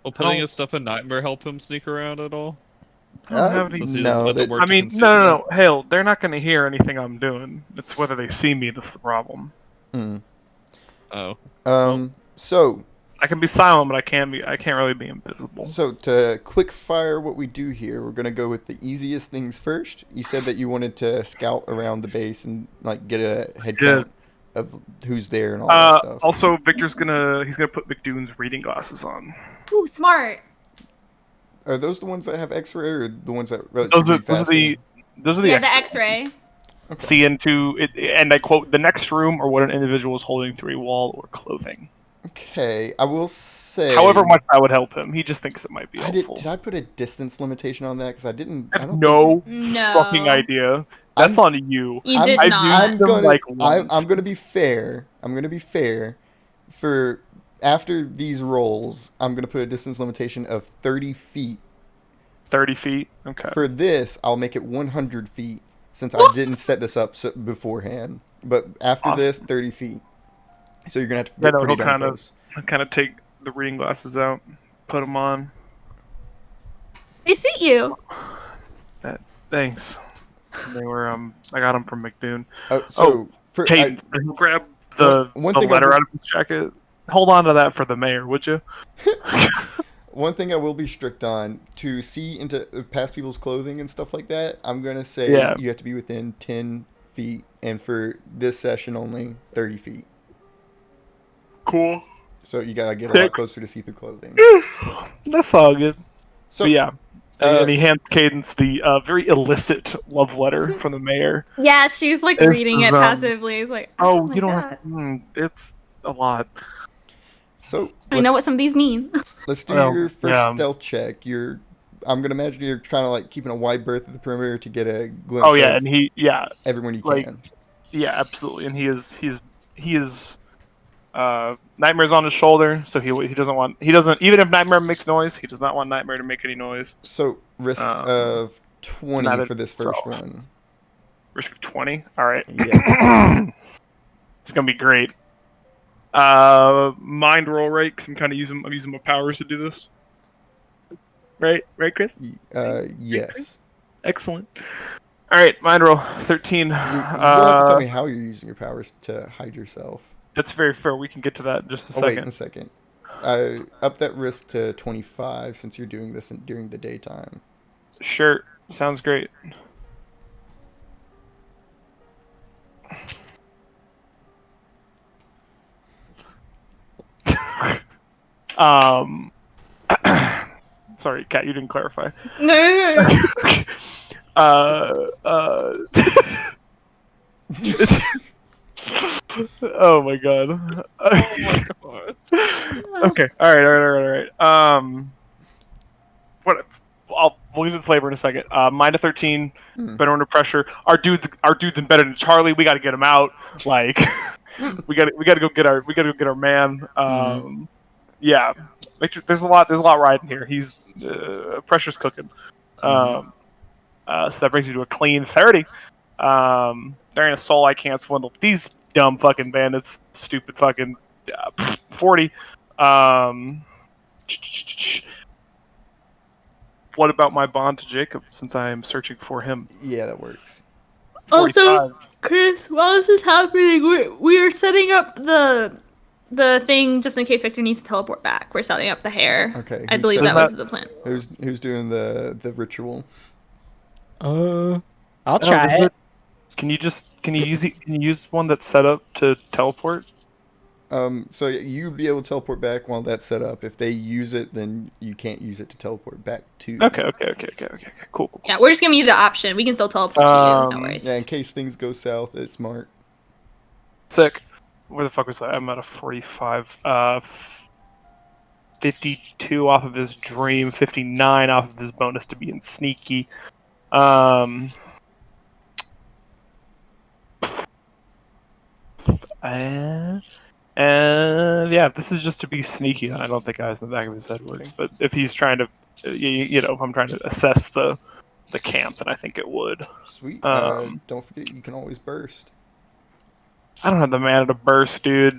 Will putting Oh. his stuff in Nightmare help him sneak around at all? Since he no, doesn't let the that- work I to mean, conceal no. it. Hell, they're not going to hear anything I'm doing. It's whether they see me that's the problem. Oh. So I can be silent, but I can't really be invisible. So to quick fire what we do here, we're gonna go with the easiest things first. You said that you wanted to scout around the base and like get a head Yeah. count of who's there and all that stuff. Also, Victor's gonna put McDoon's reading glasses on. Ooh, smart. Are those the ones that have X-ray or the ones that Those read are faster? the Yeah, the X-ray. X-ray. See into it, and I quote: "The next room, or what an individual is holding through a wall or clothing." Okay, I will say. However much that would help him, he just thinks it might be Did helpful. I put a distance limitation on that? Because I didn't. I I have don't no No. fucking idea. That's on you. You I'm- did I not. used them like once. I'm gonna be fair. I'm gonna be fair. For after these rolls, I'm gonna put a distance limitation of 30 feet. 30 feet. Okay. For this, I'll make it 100 feet since I didn't set this up beforehand. But after Awesome. this, 30 feet. So you're gonna have to Then get pretty he'll darn kind of close. kind of take the reading glasses out, put them on. They suit you. Thanks. They were I got them from McDoon. So for Cadence, grab the, One the thing I letter will- out of his jacket. Hold on to that for the mayor, would you? one thing I will be strict on to see into past people's clothing and stuff like that. I'm gonna say Yeah. you have to be within 10 feet, and for this session only 30 feet. Cool. So you gotta get a lot Sick. closer to see through clothing. That's all good. So But yeah. uh, And he hands Cadence the very illicit love letter from the mayor. Yeah, she's like This reading is, it passively. It's like, Oh, my you don't God. have. It's a lot. so I know what some of these mean. let's do Well, your first yeah. stealth check. I'm gonna imagine you're trying to like keeping a wide berth of the perimeter to get a glimpse Oh yeah, of and everyone you like, can. yeah, absolutely, and he is Nightmare's on his shoulder, so he doesn't even if Nightmare makes noise, he does not want Nightmare to make any noise. So risk of 20 not for this first itself. one. Risk of 20. All right, Yeah. it's gonna be great. Mind roll, right? Because I'm using my powers to do this. Right, Chris. Yes. Excellent. All right, mind roll 13. You will have to tell me how you're using your powers to hide yourself. That's very fair. We can get to that in just a Oh, wait second. a second. Up that risk to 25 since you're doing this during the daytime. Sure, sounds great. Sorry, Kat, you didn't clarify. No. Oh my god. Okay. All right. We'll get to the flavor in a second. Mind of 13, better under pressure. Our dude's embedded in Charlie. We got to get him out. Like, we got to go get our man. Yeah. Make sure there's a lot riding here. He's pressure's cooking. So that brings you to a clean 30. There ain't a soul I can't swindle. These dumb fucking bandits, stupid fucking 40. What about my bond to Jacob, since I am searching for him? Yeah, that works. 45. Chris, while this is happening, we are setting up the thing just in case Victor needs to teleport back. We're setting up the hair. Okay. I who's believe setting that that- was the plan. Who's doing the ritual? I'll Oh, try does it. it- Can you use one that's set up to teleport? So you'd be able to teleport back while that's set up. If they use it, then you can't use it to teleport back to. Okay. Cool. Yeah, we're just giving you the option. We can still teleport to you. No worries. Yeah, in case things go south, it's smart. Sick. Where the fuck was that? I'm at a 45. 52 off of his dream, 59 off of his bonus to being sneaky. And yeah, this is just to be sneaky. I don't think it has in the back of his head working, but if he's trying to, if I'm trying to assess the camp, then I think it would. Sweet. Um, Don't forget, you can always burst. I don't have the mana to burst, dude.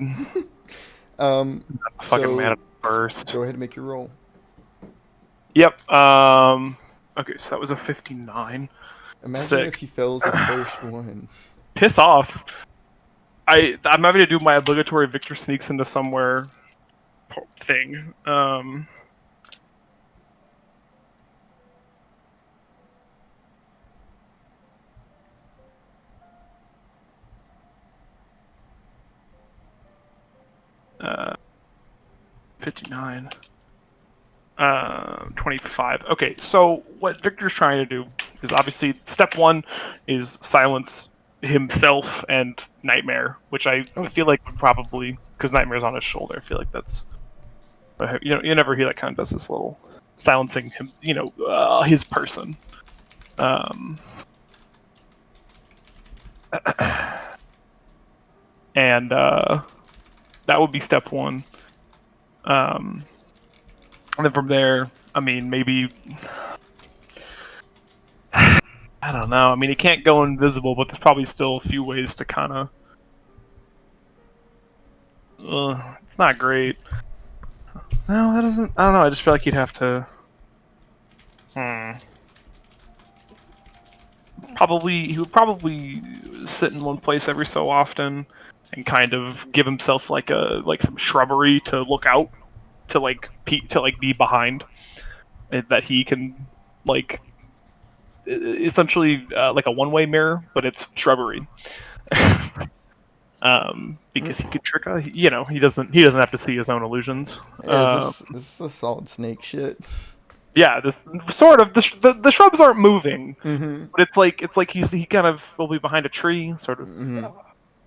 Fucking Fucking mana to burst. Go ahead and make your roll. Yep. Okay, so that was a 59. Imagine Sick. if he fails his first one. Piss off. I'm having to do my obligatory Victor sneaks into somewhere thing. Uh, 59. 25. Okay, so what Victor's trying to do is obviously step one is silence himself and Nightmare, which I feel like would probably, because Nightmare's on his shoulder, I feel like that's, you never hear that kind of does this little silencing him, his person. And that would be step one. And then from there, I mean, maybe I don't know. I mean, it can't go invisible, but there's probably still a few ways to kind of. It's not great. No, that doesn't. I don't know. I just feel like you'd have to. He would probably sit in one place every so often, and kind of give himself like some shrubbery to look out, to be behind, and that he can like essentially like a one-way mirror, but it's shrubbery. Because he could trick. He doesn't have to see his own illusions. Yeah, this is a solid snake shit. Yeah, this sort of the shrubs aren't moving, Mm-hmm. but it's like he kind of will be behind a tree, sort of. Mm-hmm.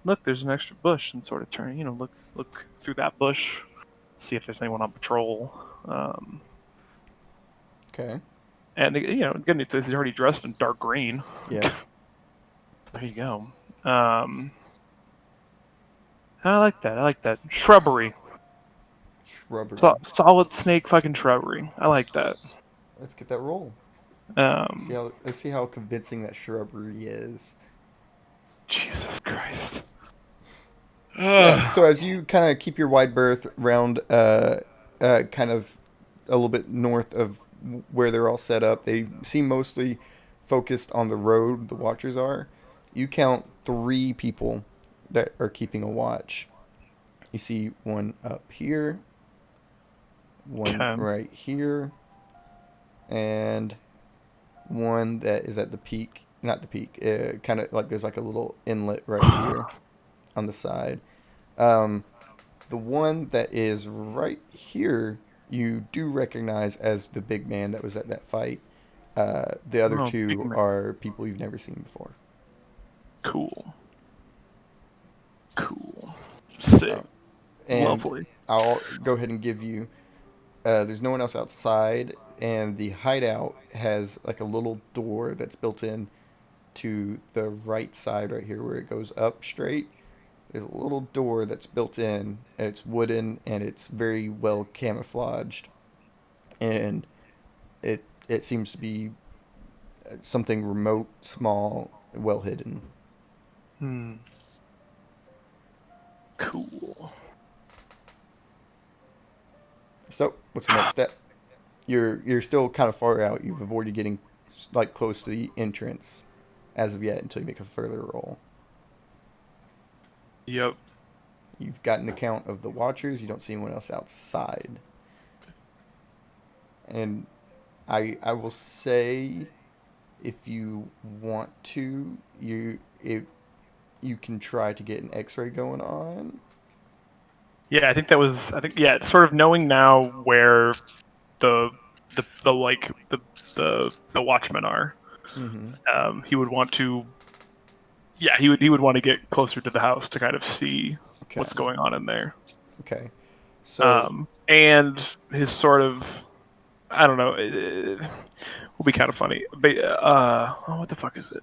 Look, there's an extra bush, and sort of turn. Look through that bush, see if there's anyone on patrol. Okay. And good news is he's already dressed in dark green. Yeah. There you go. I like that. I like that shrubbery. Shrubbery. Solid snake fucking shrubbery. I like that. Let's get that roll. Let's see how convincing that shrubbery is. Jesus Christ. Yeah, so as you kind of keep your wide berth around, kind of a little bit north of where they're all set up, they seem mostly focused on the road. The watchers are. You count 3 people that are keeping a watch. You see one up here, one Okay. right here, and one that is at the peak. Not the peak. Kind of like there's like a little inlet right here on the side. The one that is right here, you do recognize as the big man that was at that fight. The other Oh, big 2 man. are people you've never seen before. Cool. Sick. And Lovely. I'll go ahead and give you. There's no one else outside, and the hideout has like a little door that's built in to the right side right here where it goes up straight. There's a little door that's built in. And it's wooden and it's very well camouflaged, and it seems to be something remote, small, well hidden. Cool. So, what's the next step? You're still kind of far out. You've avoided getting like close to the entrance as of yet until you make a further roll. Yep. You've gotten a count of the watchers. You don't see anyone else outside. And I will say, if you want to, you can try to get an X-ray going on. Yeah, I think sort of knowing now where the watchmen are. Mm-hmm. He would want to. Yeah, he would want to get closer to the house to kind of see Okay. what's going on in there. Okay. So And his sort of, I don't know, it will be kind of funny. But what the fuck is it?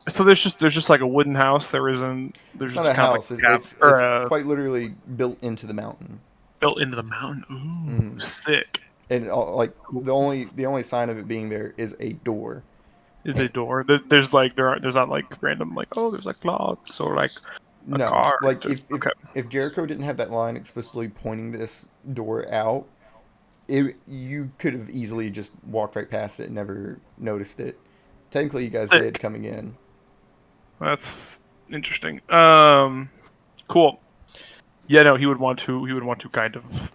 So there's just like a wooden house. There's it's just not a kind house. of like It's or, quite literally built into the mountain. built into the mountain. Ooh, sick. And like the only sign of it being there is a door. Is a door. There's not like random like there's like clocks or like a No, car. like Okay. if Jericho didn't have that line explicitly pointing this door out, you could have easily just walked right past it and never noticed it. Technically, you guys Sick. did coming in. That's interesting. Cool. Yeah, no, he would want to kind of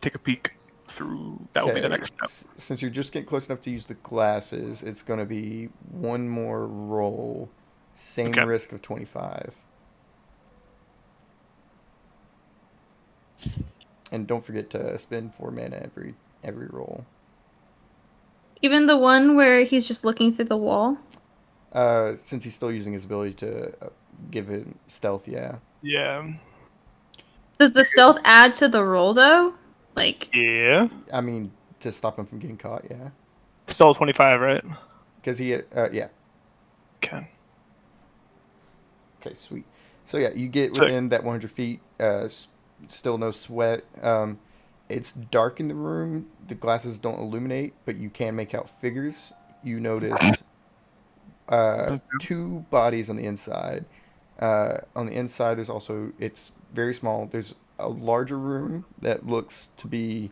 take a peek through. That would be the Okay, next step. Since you're just getting close enough to use the glasses, it's going to be one more roll, same Okay. risk of 25. And don't forget to spend 4 mana every roll. Even the one where he's just looking through the wall. Since he's still using his ability to give him stealth, yeah. Yeah. Does the stealth add to the roll though? Like, Yeah. I mean, to stop him from getting caught, yeah. Still 25, right? Because he, yeah. Okay. Okay, sweet. So yeah, you get Sick. within that 100 feet. Still no sweat. It's dark in the room. The glasses don't illuminate, but you can make out figures. You notice two bodies on the inside. On the inside, there's also, it's very small. There's a larger room that looks to be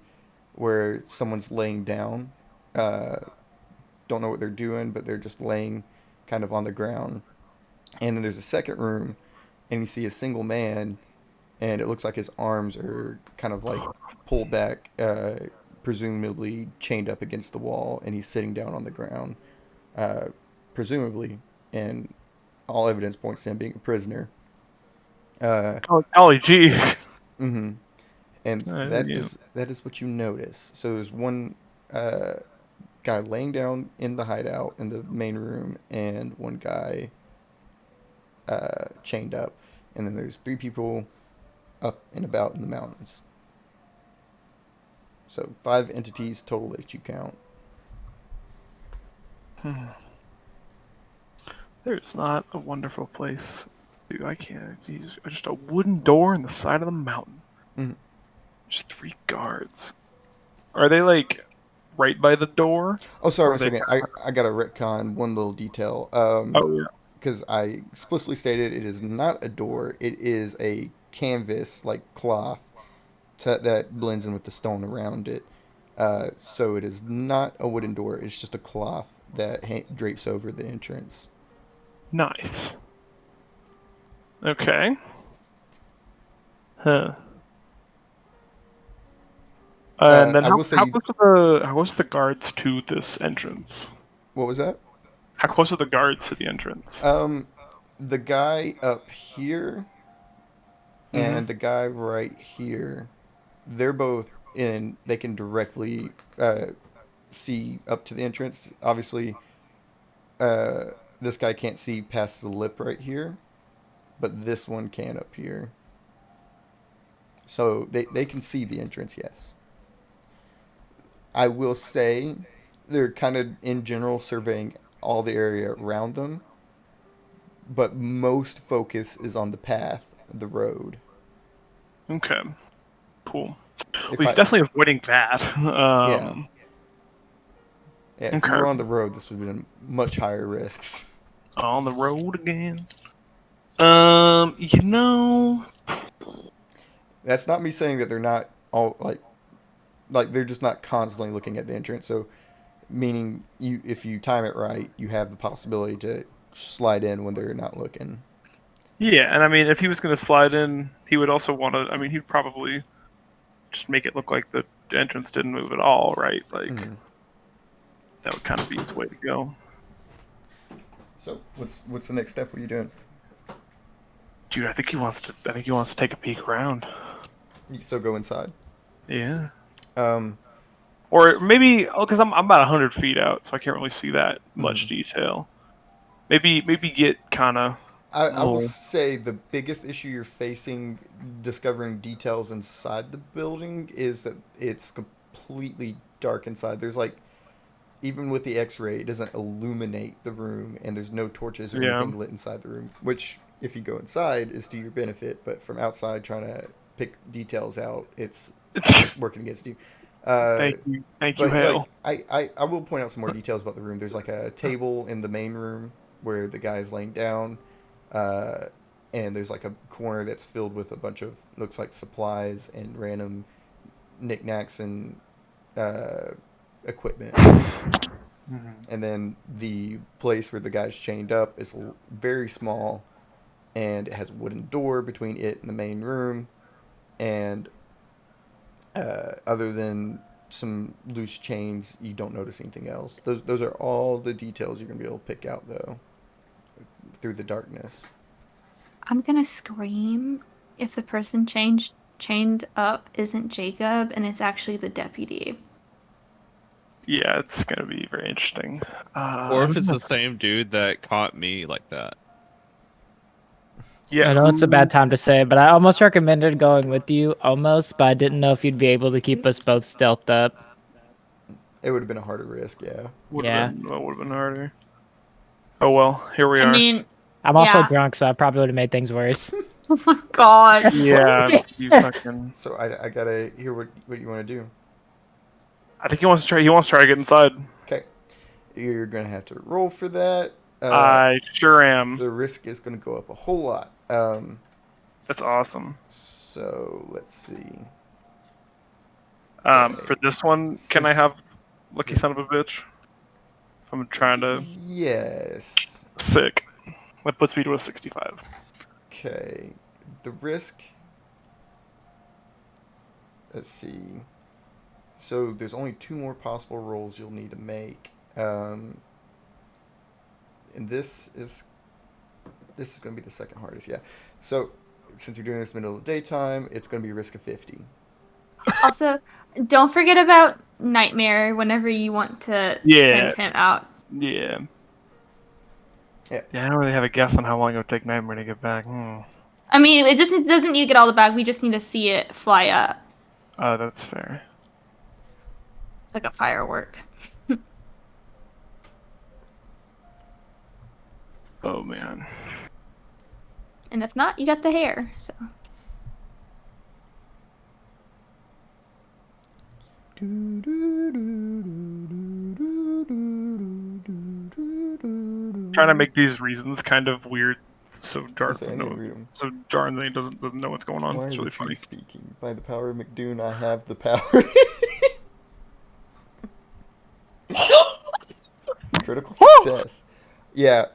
where someone's laying down. Don't know what they're doing, but they're just laying kind of on the ground. And then there's a second room, and you see a single man, and it looks like his arms are kind of like pulled back, presumably chained up against the wall, and he's sitting down on the ground, presumably, and all evidence points to him being a prisoner. Golly gee. Mm-hmm. And Oh, that yeah. is what you notice. So there's one guy laying down in the hideout in the main room, and one guy chained up, and then there's 3 people up and about in the mountains. So 5 entities total that you count. There's not a wonderful place. Dude, I can't. It's just a wooden door in the side of the mountain. Mhm. Just 3 guards. Are they like right by the door? Oh, sorry, Or one they- second. I got to retcon one little detail. Oh yeah. Because I explicitly stated it is not a door. It is a canvas, like cloth, that blends in with the stone around it. So it is not a wooden door. It's just a cloth that drapes over the entrance. Nice. Okay. Huh. And then I how will say how you- close are the guards to this entrance? What was that? How close are the guards to the entrance? The guy up here Mm-hmm. and the guy right here, they're both in. They can directly see up to the entrance. Obviously, this guy can't see past the lip right here, but this one can up here. So they can see the entrance, yes. I will say they're kind of, in general, surveying all the area around them, but most focus is on the path, the road. Okay. Cool. If Well, he's I- definitely avoiding that. Yeah, if okay. you were on the road, this would have been much higher risks. On the road again. You know, That's not me saying that they're not all like they're just not constantly looking at the entrance. So, meaning if you time it right, you have the possibility to slide in when they're not looking. yeah, and I mean, if he was going to slide in, he would also want to. I mean, he'd probably just make it look like the entrance didn't move at all, right? Like Mhm. that would kind of be his way to go. So, what's the next step? What are you doing? Dude, I think he wants to. I think he wants to take a peek around. You still go inside. Yeah. Um, Or maybe because I'm about 100 feet out, so I can't really see that much detail. Maybe get kind of. I will Oh. say the biggest issue you're facing discovering details inside the building is that it's completely dark inside. There's like, even with the X-ray, it doesn't illuminate the room, and there's no torches or Yeah. anything lit inside the room. Which, if you go inside, is to your benefit. But from outside, trying to pick details out, it's working against you. Thank you, But Hale. like, I will point out some more details about the room. There's like a table in the main room where the guy is laying down, and there's like a corner that's filled with a bunch of, looks like, supplies and random knickknacks and equipment. And then the place where the guy's chained up is very small, and it has a wooden door between it and the main room, and other than some loose chains, you don't notice anything else. Those are all the details you're gonna be able to pick out, though, through the darkness. I'm gonna scream if the person chained up isn't Jacob and it's actually the deputy. Yeah, it's gonna be very interesting. Or if it's the same dude that caught me like that. Yeah, I know it's a bad time to say it, but I almost recommended going with you, almost, but I didn't know if you'd be able to keep us both stealthed up. It would have been a harder risk, yeah. Would Yeah. have been harder. Oh well, here we I are. mean, I'm also Yeah. drunk, so I probably would have made things worse. Oh my god. Yeah, you fucking. So I gotta hear what you want to do. I think he wants to try. He wants to try to get inside. Okay, you're gonna have to roll for that. I sure am. The risk is gonna go up a whole lot. That's awesome. So let's see. For this one, can I Six. have lucky son of a bitch? I'm trying to Yes. sick. That puts me to a 65. Okay. The risk. Let's see. So there's only 2 more possible rolls you'll need to make. And this is going to be the second hardest. Yeah. So since you're doing this middle of the daytime, it's going to be a risk of 50. Also, don't forget about Nightmare whenever you want to Yeah. send him out. Yeah. Yeah. Yeah, I don't really have a guess on how long it would take Nightmare to get back. I mean, it just doesn't need to get all the back. We just need to see it fly up. Oh, that's fair. It's like a firework. Oh man. And if not, you got the hair. So Trying to make these reasons kind of weird, so Jarn Sorry, I doesn't didn't know. read 'em. So Jarn doesn't know what's going on. Why It's are really the funny. trees speaking? By the power of McDoon, I have the power. Critical success. Yeah.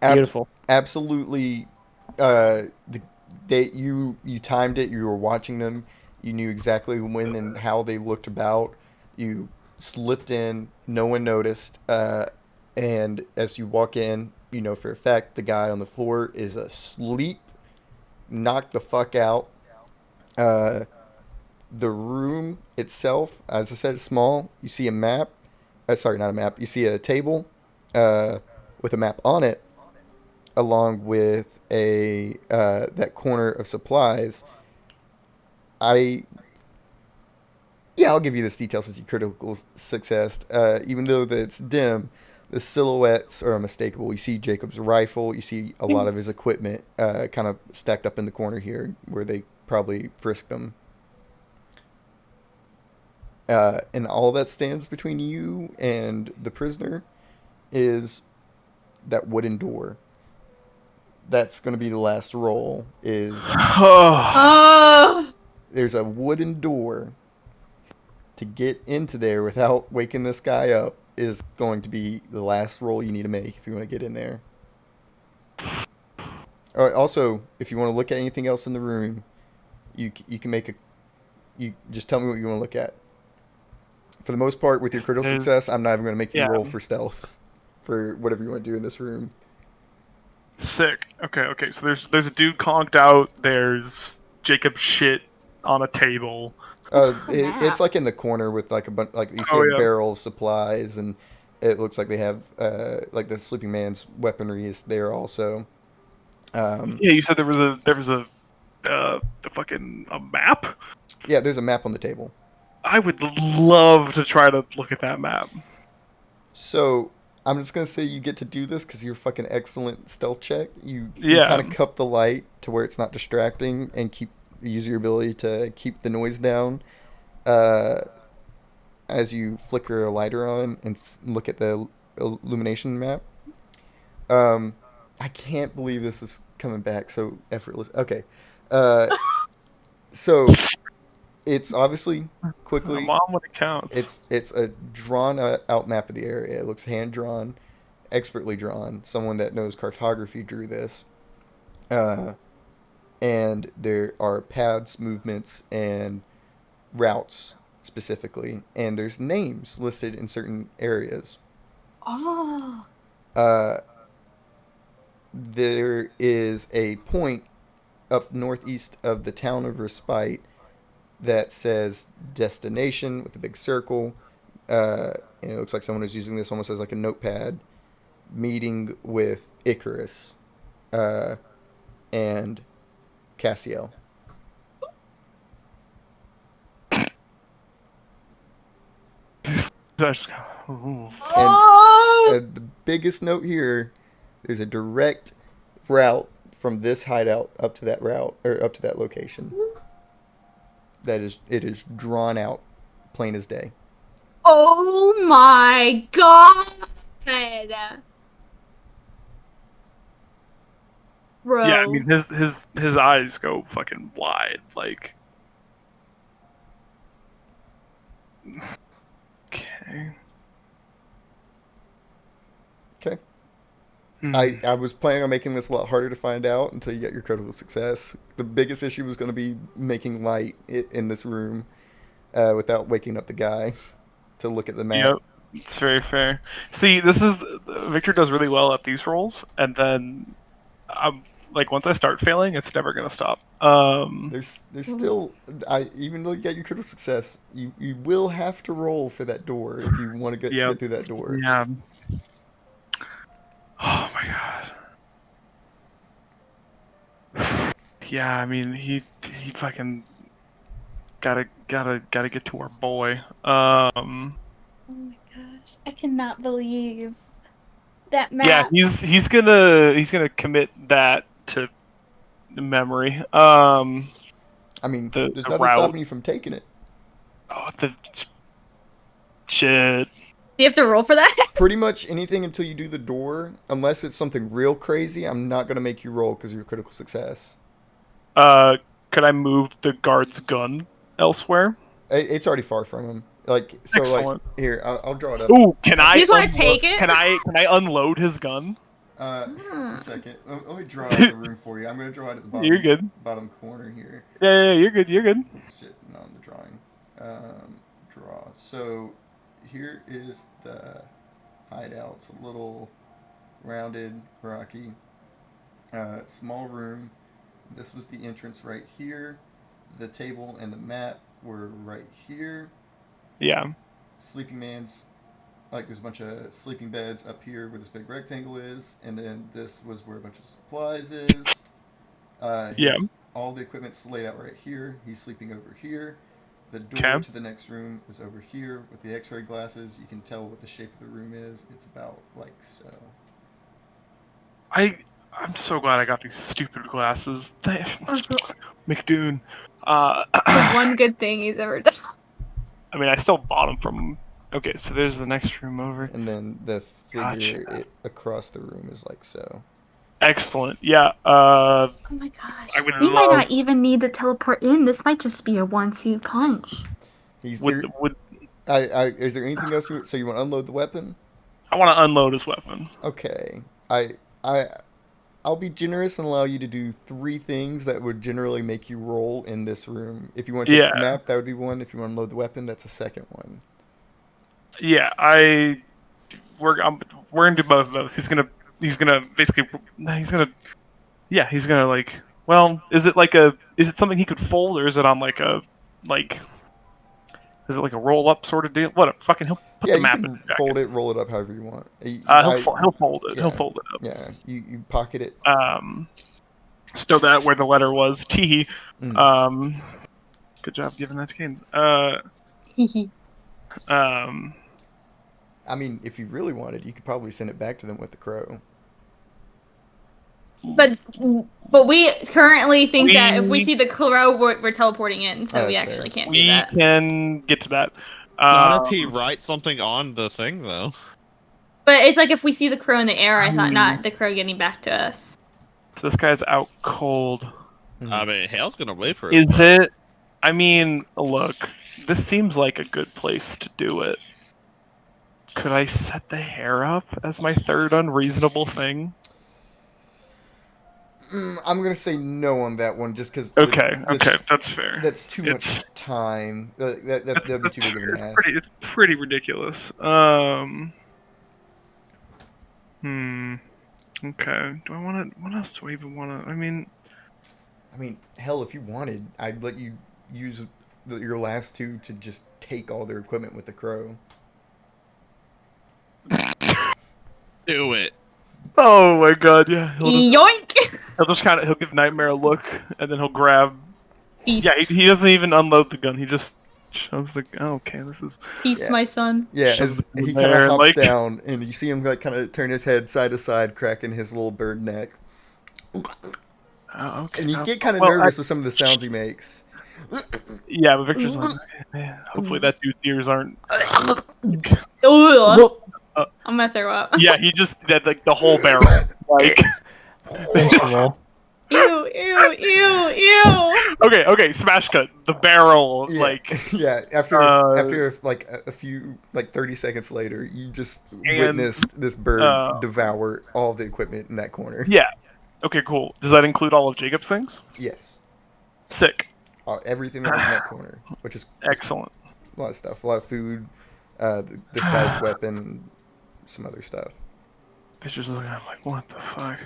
Beautiful. Absolutely. You timed it. You were watching them. You knew exactly when and how they looked about. You slipped in. No one noticed. And as you walk in, you know for a fact the guy on the floor is asleep, knocked the fuck out. The room itself, as I said, is small. You see a map. Sorry, not a map. You see a table with a map on it, along with a that corner of supplies. I'll give you this detail since you critical success. Even though it's dim, the silhouettes are unmistakable. You see Jacob's rifle. You see a lot of his equipment kind of stacked up in the corner here where they probably frisked him. And all that stands between you and the prisoner is that wooden door. That's going to be the last roll. oh, There's a wooden door. To get into there without waking this guy up is going to be the last roll you need to make if you want to get in there. All right, also, if you want to look at anything else in the room, you can make you just tell me what you want to look at. For the most part, with your critical success, I'm not even going to make you roll for stealth for whatever you want to do in this room. Sick. Okay. So there's a dude conked out. There's Jacob's shit on a table. It's like in the corner with like a bunch, like you see a barrel of supplies, and it looks like they have like the sleeping man's weaponry is there also. Yeah, you said there was a fucking map. Yeah, there's a map on the table. I would love to try to look at that map. So I'm just gonna say you get to do this because you're fucking excellent stealth check. You kind of cup the light to where it's not distracting and use your ability to keep the noise down as you flicker a lighter on and look at the illumination map. I can't believe this is coming back so effortless. Okay. So it's obviously quickly. Mom, when it counts. It's a drawn out map of the area. It looks hand drawn, expertly drawn. Someone that knows cartography drew this. And there are paths, movements, and routes specifically, and there's names listed in certain areas. oh, There is a point up northeast of the town of Respite that says destination with a big circle, and it looks like someone is using this almost as like a notepad. Meeting with Icarus, and Cassiel. oh. The biggest note here, there's a direct route from this hideout up to that route or up to that location. It is drawn out, plain as day. Oh my god! Bro. Yeah, I mean his eyes go fucking wide. Like, okay. Okay. Hmm. I was planning on making this a lot harder to find out until you get your critical success. The biggest issue was going to be making light in this room without waking up the guy to look at the map. Yep, it's very fair. See, this is Victor does really well at these rolls, and then like once I start failing, it's never gonna stop. There's still even though you got your critical success, you will have to roll for that door if you want to Yep. get through that door. Yeah. Oh my god. Yeah, I mean he fucking gotta get to our boy. Oh my gosh, I cannot believe that map. Yeah, he's gonna commit that to memory. I mean, The there's nothing route. stopping you from taking it. Oh, the shit. You have to roll for that? Pretty much anything until you do the door, unless it's something real crazy. I'm not gonna make you roll because of your critical success. Could I move the guard's gun elsewhere? It's already far from him. Like so, Excellent. like here, I'll draw it up. Ooh, can I? You just wanna unlo- take it? Can I unload his gun? A second. Let me draw out the room for you. I'm gonna draw it at the bottom. You're good. Bottom corner here. Yeah, you're good. You're good. Shit, not on the drawing. Draw. So here is the hideout. It's a little rounded, rocky, small room. This was the entrance right here. The table and the mat were right here. Yeah. Sleeping man's, like there's a bunch of sleeping beds up here where this big rectangle is, and then this was where a bunch of supplies is. Yeah. All the equipment's laid out right here. He's sleeping over here. The door Okay. to the next room is over here with the x-ray glasses. You can tell what the shape of the room is. It's about like so. I'm so glad I got these stupid glasses. Also, McDoon. the one good thing he's ever done. I mean, I still bought them from him. Okay, so there's the next room over. And then the figure Gotcha. across the room is like so. Excellent. Yeah. Oh my gosh. I would We might love- not even need to teleport in. This might just be a 1-2 punch. He's Would is there anything else? So you want to unload the weapon? I want to unload his weapon? Okay. I'll be generous and allow you to do 3 things that would generally make you roll in this room. If you want to take Yeah. the map, that would be one. If you want to load the weapon, that's a second one. Yeah. We're gonna do both of those. He's gonna basically. He's gonna like. Well, is it something he could fold, or is it on like a like? Is it like a roll up sort of deal? What? Fucking he'll put Yeah, the you map in can his jacket. fold it, roll it up however you want. He'll fold it. yeah. He'll fold it up. Yeah, you pocket it. Stow that where the letter was. Teehee. Mm. Good job giving that to Canes. I mean, if you really wanted, you could probably send it back to them with the crow. But we currently think that if we We- see the crow, we're teleporting in, so Oh, we that's actually fair. can't do We that. can get to that. Not if he writes something on the thing, though. But it's like if we see the crow in the air, I thought not the crow getting back to us. So this guy's out cold. I mean, hell's gonna wait for it. Is it? I mean, look, this seems like a good place to do it. Could I set the hair up as my third unreasonable thing? I'm gonna say no on that one, just because. Okay, that's fair. That's too It's- much time. That'd be That's too big fair. of an ask. It's pretty ridiculous. Okay. Do I want to? What else do I even want to? I mean, Hell, if you wanted, I'd let you use your last 2 to just take all their equipment with the crow. Do it. oh my god, yeah. Yoink! He'll give Nightmare a look, and then he'll grab. Feast. Yeah, he doesn't even unload the gun. He just shoves the. Oh, okay, this is. Feast, Yeah. my son. Yeah, Shoves as it he in kind there, of hops like- down, and you see him like kind of turn his head side to side, cracking his little bird neck. Oh, okay. And you Oh, get kind of well, nervous with some of the sounds he makes. Yeah, but Victor's like, man, hopefully that dude's ears aren't. Ugh. I'm gonna throw up. Yeah, he just did like the whole barrel. Like, Vengeful. Ew, ew, ew, ew. okay, smash cut. The barrel, Yeah, like, yeah. After Uh, like a few 30 seconds later, you just And, witnessed this bird uh, devour all the equipment in that corner. yeah. Okay, cool. Does that include all of Jacob's things? Yes, Sick. everything that was in that corner, which is Excellent. a lot of stuff, a lot of food, this guy's weapon, and some other stuff. Victor's looking at him like, what the fuck?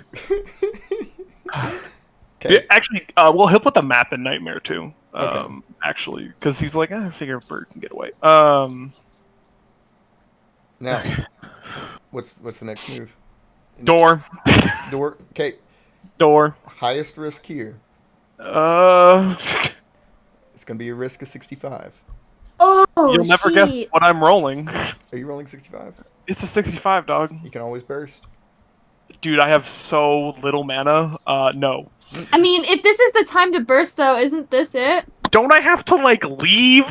Okay. Yeah, actually, well, he'll put the map in Nightmare too. Okay. Actually, because he's like, I figure a bird can get away. Now, what's the next move? Door, Door. Okay. door. Highest risk here. You'll It's gonna be a risk of 65. Oh, never guess shit. what I'm rolling. Are you rolling 65? It's a 65, dog. You can always burst. Dude, I have so little mana. No. I mean, if this is the time to burst, though, isn't this it? Don't I have to, like, leave?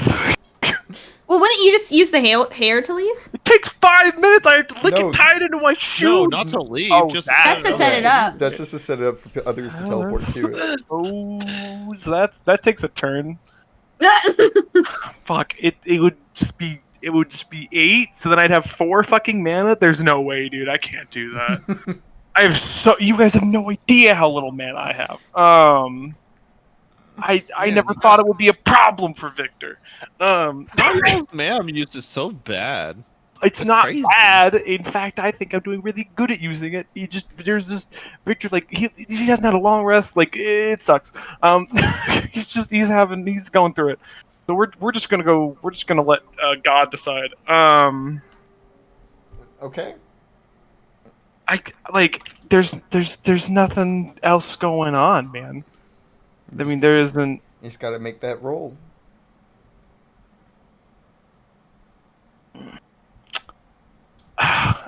Well, wouldn't you just use the hair to leave? It takes 5 minutes. I have to lick No. it tied into my shoe. No, not to leave. Oh, just that- That's to set it up. That's just to set it up for others to teleport to it. Oh, so that takes a turn. Fuck. It would just be 8. So then I'd have 4 fucking mana. There's no way, dude. I can't do that. You guys have no idea how little mana I have. I never thought it would be a problem for Victor. Mario's man used is so bad. It's That's not crazy. bad. In fact, I think I'm doing really good at using it. There's this Victor, like he hasn't had a long rest. Like it sucks. He's going through it. So we're just gonna let God decide. Okay. There's nothing else going on, man. I mean, there isn't. You just gotta make that roll.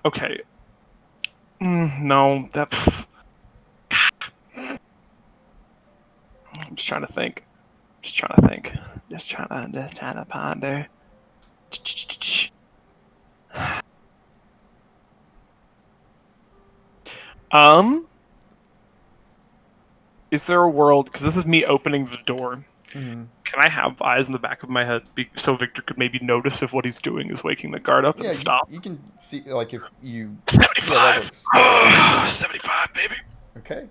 Okay. No, that. I'm just trying to think. Just trying to ponder. Is there a world? Because this is me opening the door. Mm-hmm. Can I have eyes in the back of my head so Victor could maybe notice if what he's doing is waking the guard up Yeah, and stop? you can see, like, if you... 75! Yeah, 75, baby! okay.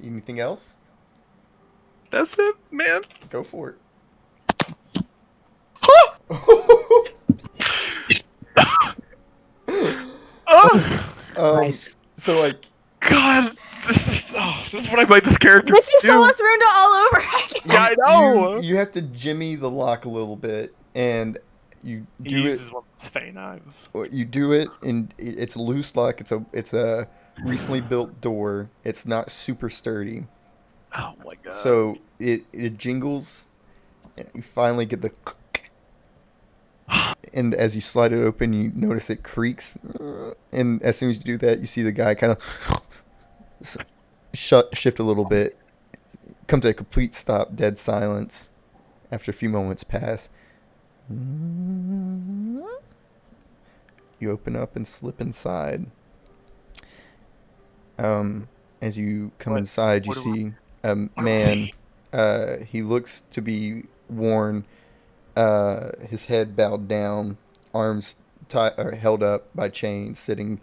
Anything else? That's it, man. Go for it. Nice. So, like, God, this is what I made this character This is do. Solus Runda all over again. Yeah, I know. You have to jimmy the lock a little bit, and you He do uses it. one of his Fey knives. You do it, and it's a loose lock. It's a recently built door. It's not super sturdy, Oh my god. so it jingles. And you finally get the. And as you slide it open, you notice it creaks. And as soon as you do that, you see the guy kind of shift a little bit. Come to a complete stop, dead silence. After a few moments pass. You open up and slip inside. As you come What- inside, you what do I- see a do I man. see? He looks to be worn. His head bowed down, arms held up by chains, sitting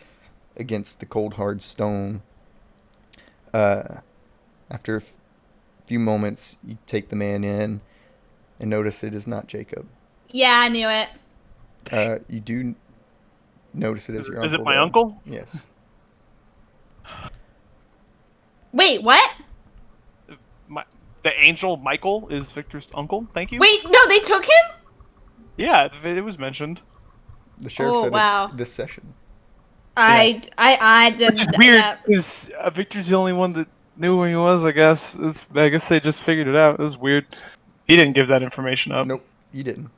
against the cold hard stone. After a few moments, you take the man in and notice it is not Jacob. Yeah, I knew it. You do notice it as your uncle. Is it my though. uncle? Yes. Wait, what? The angel Michael is Victor's uncle. Thank you. Wait, no, they took him? Yeah, it was mentioned. The sheriff Oh, said wow. it this session. I did Which is weird that. because Victor's the only one that knew where he was. I guess. I guess they just figured it out. It was weird. He didn't give that information up. Nope, you didn't.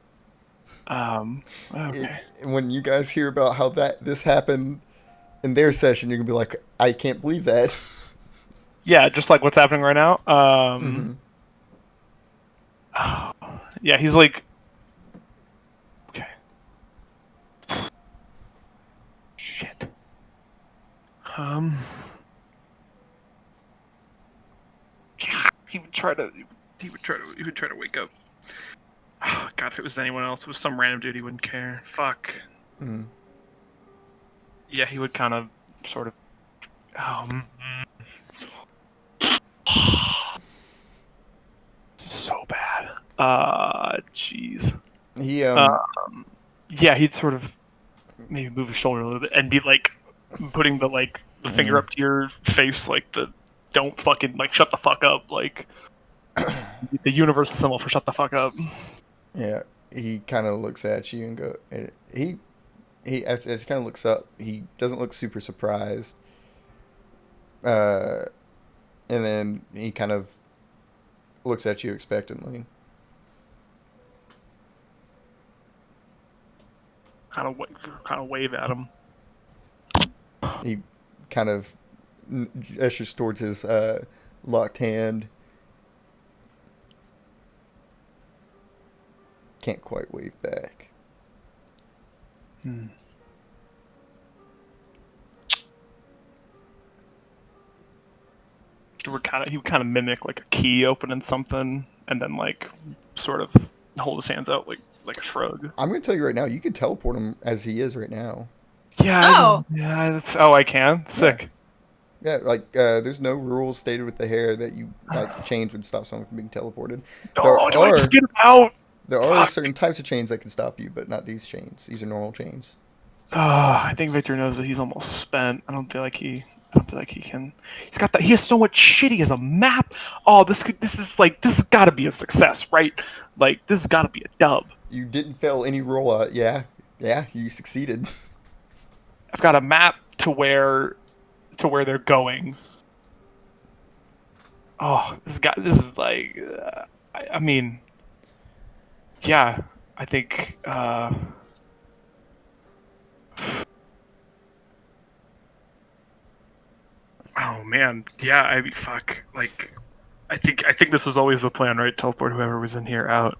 Okay. When you guys hear about how this happened in their session, you're gonna be like, I can't believe that. Yeah, just like what's happening right now. Mhm. Yeah, he's like, okay. Shit. He would try to. He would try to wake up. Oh, God, if it was anyone else, it was some random dude, he wouldn't care. Fuck. Mhm. Yeah, he would kind of, sort of. This is so bad. Jeez. He Yeah, he'd sort of maybe move his shoulder a little bit and be like putting the the finger up to your face, like the don't fucking shut the fuck up, like the universal symbol for shut the fuck up. yeah, he kind of looks at you and go. And he as he kind of looks up, he doesn't look super surprised. And then he kind of looks at you expectantly. Kind of wave at him. He kind of gestures towards his locked hand. Can't quite wave back. He would kind of mimic like a key opening something, and then sort of hold his hands out like a shrug. I'm gonna tell you right now, you could teleport him as he is right now. Yeah. Oh. Yeah. I can. Sick. Yeah, there's no rules stated with the hair that you chains would stop someone from being teleported. Oh, do I just get him out? There are Fuck. certain types of chains that can stop you, but not these chains. These are normal chains. I think Victor knows that he's almost spent. I don't feel like he can. He's got that. He has so much shit. He has a map. Oh, this has got to be a success, right? Like this has got to be a dub. You didn't fail any roll. Yeah, you succeeded. I've got a map to where they're going. Oh, this is like. I mean. Yeah, I think. Oh man, yeah. I mean, fuck. Like, I think this was always the plan, right? Teleport whoever was in here out.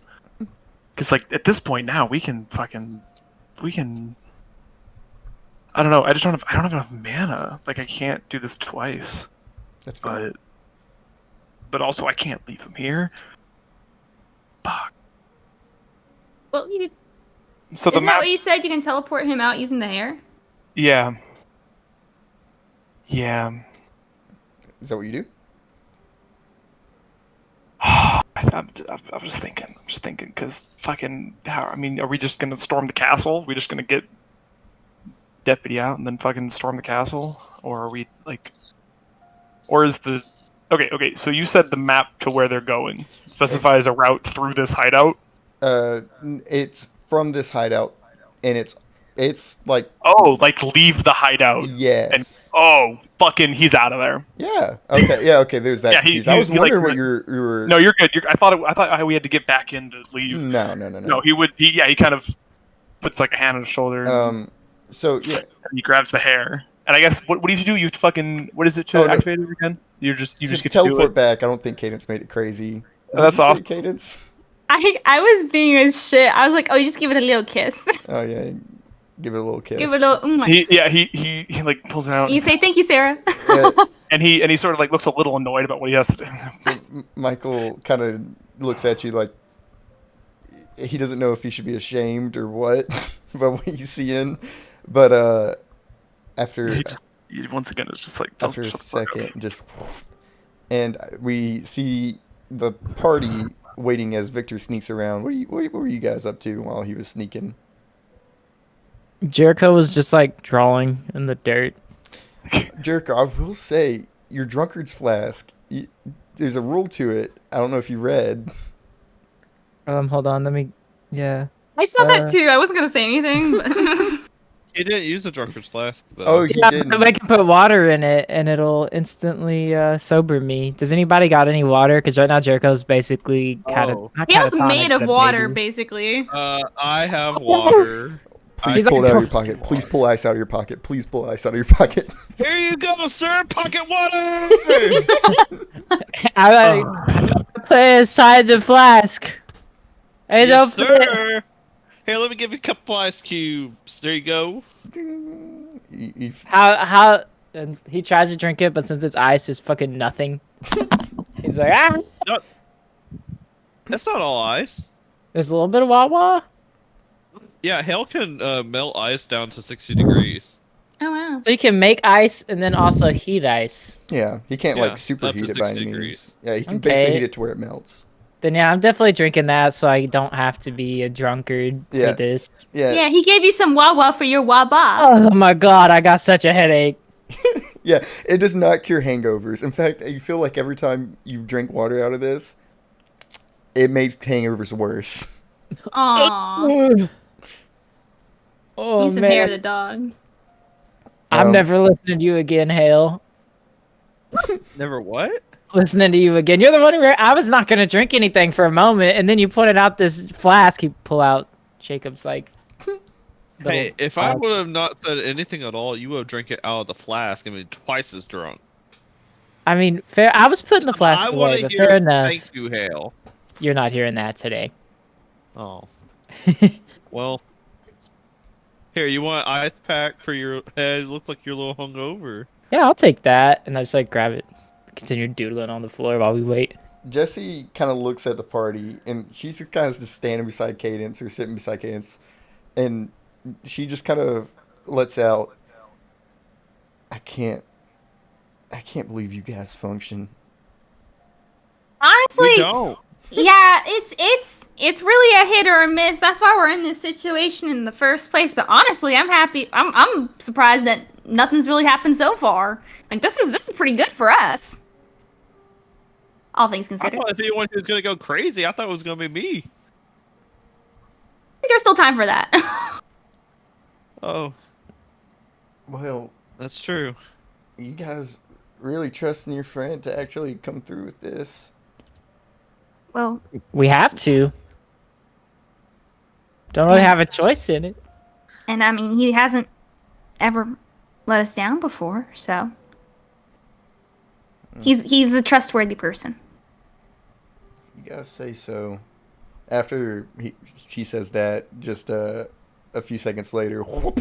Because at this point now, we can. I don't know. I don't have enough mana. Like, I can't do this twice. That's fine. But also I can't leave him here. Fuck. Well, you So the isn't that map. what you said? You can teleport him out using the hair. Yeah. Yeah. Is that what you do? I'm just thinking. Because fucking. I mean, are we just gonna storm the castle? Are we just gonna get deputy out and then fucking storm the castle, or are we or is the okay? So you said the map to where they're going specifies a route through this hideout. It's from this hideout, and it's like Leave the hideout. yes. And fucking, he's out of there. Yeah. Okay. Yeah. Okay. There's that. Yeah, confusion. I was wondering what you were. No, you're good. I thought we had to get back in to leave. No. No, he kind of puts a hand on his shoulder. And So yeah. he grabs the hair. And I guess what do you do? You fucking what is it to activate it again? You just get to do teleport it. back. I don't think Cadence made it crazy. Oh, that's Did you say, awesome. Cadence. I was being as shit. I was like, oh, you just give it a little kiss. Oh yeah. Give it a little kiss. Give it a little. He pulls it out. You say thank you, Sarah. Yeah, and he sort of looks a little annoyed about what he has to do. Michael kind of looks at you like he doesn't know if he should be ashamed or what about what he's seeing, but after Once again, it's just after a second, just and we see the party waiting as Victor sneaks around. What were you guys up to while he was sneaking? Jericho was just drawing in the dirt. Jericho, I will say your drunkard's flask. There's a rule to it. I don't know if you read. Hold on, let me. Yeah. I saw that too. I wasn't gonna say anything. But He didn't use a drunkard's flask, though. Oh, he Yeah, didn't. but I can put water in it, and it'll instantly sober me. Does anybody got any water? Because right now Jericho's basically Oh. he was made of water, basically. I have water. Please He's pull it like, out of your pocket. Please pull ice out of your pocket. Please pull ice out of your pocket. Here you go, sir. Pocket water. I put it inside the flask. Hey, Yes, don't put it. sir. Here, let me give you a couple ice cubes. There you go. How? And he tries to drink it, but since it's ice, there's fucking nothing. He's like, ah. That's not all ice. There's a little bit of Wawa. Yeah, Hale can melt ice down to 60 degrees. Oh wow. So you can make ice and then also heat ice. Yeah, he can't Yeah, like up superheat to it by 60 any means. degrees. Yeah, he can Okay. basically heat it to where it melts. Then yeah, I'm definitely drinking that, so I don't have to be a drunkard Yeah. for this. Yeah, Yeah, he gave you some Wawa for your Waba. Oh my god, I got such a headache. yeah. It does not cure hangovers. In fact, you feel like every time you drink water out of this, it makes hangovers worse. Aww. Oh Need some hair of man, the dog. I'm Um, never listening to you again, Hale. Never what? Listening to you again. You're the one who. I was not gonna drink anything for a moment, and then you pointed out this flask. You pull out Jacob's like. Hey, little if I flask. would have not said anything at all, you would have drank it out of the flask and been twice as drunk. I mean, fair. I was putting the flask I away, want to but hear fair enough. thank you, Hale. You're not hearing that today. Oh. Well. Here, you want ice pack for your head? You look like you're a little hungover. Yeah, I'll take that, and I just like grab it, continue doodling on the floor while we wait. Jesse kind of looks at the party, and she's kind of just standing beside Cadence or sitting beside Cadence, and she just kind of lets out, I can't believe you guys function. Honestly, We don't. yeah, it's really a hit or a miss. That's why we're in this situation in the first place. But honestly, I'm happy. I'm surprised that nothing's really happened so far. Like this is pretty good for us. All things I considered. thought if anyone was gonna go crazy, I thought it was gonna be me. I think there's still time for that. Oh, Well, that's true. you guys really trusting your friend to actually come through with this? Well, We have to. Don't really have a choice in it. and I mean, he hasn't ever let us down before, so he's a trustworthy person. You guys say so. After she says that, just a few seconds later, whoop,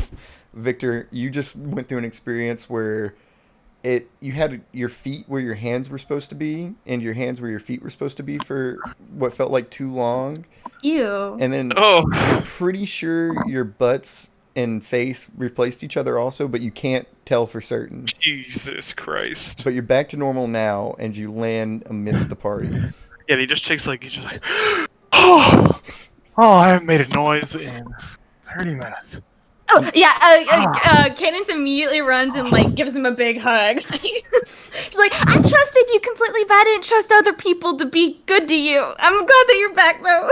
Victor, you just went through an experience where you had your feet where your hands were supposed to be, and your hands where your feet were supposed to be for what felt like too long, Ew. and then Oh, you're pretty sure your butts and face replaced each other also, but you can't tell for certain. Jesus Christ. But you're back to normal now, and you land amidst the party. Yeah, he just takes he's just like, oh, I haven't made a noise in 30 minutes. Oh yeah, Cadence immediately runs and like gives him a big hug. She's like, I trusted you completely, but I didn't trust other people to be good to you. I'm glad that you're back though.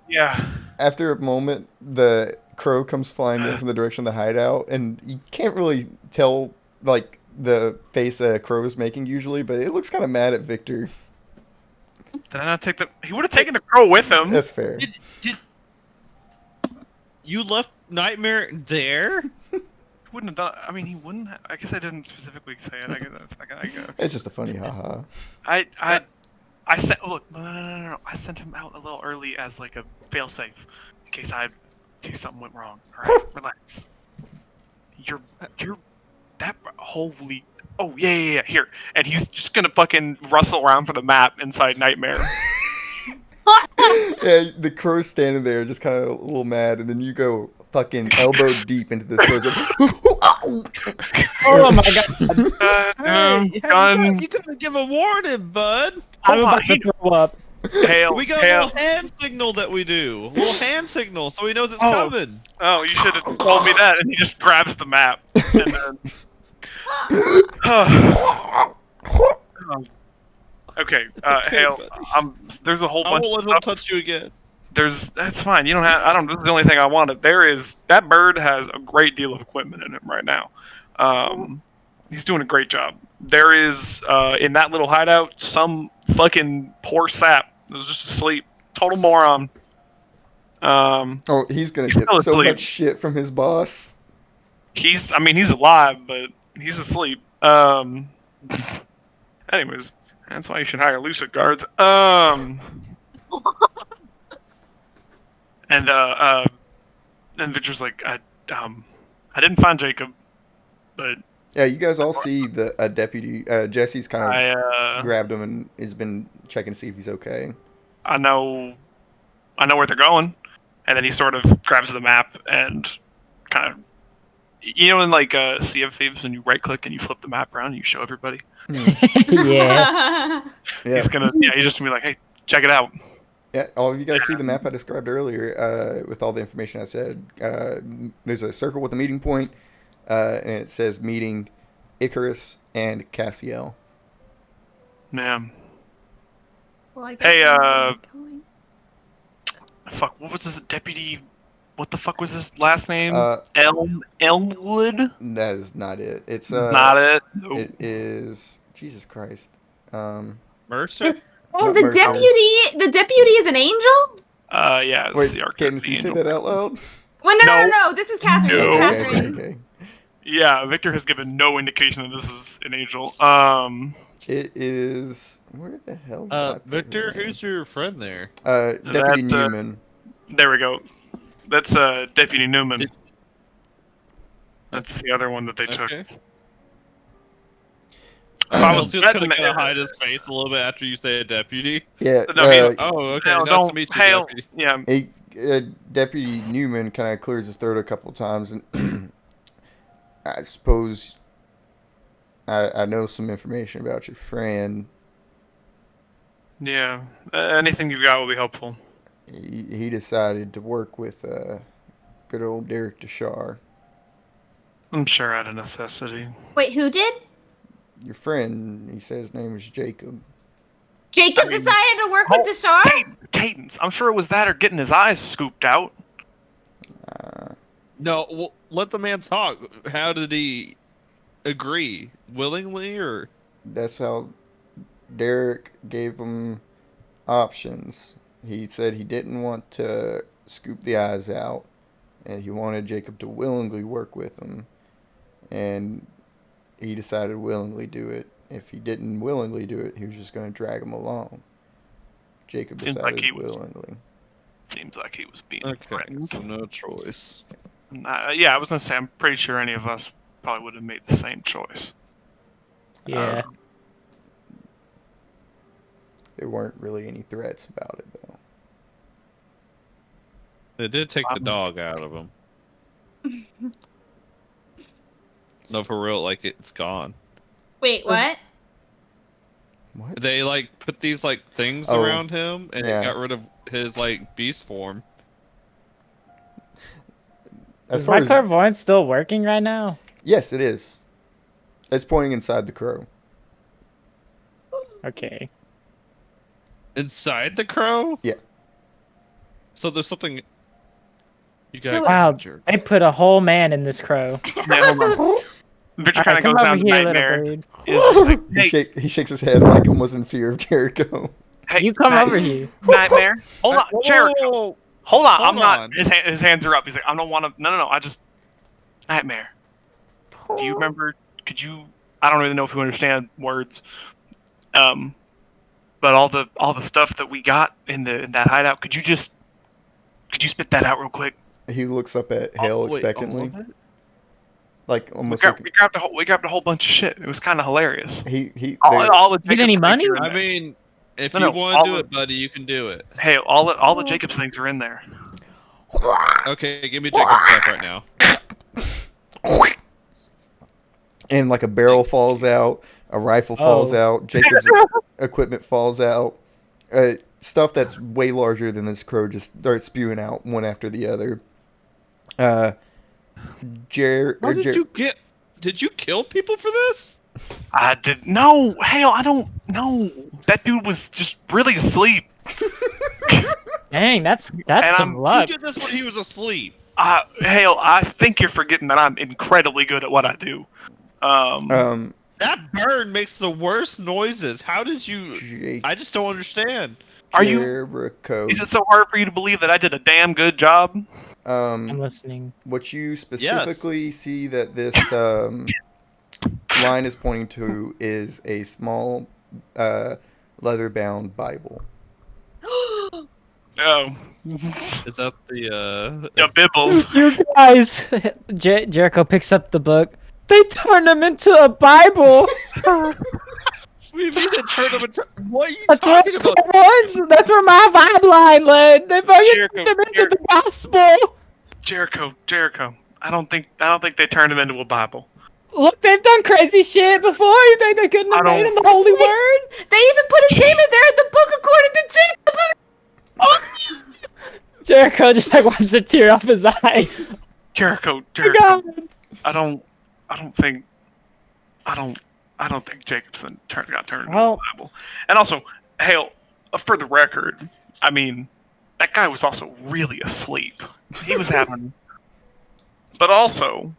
Yeah. After a moment, the crow comes flying in from the direction of the hideout, and you can't really tell like the face a crow is making usually, but it looks kind of mad at Victor. Did I not take the? He would have taken the crow with him. That's fair. Did you left Nightmare there? He wouldn't have done. I mean, he wouldn't. I guess I didn't specifically say it. I guess. It's just a funny haha. I sent. Look, no. I sent him out a little early as like a failsafe, in case something went wrong. All right, relax. You're that holy. Oh yeah. Here, and he's just gonna fucking rustle around for the map inside Nightmare. Yeah, the crow's standing there, just kind of a little mad, and then you go fucking elbow deep into this crow's. Oh my god. Hey, gun. you couldn't give a warning, bud. I'm Hold on, about to throw up. Hail. We got a hail. little hand signal that we do. A little hand signal, so he knows it's Oh. coming. Oh, you should have told me that. And he just grabs the map. And then... okay, Hale. There's a whole I bunch won't of let him stuff. touch you again. That's fine. You don't have. I don't. This is the only thing I wanted. That bird has a great deal of equipment in him right now. He's doing a great job. There is in that little hideout some fucking poor sap that was just asleep. Total moron. Oh, he's gonna He's get still so asleep. much shit from his boss. He's alive, but he's asleep. Anyways, that's why you should hire lucid guards. And Victor's like, I didn't find Jacob, but Yeah, you guys all see the deputy. Jesse's kind of I grabbed him and has been checking to see if he's okay. I know where they're going. And then he sort of grabs the map and kind of, in like Sea of Thieves, when you right click and you flip the map around and you show everybody. Yeah. Yeah, He's just gonna be like, hey, check it out. yeah. All of you guys see the map I described earlier with all the information I said. There's a circle with a meeting point, and it says meeting Icarus and Cassiel. Yeah. Well, I guess Hey, I'm going. Fuck, what was his deputy? What the fuck was his last name? Uh, Elmwood? that is not it. It's Is not it? Nope. It is Jesus Christ. Mercer? Oh, Not the Mercer. deputy! The deputy is an angel? Yeah, it's Wait, the Arc Cadence, you say Angel. that out loud? Well, no. No. This is Catherine. No. This Okay, is Catherine. okay. Yeah, Victor has given no indication that this is an angel. It is. Where the hell? Did I put his Victor, name? who's your friend there? Deputy That's, Newman. there we go. That's Deputy Newman. That's the other one that they took. Okay. If I was He's just Red gonna kind Man- of hide his face a little bit after you say a deputy. Yeah. No, he's- Oh, okay. No, Nice don't to meet you, hail. deputy. Yeah, Deputy Newman kind of clears his throat a couple times, and I suppose I know some information about your friend. yeah. Anything you've got will be helpful. He decided to work with good old Derek Deshar. I'm sure out of necessity. Wait, who did? Your friend, he said his name was Jacob. Jacob I mean- decided to work with Deshar? Cadence. I'm sure it was that or getting his eyes scooped out. No, well, let the man talk. How did he agree? Willingly or? That's how Derek gave him options. He said he didn't want to scoop the eyes out, and he wanted Jacob to willingly work with him. And he decided to willingly do it. If he didn't willingly do it, he was just going to drag him along. Jacob Seems decided like he was- willingly. Seems like he was being Okay, threatened. so no choice. Yeah, I was gonna say I'm pretty sure any of us probably would have made the same choice. Yeah. There weren't really any threats about it, though. They did take the dog out of him. No, for real, like it's gone. Wait, what? What? They like put these like things Oh, around him and yeah. got rid of his like beast form. As Is far my as clairvoyance still working right now? yes, it is. It's pointing inside the crow. Okay. Inside the crow? Yeah. So there's something. You got Wow, jerk. they put a whole man in this crow. Yeah, hold on. Victor kind Alright, of come goes over down to here, Nightmare. little bird. Is just like, He, hey, shakes his head like almost in fear of Jericho. hey, You come Night- over here. Nightmare. Hold on, Whoa, Jericho. whoa, whoa. Hold on. Hold I'm not. on. His hands are up. He's like, I don't want to. No. I just. Nightmare. Do you remember? Could you? I don't really know if you understand words. But all the stuff that we got in that hideout. Could you spit that out real quick? He looks up at Hale Wait, expectantly, what? like We almost. grabbed a whole bunch of shit. It was kind of hilarious. All All the Need any Jacob's money? things are in I there. mean, if No, you no, want all to do of- it, buddy, you can do it. Hey, all the Jacob's things are in there. Okay, give me Jacob's stuff right now. and like a barrel falls out, a rifle falls out, Jacob's equipment falls out. Stuff that's way larger than this crow just starts spewing out one after the other. How did you get? Did you kill people for this? I did no. Hell, I don't know. That dude was just really asleep. Dang, that's And some I'm- luck. You did this when he was asleep. Hale, I think you're forgetting that I'm incredibly good at what I do. And That bird makes the worst noises. How did you? Jake I just don't understand. Are you? Jericho. Is it so hard for you to believe that I did a damn good job? I'm listening. What you specifically see that this line is pointing to is a small leather-bound Bible. Oh, Is that the the Bible. You guys, Jericho picks up the book. They turned him into a Bible. We mean they turned him into. What are you That's where talking about? that's where my vibe line led. They fucking Jericho, turned him into Jericho. the gospel. Jericho. I don't think they turned him into a Bible. Look, they've done crazy shit before. You think they couldn't have I made don't- in the holy word? They even put his name in there in the book according to Jacob. Jericho just like wipes a tear off his eye. Jericho. God. I don't think Jacobson got turned into Well- a Bible. And also, Hale, for the record, I mean, that guy was also really asleep. He was having. But also,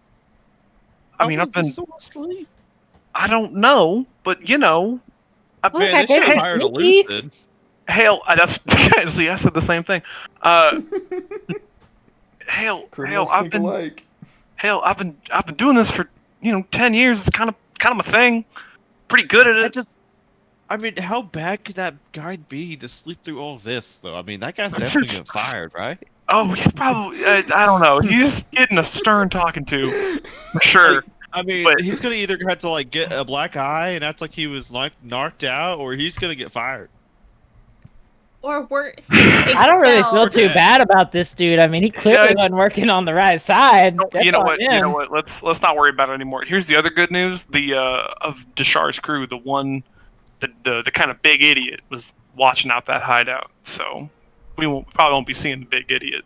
I mean, I've been. So asleep. I don't know, but you know, I've Look, been. I Man, they should guess have hired a sneaky. lucid. Hale, that's see, I said the same thing. Hale, Criminals I've think been. alike. Hell, I've been doing this for 10 years. It's kind of my thing. Pretty good at it. I mean, how bad could that guy be to sleep through all this, though? I mean, that guy's definitely getting fired, right? Oh, he's probably I don't know. He's getting a stern talking to for sure. I mean, But- he's gonna either have to like get a black eye and act like he was like knocked out, or he's gonna get fired. Or worse. I don't really feel expelled. too bad about this dude. I mean, he clearly it's- wasn't working on the right side. That's You know on what? You him. know what? Let's not worry about it anymore. Here's the other good news: the of Deshar's crew, the one, the kind of big idiot was watching out that hideout. So we probably won't be seeing the big idiot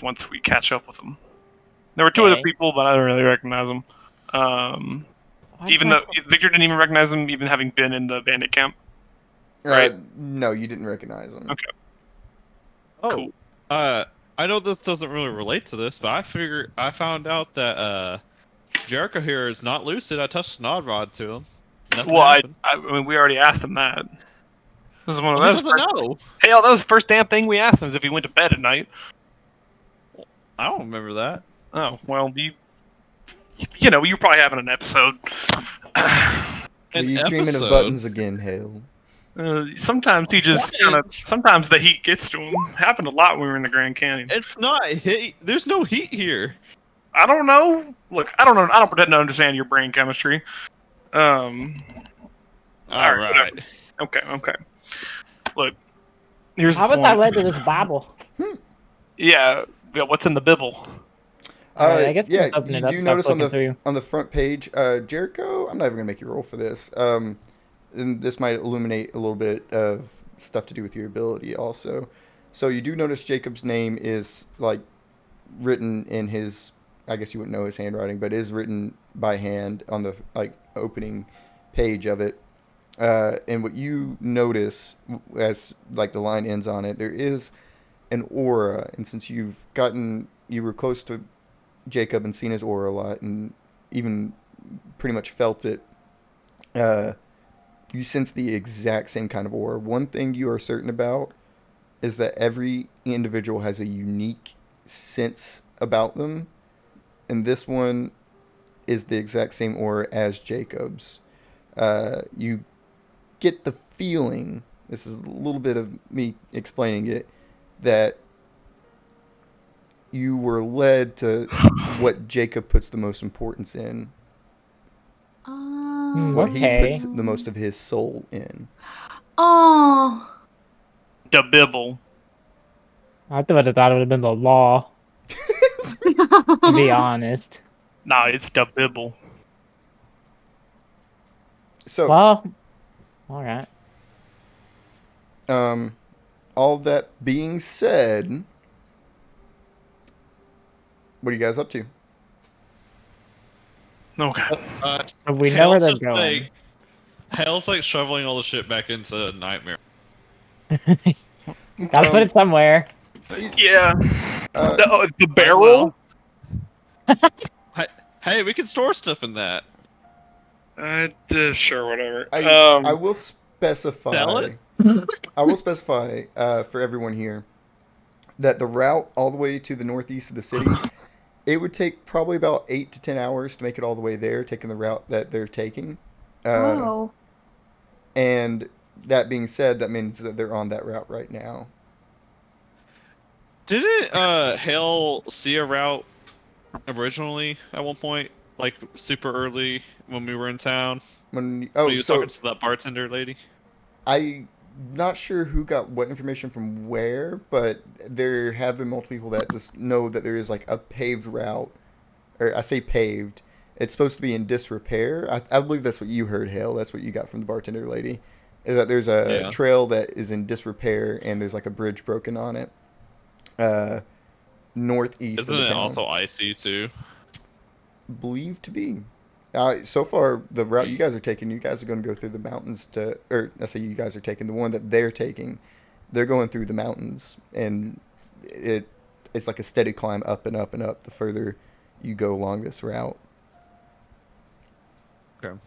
once we catch up with him. There were two other Okay. people, but I don't really recognize them. Even though Victor didn't even recognize him, even having been in the bandit camp. Right. No, you didn't recognize him. Okay. Oh, Cool. I know this doesn't really relate to this, but I found out that Jericho here is not lucid. I touched an odd rod to him. Nothing Well, happened. I mean, we already asked him that. This is one of He those. doesn't know. Hell, that was the first damn thing we asked him is if he went to bed at night. I don't remember that. Oh well, you know, you're probably having an episode. Are An you dreaming of episode? buttons again, Hale? Sometimes he just What? kind of. Sometimes the heat gets to him. Happened a lot when we were in the Grand Canyon. It's not heat. There's no heat here. I don't know. Look, I don't know. I don't pretend to understand your brain chemistry. All Alright, right. Okay. Look, here's How the was that point. led to this Bible? Yeah, what's in the Bible? Alright, I guess yeah, let's open you it up, do stop notice on the flicking through. on the front page, Jericho. I'm not even gonna make you roll for this. And this might illuminate a little bit of stuff to do with your ability also. So you do notice Jacob's name is like written in his. I guess you wouldn't know his handwriting, but it is written by hand on the like opening page of it. And what you notice as like the line ends on it, there is an aura, and since you were close to Jacob and seen his aura a lot, and even pretty much felt it, you sense the exact same kind of aura. One thing you are certain about is that every individual has a unique sense about them, and this one is the exact same aura as Jacob's. You get the feeling, this is a little bit of me explaining it, that you were led to what Jacob puts the most importance in, what Okay. he puts the most of his soul in. Oh. The Bible. I would have thought it would have been the law, to be honest. Nah, it's the Bible. So, Well, alright. all that being said, what are you guys up to? Okay. So we know where they're Hale's just, going. like- Hale's like shoveling all the shit back into Nightmare. Gotta put it somewhere. Yeah. Uh, The barrel. Hey, we can store stuff in that. Sure, whatever. I will specify. Tell it. I will specify for everyone here that the route all the way to the northeast of the city, it would take probably about 8 to 10 hours to make it all the way there, taking the route that they're taking. Oh. And that being said, that means that they're on that route right now. Didn't Hale see a route originally at one point, like super early when we were in town? When he was talking to that bartender lady? I'm not sure who got what information from where, but there have been multiple people that just know that there is like a paved route, or I say paved. It's supposed to be in disrepair. I believe that's what you heard, Hale. That's what you got from the bartender lady, is that there's a trail that is in disrepair and there's like a bridge broken on it. Northeast Isn't of the it town. also icy too? Believed to be. So far, the route you guys are taking, you guys are going to go through the mountains or I say you guys are taking the one that they're taking. They're going through the mountains, and it's like a steady climb up and up and up the further you go along this route. Okay.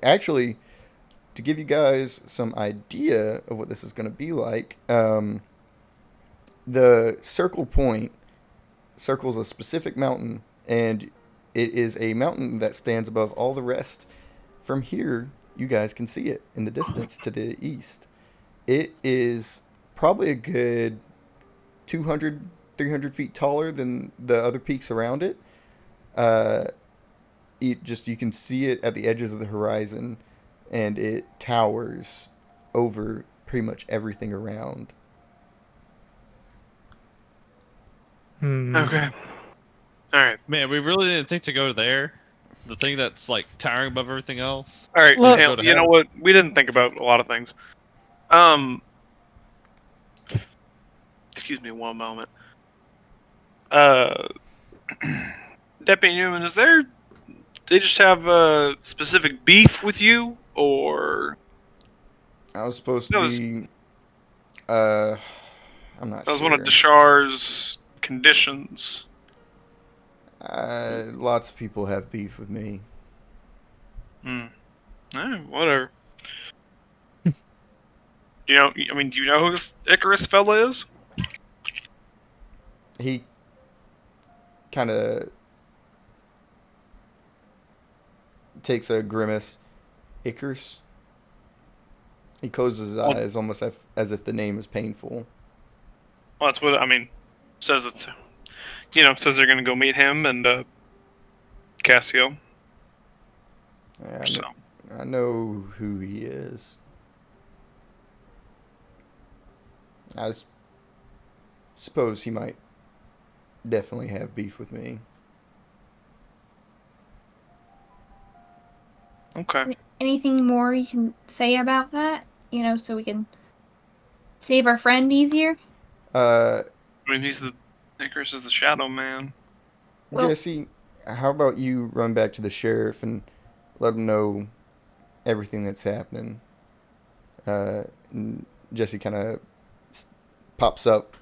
Actually, to give you guys some idea of what this is going to be like, the circle point circles a specific mountain, and it is a mountain that stands above all the rest. From here, you guys can see it in the distance to the east. It is probably a good 200, 300 feet taller than the other peaks around it. You can see it at the edges of the horizon, and it towers over pretty much everything around. Okay. All right. Man, we really didn't think to go there. The thing that's like towering above everything else. All right. Well- Hale, you know what? We didn't think about a lot of things. Excuse me one moment. Deputy Newman, is there? They just have a specific beef with you, or I was supposed to That was- be. I'm not that was sure. one of Deshar's conditions? Lots of people have beef with me. Whatever. Do you know who this Icarus fella is? He kind of takes a grimace. Icarus. He closes his eyes almost as if the name is painful. Well, that's what says that. Says they're gonna go meet him and Cassio. Yeah, So I know who he is. I suppose he might definitely have beef with me. okay. Anything more you can say about that? So we can save our friend easier? Icarus is the Shadow Man. Well- Jesse, how about you run back to the sheriff and let him know everything that's happening? And Jesse kind of pops up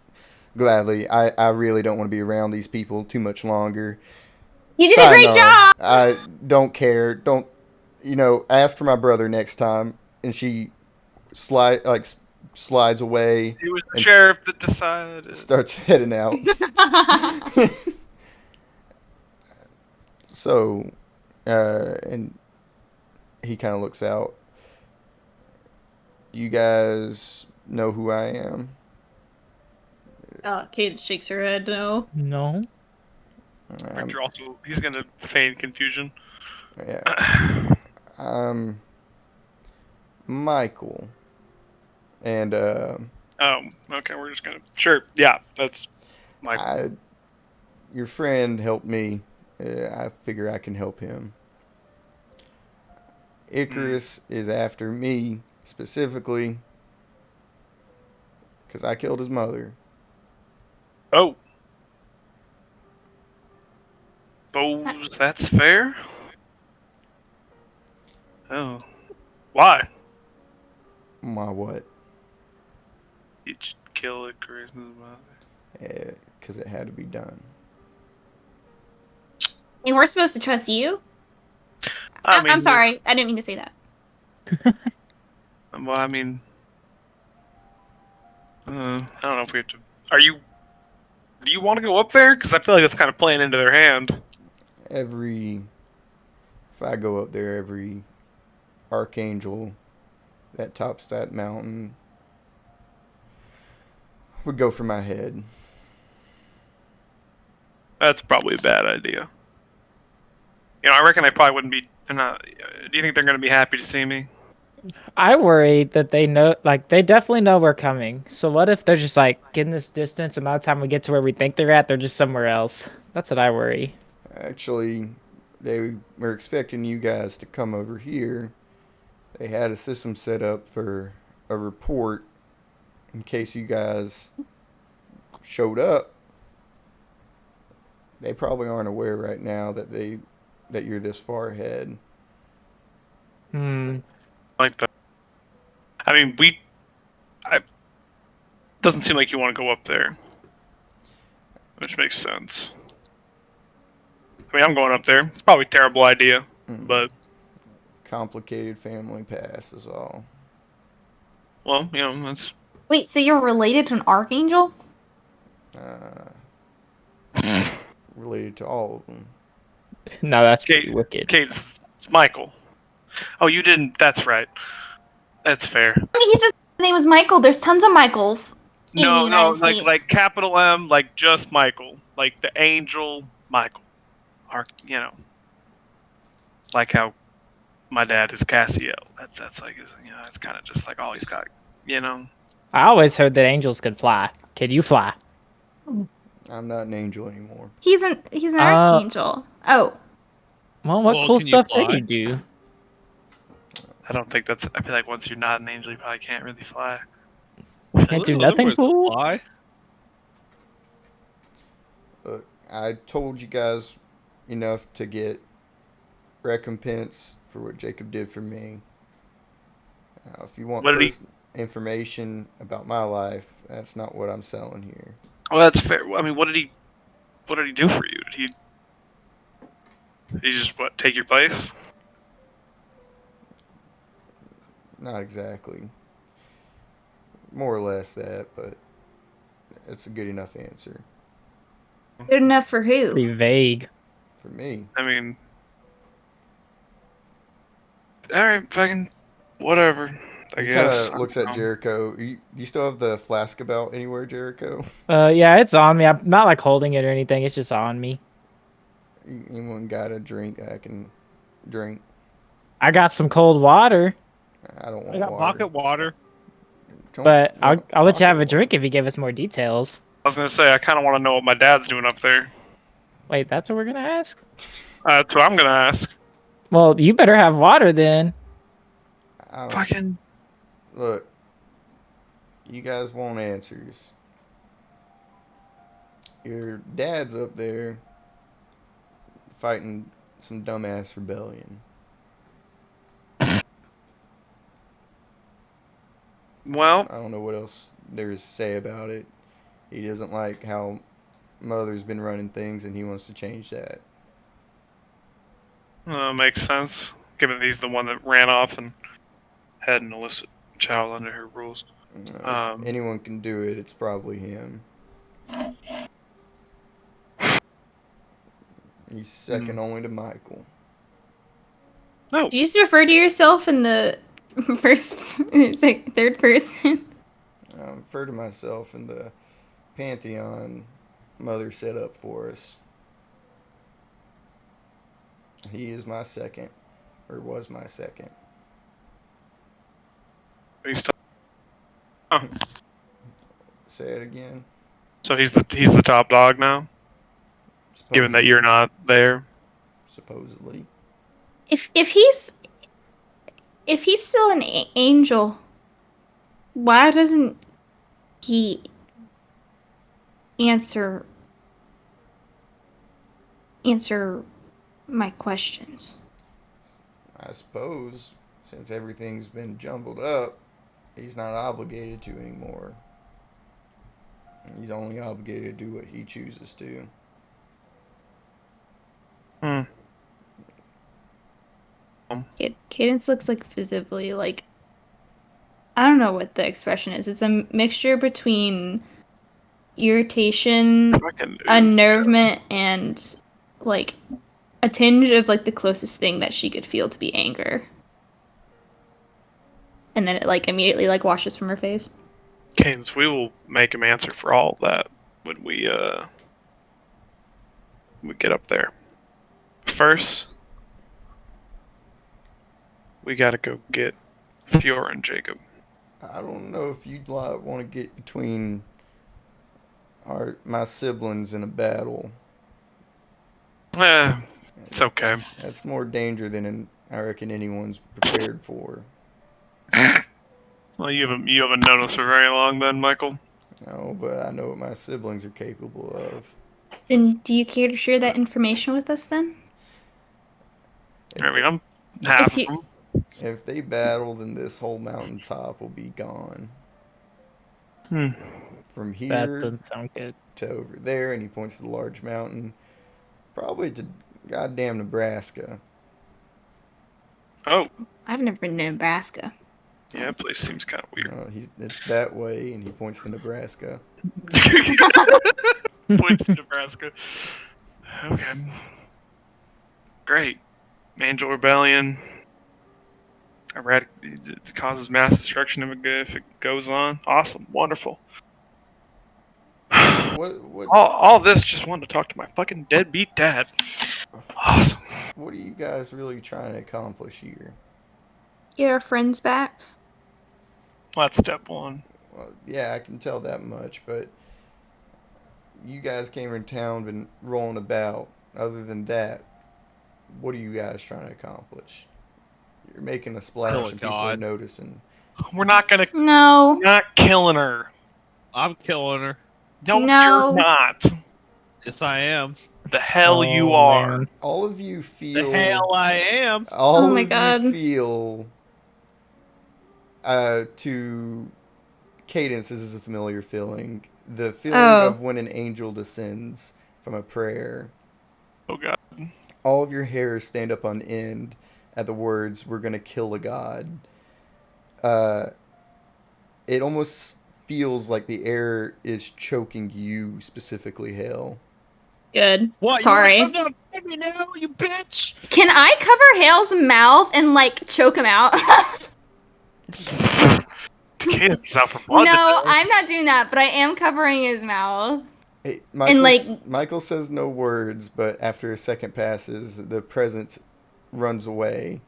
gladly. I really don't want to be around these people too much longer. You did a great job! I don't care. Don't, ask for my brother next time. And she slides away, It was the And- sheriff that decided. starts heading out. So, and he kind of looks out. You guys know who I am? Kate shakes her head no. No. Victor also, he's gonna feign confusion. Yeah. Michael. And, Oh, okay. We're just gonna. Sure. Yeah, that's Michael. your friend helped me. I figure I can help him. Icarus is after me specifically because I killed his mother. Oh. Suppose that's fair. Oh. Why? My what? You should kill Icarus' mother. Because it had to be done. And we're supposed to trust you? I'm sorry. I didn't mean to say that. Well, I mean, I don't know if we have to. Do you want to go up there? Because I feel like it's kind of playing into their hand. If I go up there, every archangel that tops that mountain would go for my head. That's probably a bad idea. I reckon they probably wouldn't be. They're not. Do you think they're going to be happy to see me? I worry that they know, like, they definitely know we're coming. So what if they're just like, in this distance, and by the time we get to where we think they're at, they're just somewhere else? That's what I worry. Actually, they were expecting you guys to come over here. They had a system set up for a report in case you guys showed up. They probably aren't aware right now that you're this far ahead. Like the. I mean, doesn't seem like you want to go up there, which makes sense. I mean, I'm going up there. It's probably a terrible idea, but Complicated family past is all. well, that's. Wait, so you're related to an archangel? Related to all of them. No, that's Kate, pretty wicked. Kate, it's Michael. Oh, you didn't. That's right. That's fair. I mean, his name was Michael. There's tons of Michaels in the No, United States. like capital M, like just Michael, like the angel Michael, like how my dad is Cassiel. That's like that's kind of just like all he's got. I always heard that angels could fly. Can you fly? I'm not an angel anymore. He's an archangel. Oh, Well, what Well, cool can you stuff fly? can you do? I don't think that's. I feel like once you're not an angel, you probably can't really fly. Can't do Other nothing ways to cool? fly. Look, I told you guys enough to get recompense for what Jacob did for me. If you want What did he- information about my life, that's not what I'm selling here. Well, that's fair. I mean, what did he do for you? Did he just take your place? Not exactly. More or less that, but it's a good enough answer good enough for who? Pretty vague. for me. I mean, all right, fucking whatever. I He guess. kind of looks at Jericho. Do you still have the flask about anywhere, Jericho? Yeah, it's on me. I'm not like holding it or anything. It's just on me. Anyone got a drink I can drink? I got some cold water, I don't want I got water. pocket water. Don't but want I'll let you have a pocket drink if you give us more details. I was gonna say I kind of want to know what my dad's doing up there. Wait, that's what we're gonna ask? That's what I'm gonna ask. Well, you better have water then. water. I don't- Fucking. Look, you guys want answers. Your dad's up there fighting some dumbass rebellion. Well, I don't know what else there is to say about it. He doesn't like how Mother's been running things, and he wants to change that. makes sense. Given that he's the one that ran off and had an illicit child under her rules. If anyone can do it, it's probably him. He's second only to Michael. No, Do you just refer to yourself in the third person? I refer to myself in the pantheon Mother set up for us. He is my second, or was my second. he's t- oh, Say it again. so he's the top dog now. Given that you're not there. Supposedly. If he's still an angel, why doesn't he answer my questions? I suppose, since everything's been jumbled up, he's not obligated to anymore. He's only obligated to do what he chooses to. know. Cadence looks like visibly like I don't know what the expression is. It's a mixture between irritation, Fucking unnervement, and like a tinge of like the closest thing that she could feel to be anger. And then it like immediately like washes from her face. Cadence, we will make him answer for all of that when we get up there. First, we gotta go get Fiora and Jacob. I don't know if you'd want to get between my siblings in a battle. It's okay. That's more danger than I reckon anyone's prepared for. Well, you haven't known us for very long, then, Michael. No, but I know what my siblings are capable of. Then do you care to share that information with us then? I mean, I'm half If of you- them. If they battle, then this whole mountaintop will be gone. Hmm. From That here doesn't sound good. to over there, and he points to the large mountain, probably to goddamn Nebraska. Oh, I've never been to Nebraska. yeah, that place seems kind of weird. It's that way, and he points to Nebraska. Points to Nebraska. Okay. Great. Angel Rebellion. It causes mass destruction if it goes on. Awesome. Wonderful. What All this just wanted to talk to my fucking deadbeat dad. Awesome. what are you guys really trying to accomplish here? Get our friends back. That's step one. Well, yeah, I can tell that much, but you guys came in town, been rolling about. Other than that, what are you guys trying to accomplish? You're making a splash Kill a and people are god. noticing. We're not No. killing her. I'm killing her. No, No. you're not. Yes, I am. The hell you Oh, are. man. All of you The feel. hell I am. All Oh my of God. you feel. To Cadence, this is a familiar feeling. The feeling Oh. of when an angel descends from a prayer. Oh god. All of your hairs stand up on end at the words, "We're gonna kill a god." It almost feels like the air is choking you specifically, Hale. Good. What? Sorry. You want to fight me now, you bitch? Can I cover Hale's mouth and like choke him out? Cadence out for blood. No, I'm not doing that, but I am covering his mouth. Hey, like- Michael says no words, but after a second passes, the presence runs away,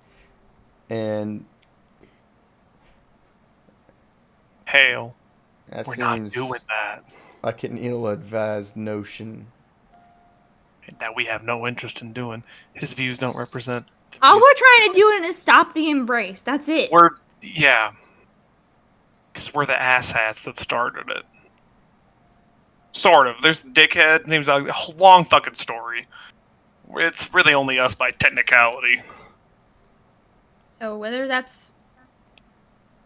and Hail. that We're not seems doing that. like an ill-advised notion. That we have no interest in doing. His views don't represent. the All views- we're trying to do is stop the embrace. That's it. Yeah. Because we're the asshats that started it. Sort of. There's dickhead. Name's a long fucking story. It's really only us by technicality. So whether that's,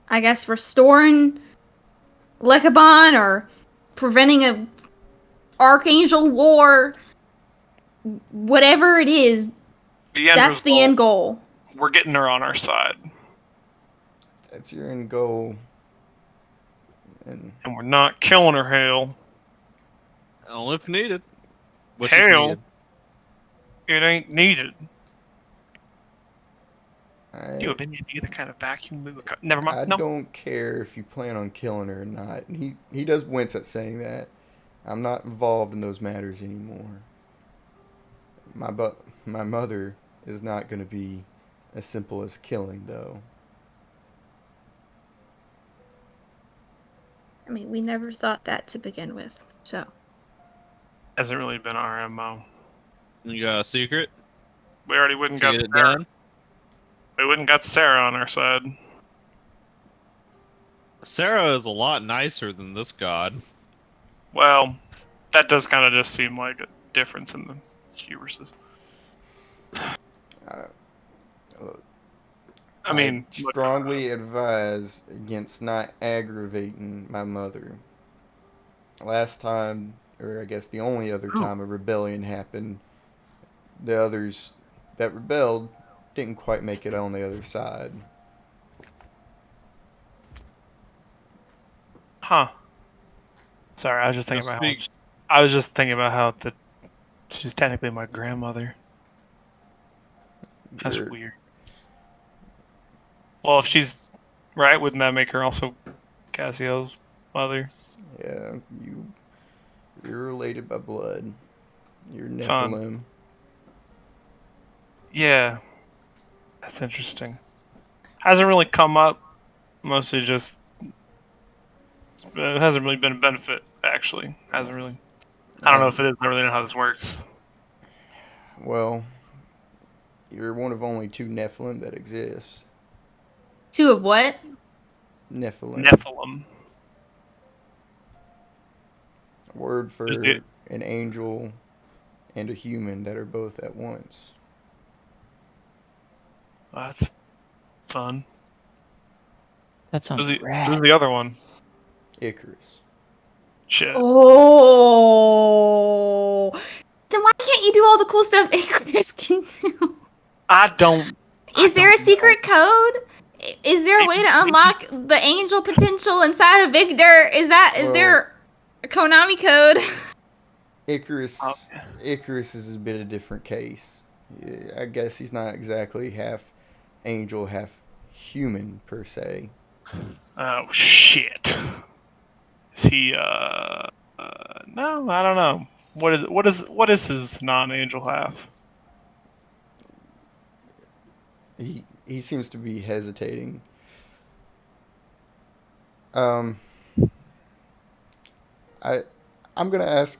I guess, restoring Lekabon or preventing a Archangel war, whatever it is, The end that's the result, end goal. We're getting her on our side. That's your end goal. And And we're not killing her, Hale. Only if needed. Which is Hell. needed. It ain't needed. I, You have any idea the kind of vacuum we would... Never mind. I No. don't care if you plan on killing her or not. And he does wince at saying that. I'm not involved in those matters anymore. My mother is not going to be as simple as killing, though. I mean, we never thought that to begin with. So Hasn't really been our MO. You got a secret? We already wouldn't To got get it Sarah. done? We wouldn't got Sarah on our side. Sarah is a lot nicer than this god. Well, that does kind of just seem like a difference in the hubris's. I mean, look, strongly advise against not aggravating my mother. Last time, or I guess the only other time a rebellion happened, the others that rebelled didn't quite make it on the other side. Huh. Sorry, I was just thinking Just about being- I was just thinking about how that she's technically my grandmother. That's You're- weird. Well, if she's right, wouldn't that make her also Cassio's mother? Yeah, you're related by blood. You're Fun. Nephilim. Yeah, that's interesting. Hasn't really come up. Mostly just it hasn't really been a benefit. Actually, hasn't really. I don't know if it is. I don't really know how this works. Well, you're one of only 2 Nephilim that exist. 2 of what? Nephilim. Nephilim. A word for Is it- an angel and a human that are both at once. That's fun. That sounds Who's rad. the other one? Icarus. Shit. Oh. Then why can't you do all the cool stuff Icarus can do? I don't. Is there a don't know. secret code? Is there a way to unlock the angel potential inside of Victor? Is Well- there a Konami code? Icarus. Oh. Icarus is a bit of a different case. Yeah, I guess he's not exactly half angel, half human per se. Oh shit. Is he? No, I don't know. What is his non-angel half? He seems to be hesitating. I'm gonna ask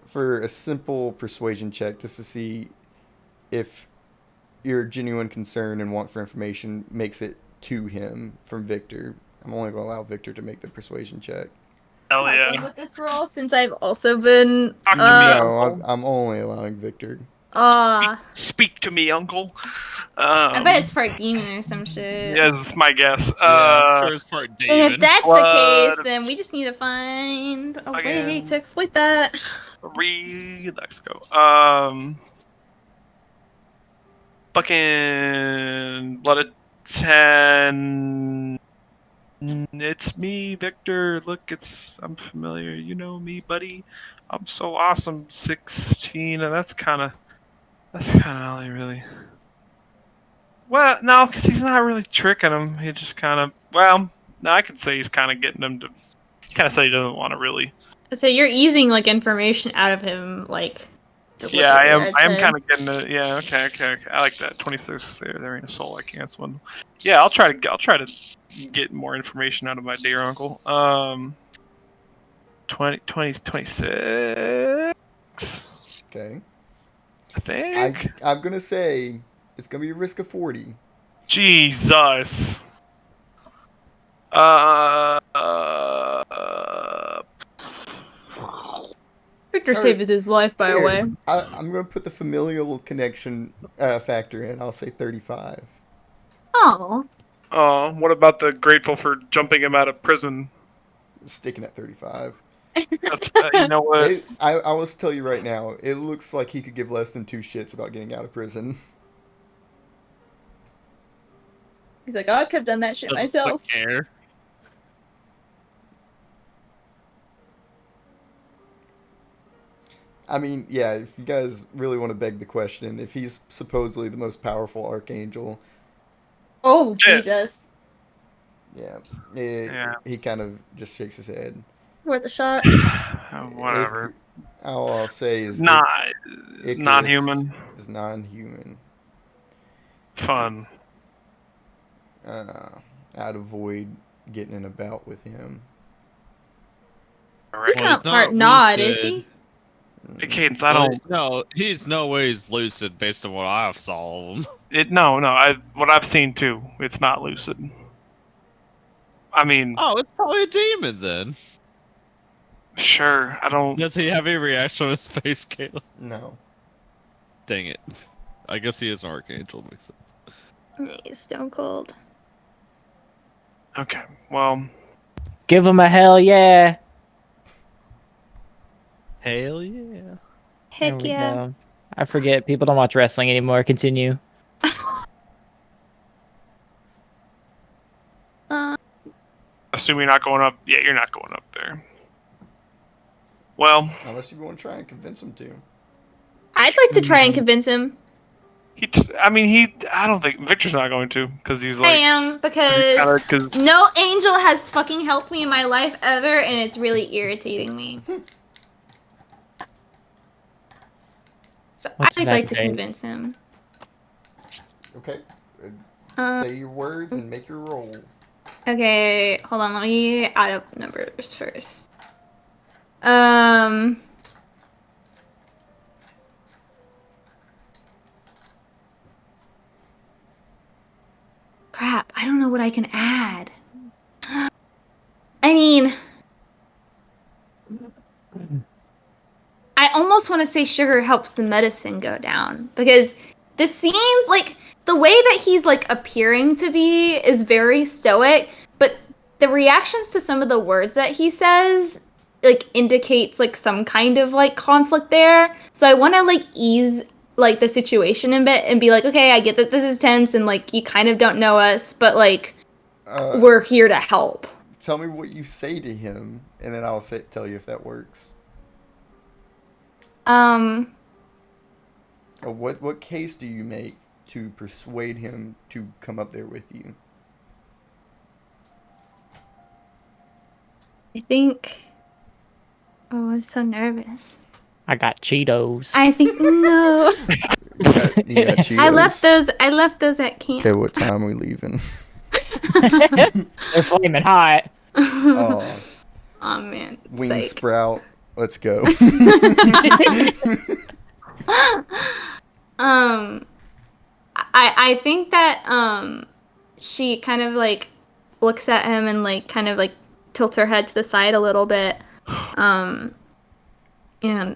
for a simple persuasion check just to see if your genuine concern and want for information makes it to him from Victor. I'm only gonna allow Victor to make the persuasion check. Hell Am I yeah. good with this roll since I've also been. Talk to me. No, I'm only allowing Victor. Speak to me, Uncle. I bet it's part demon or some shit. Yeah, that's my guess. Yeah, sure is part And demon. if that's the Blood. case, then we just need to find a way Again. to exploit that. Let's go. Fucking blooded 10. It's me, Victor. Look, I'm familiar. You know me, buddy. I'm so awesome. 16, and that's kind of all he really. Well, no, because he's not really tricking him. He just kind of. Well, no, I could say he's kind of getting him to. Kind of say he doesn't want to really. So you're easing like information out of him, like. Yeah, I am. deliberately, I am I'd say. kind of getting it. Yeah, okay. I like that. 26. There ain't a soul I can't swindle. Yeah, I'll try to get more information out of my dear uncle. 26. Okay. I think. I'm gonna say it's gonna be a risk of 40. Jesus. Victor Alright. saved his life, by the Here, way. I'm gonna put the familial connection factor in. I'll say 35. Oh. Oh, what about the grateful for jumping him out of prison? Sticking at 35. That's, you know what? I will tell you right now, it looks like he could give less than 2 shits about getting out of prison. He's like, oh, I could have done that shit Doesn't myself. care. I mean, yeah, if you guys really want to beg the question, if he's supposedly the most powerful archangel, Oh, Yeah. Jesus. yeah, Yeah. he kind of just shakes his head. Worth a shot. Whatever. All I'll say is Icarus Non-human. is non-human. Fun. I'd avoid getting in a bout with him. All right. He's Well, not he's not part Nod, is lucid. he? Hey, Cadence, I don't. No, he's no ways lucid based on what I saw of him. No. What I've seen too. It's not lucid. I mean, Oh, it's probably a demon then. sure. I don't. Does he have any reaction on his face, Caleb? No. Dang it. I guess he is an archangel. Makes sense. He's stone cold. Okay. Well, Give him a hell yeah. Hell yeah. Heck There we yeah. go. I forget. People don't watch wrestling anymore. Continue. Assuming you're not going up. Yeah, you're not going up there. Well, Unless you want to try and convince him to. I'd like to try and convince him. I don't think Victor's not going to because he's I like. am, because Because no angel has fucking helped me in my life ever, and it's really irritating me. So What's I'd his like to activate? convince him. Okay. Uh, Say your words and make your roll. Okay, hold on. Let me add up numbers first. Crap. I don't know what I can add. I mean, I almost want to say sugar helps the medicine go down because this seems like the way that he's like appearing to be is very stoic, but the reactions to some of the words that he says like indicates like some kind of like conflict there. So I want to like ease like the situation a bit and be like, okay, I get that this is tense and like you kind of don't know us, but like we're here to help. Tell me what you say to him, and then I'll tell you if that works. What case do you make to persuade him to come up there with you? I think. Oh, I'm so nervous. I got Cheetos. I think no. You got Cheetos? I left those at camp. Okay, what time are we leaving? They're flaming hot. Oh, Oh man. wing Psych. sprout. Let's go. I think that she kind of like looks at him and like kind of like tilts her head to the side a little bit. And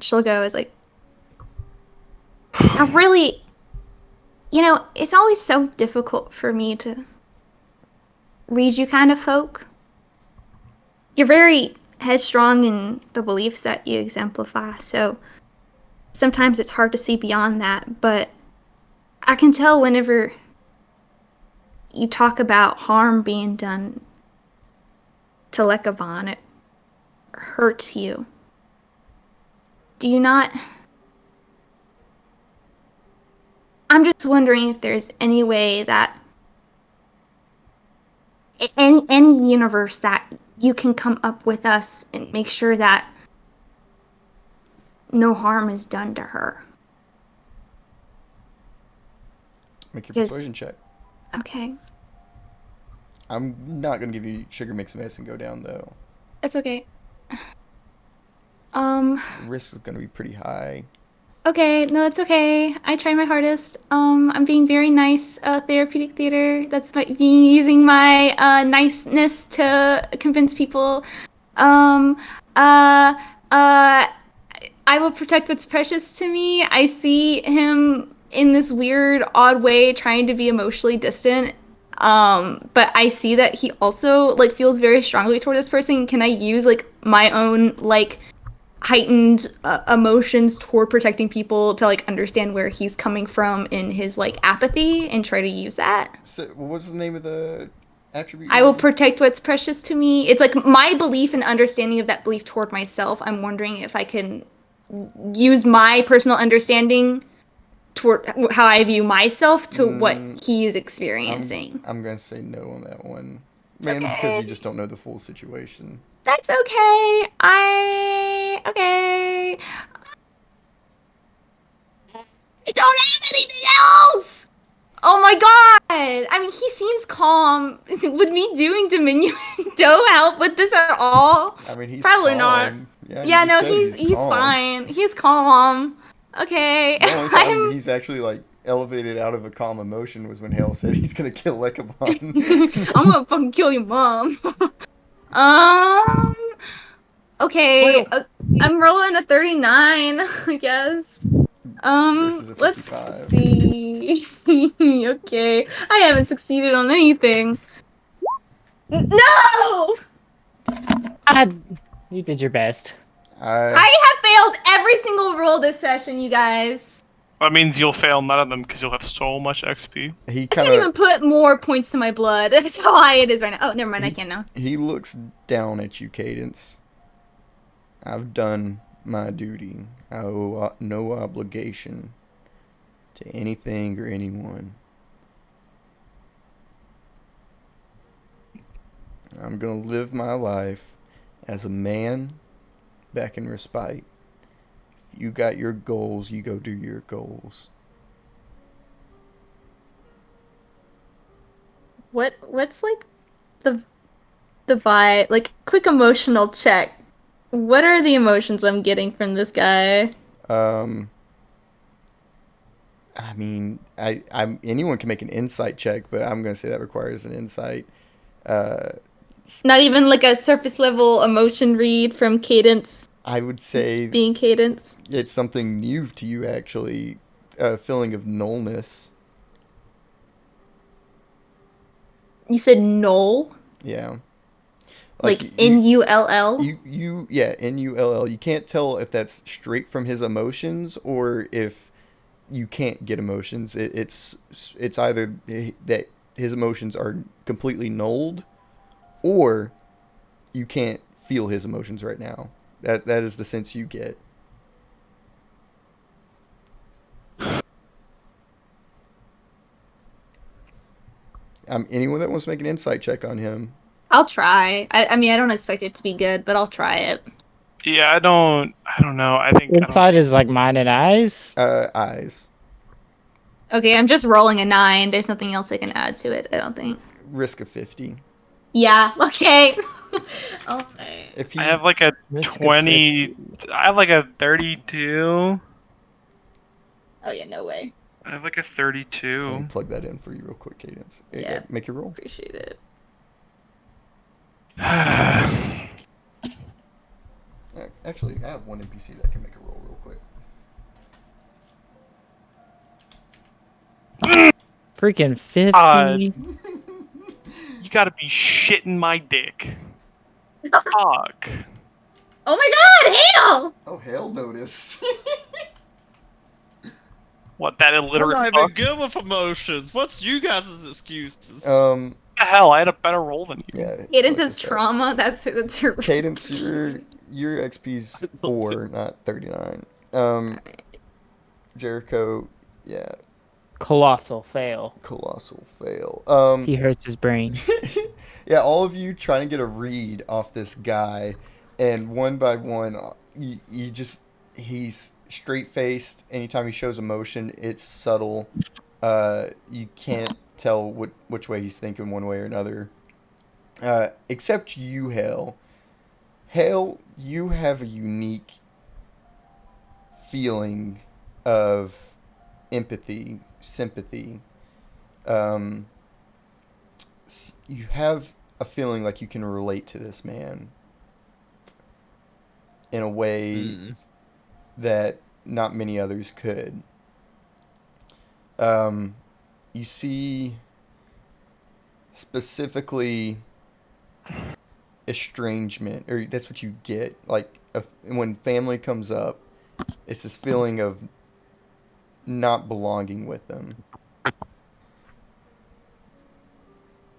she'll go as like, I really, it's always so difficult for me to read you kind of folk. You're very headstrong in the beliefs that you exemplify, so sometimes it's hard to see beyond that, but I can tell whenever you talk about harm being done to Lekavon, it hurts you. Do you not? I'm just wondering if there's any way that any universe that you can come up with us and make sure that no harm is done to her. Make your Yes. persuasion check. Okay. I'm not gonna give you sugar mix medicine go down though. It's okay. The risk is gonna be pretty high. Okay, no, it's okay. I try my hardest. I'm being very nice, therapeutic theater. That's using my niceness to convince people. I will protect what's precious to me. I see him in this weird, odd way trying to be emotionally distant. But I see that he also like feels very strongly toward this person. Can I use like my own like heightened emotions toward protecting people to like understand where he's coming from in his like apathy and try to use that? So, what's the name of the attribute? I will protect what's precious to me. It's like my belief and understanding of that belief toward myself. I'm wondering if I can use my personal understanding toward how I view myself to what he is experiencing. I'm gonna say no on that one, mainly because you just don't know the full situation. That's okay. Okay. I don't have anything else! Oh my god! I mean, he seems calm. Would me doing Dominion Doe help with this at all? I mean, he's Probably not. calm. Yeah, Yeah, you no, said he's calm. fine. He's calm. Okay. The only time he's actually like elevated out of a calm emotion was when Hale said he's gonna kill Lekabon. I'm gonna fucking kill your mom. Okay. I'm rolling a 39, I guess. Versus a Let's 55. see. Okay. I haven't succeeded on anything. No! You did your best. I have failed every single roll this session, you guys. That means you'll fail none of them because you'll have so much XP. He I kind can't even of put more points to my blood. That's how high it is right now. Oh, never mind. I can now. he looks down at you, Cadence. I've done my duty. I owe no obligation to anything or anyone. I'm gonna live my life as a man back in Respite. If you got your goals, you go do your goals. What's like the vibe? Like quick emotional check. What are the emotions I'm getting from this guy? I mean, I'm anyone can make an insight check, but I'm gonna say that requires an insight. Not even like a surface level emotion read from Cadence I would say being Cadence. it's something new to you, actually. A feeling of nullness. You said null, Yeah. like you- Null. yeah, Null. You can't tell if that's straight from his emotions or if you can't get emotions. It's either that his emotions are completely nulled, or you can't feel his emotions right now. That is the sense you get. Anyone that wants to make an insight check on him. I'll try. I mean, I don't expect it to be good, but I'll try it. Yeah, I don't know. I think Inside is like mine and eyes. Eyes. Okay, I'm just rolling a 9. There's nothing else I can add to it, I don't think. Risk of 50. Yeah, okay. Okay. If I have like a Risk of 20. 50. I have like a 32. Oh yeah, no way. I have like a Let 32. me plug that in for you real quick, Cadence. There you Yeah. go. Make your roll. Appreciate it. Actually, I have one NPC that can make a roll real quick. Freaking 50. You gotta be shitting my dick. Fuck. Oh my god, hail! Oh, hell notice. What, that I'm illiterate not fuck? even good with emotions. What's you guys' excuses? The hell, I had a better roll than you. Yeah. Cadence fuck has is that? trauma. That's her. Cadence, your XP's 4, not 39. Jericho, yeah, Colossal fail. colossal fail. He hurts his brain. Yeah, all of you trying to get a read off this guy, and one by one, you just, he's straight faced. Anytime he shows emotion, it's subtle. You can't tell which way he's thinking one way or another. Except you, Hale. Hale, you have a unique feeling of empathy, sympathy. You have a feeling like you can relate to this man in a way that not many others could. You see specifically estrangement, or that's what you get. Like when family comes up, it's this feeling of not belonging with them.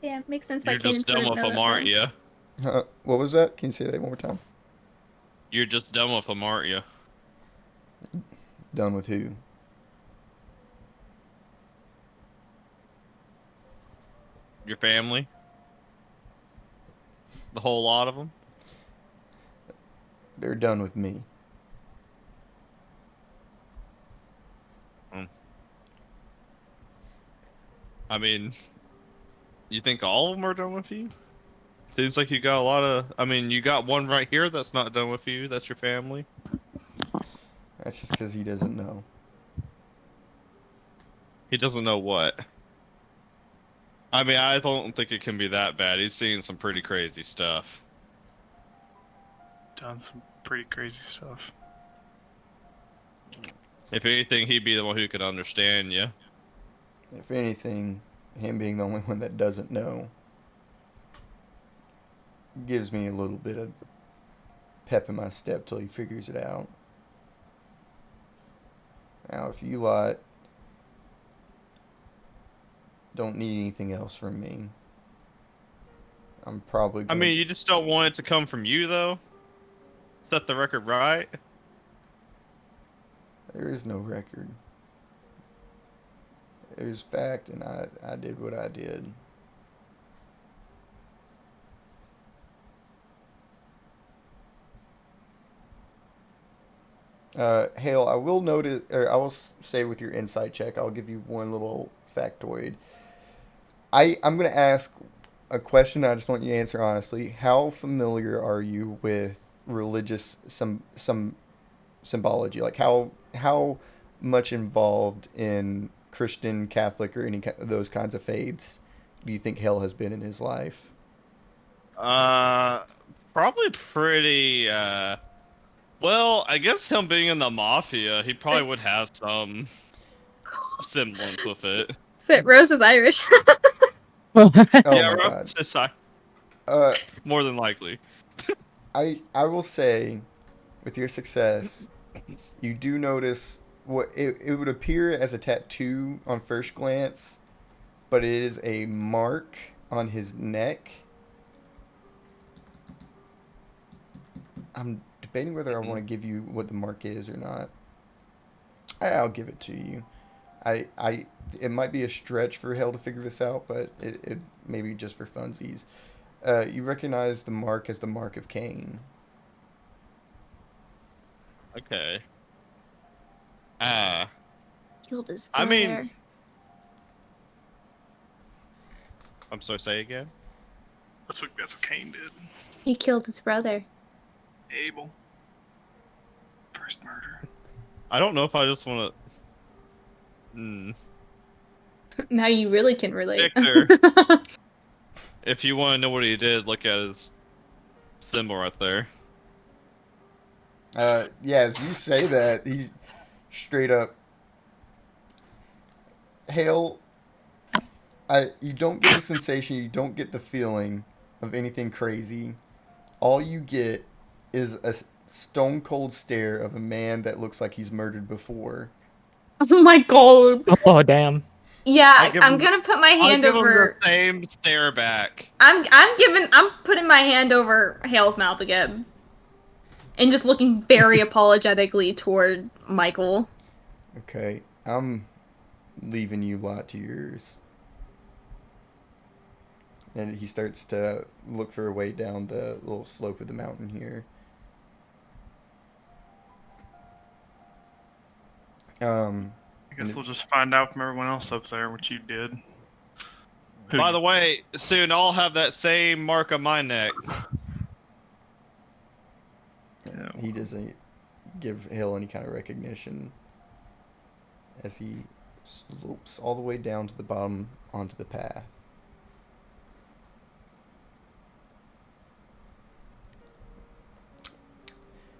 Yeah, makes sense. Why You're just dumb with them, aren't you? What was that? Can you say that one more time? You're just dumb with them, aren't you? Done with who? Your family? The whole lot of them? They're done with me. I mean, you think all of them are done with you? Seems like you got a lot of. I mean, you got one right here that's not done with you. That's your family. That's just because he doesn't know. He doesn't know what. I mean, I don't think it can be that bad. He's seen some pretty crazy stuff. Done some pretty crazy stuff. If anything, he'd be the one who could understand you. If anything, him being the only one that doesn't know gives me a little bit of pep in my step till he figures it out. Now, if you lot don't need anything else from me, I'm probably I going mean, you just don't want it to come from you, though? Set the record right? There is no record. There's fact, and I did what I did. Hale, I will notice, or I will say with your insight check, I'll give you one little factoid. I'm going to ask a question. I just want you to answer honestly. How familiar are you with religious some symbology? Like how much involved in Christian, Catholic, or any of those kinds of faiths do you think Hale has been in his life? Probably pretty, well, I guess him being in the mafia, he probably would have some semblance with it. So Rose is Irish. Oh Yeah, my Rob god. says Uh, more than likely. I will say, with your success, you do notice what it would appear as a tattoo on first glance, but it is a mark on his neck. I'm debating whether I want to give you what the mark is or not. I'll give it to you. It might be a stretch for Hale to figure this out, but it maybe just for funsies. You recognize the mark as the mark of Cain. Okay. Killed his I brother. mean- I'm sorry, say again? That's what Cain did. He killed his brother. Abel. First murder. I don't know if I just want to... Now you really can relate. Victor. If you want to know what he did, look at his symbol right there. Yeah, as you say that, he's straight up. Hale, you don't get the sensation, you don't get the feeling of anything crazy. All you get is a stone cold stare of a man that looks like he's murdered before. Oh my god. Oh damn. Yeah, give I'm him- gonna put my hand I'll give over. him the same stare back. I'm putting my hand over Hale's mouth again. And just looking very apologetically toward Michael. Okay, I'm leaving you lot to yours. And he starts to look for a way down the little slope of the mountain here. I guess we'll just find out from everyone else up there what you did. By the way, soon I'll have that same mark on my neck. Yeah. He doesn't give Hale any kind of recognition as he slopes all the way down to the bottom onto the path.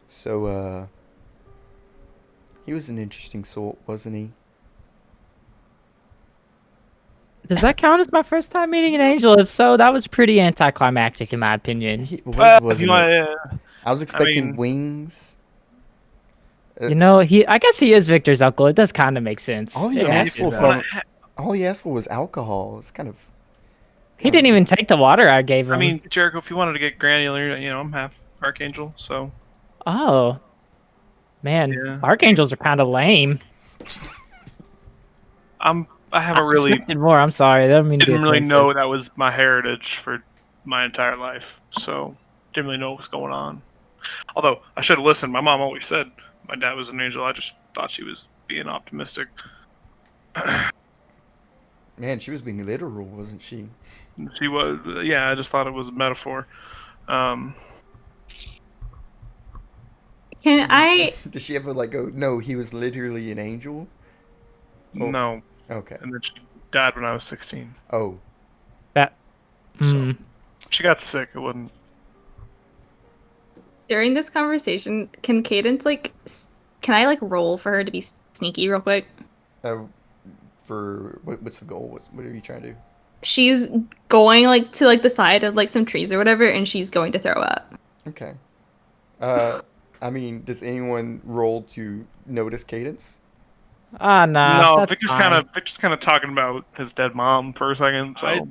So, he was an interesting sort, wasn't he? Does that count as my first time meeting an angel? If so, that was pretty anticlimactic in my opinion. He If wasn't you it? want, I was expecting mean- wings. You know, I guess he is Victor's uncle. It does kind of make sense. All he It asked makes for sense. from all he asked for was alcohol. It's kind of. He didn't even take the water I gave him. I mean, Jericho, if you wanted to get granular, I'm half Archangel, so oh, man, Yeah. archangels are kind of lame. I haven't I really expected more. I'm sorry. That didn't mean to be didn't really offensive. know that was my heritage for my entire life, so didn't really know what was going on. Although I should have listened. My mom always said my dad was an angel. I just thought she was being optimistic. Man, she was being literal, wasn't she? She was, yeah. I just thought it was a metaphor. Can I Did she ever like go? No, he was literally an angel. Oh. No, Okay. and then she died when I was 16. Oh, That. So- Mm. She got sick. It wasn't. during this conversation, can Cadence can I roll for her to be sneaky real quick? for what's the goal? What are you trying to do? She's going to the side of some trees or whatever, and she's going to throw up. Okay. I mean, does anyone roll to notice Cadence? Ah, nah. no, that's Victor's fine. kind of talking about his dead mom for a second. So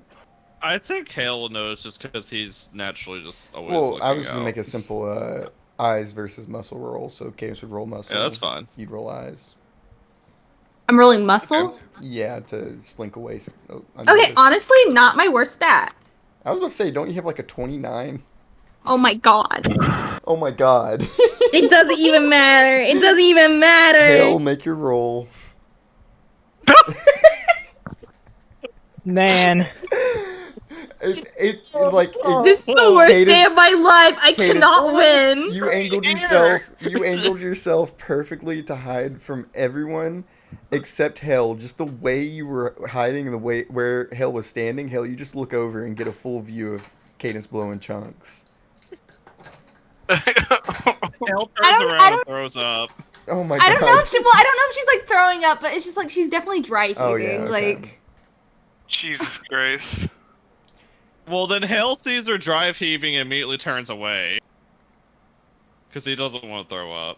I think Hale knows just because he's naturally just always Well, looking I was gonna out. make a simple eyes versus muscle roll. So Cadence would roll muscle. Yeah, that's fine. You'd roll eyes. I'm rolling muscle. Yeah, to slink away. Okay, unnoticed. honestly, not my worst stat. I was about to say, don't you have like a 29? Oh my god. Oh my god. It doesn't even matter. It doesn't even matter. Hale, make your roll. Man. This is the worst day Cadence- of my life. I Cadence- cannot win. You angled yourself. You angled yourself perfectly to hide from everyone, except Hale. Just the way you were hiding, and the way where Hale was standing. Hale, you just look over and get a full view of Cadence blowing chunks. Hale I turns don't- around and throws up. Oh my I don't know god. if she. Well, I don't know if she's like throwing up, but it's just like she's definitely dry heaving. Oh, yeah, okay. Like Jesus Christ. Well, then Hale sees her drive heaving and immediately turns away. Because he doesn't want to throw up.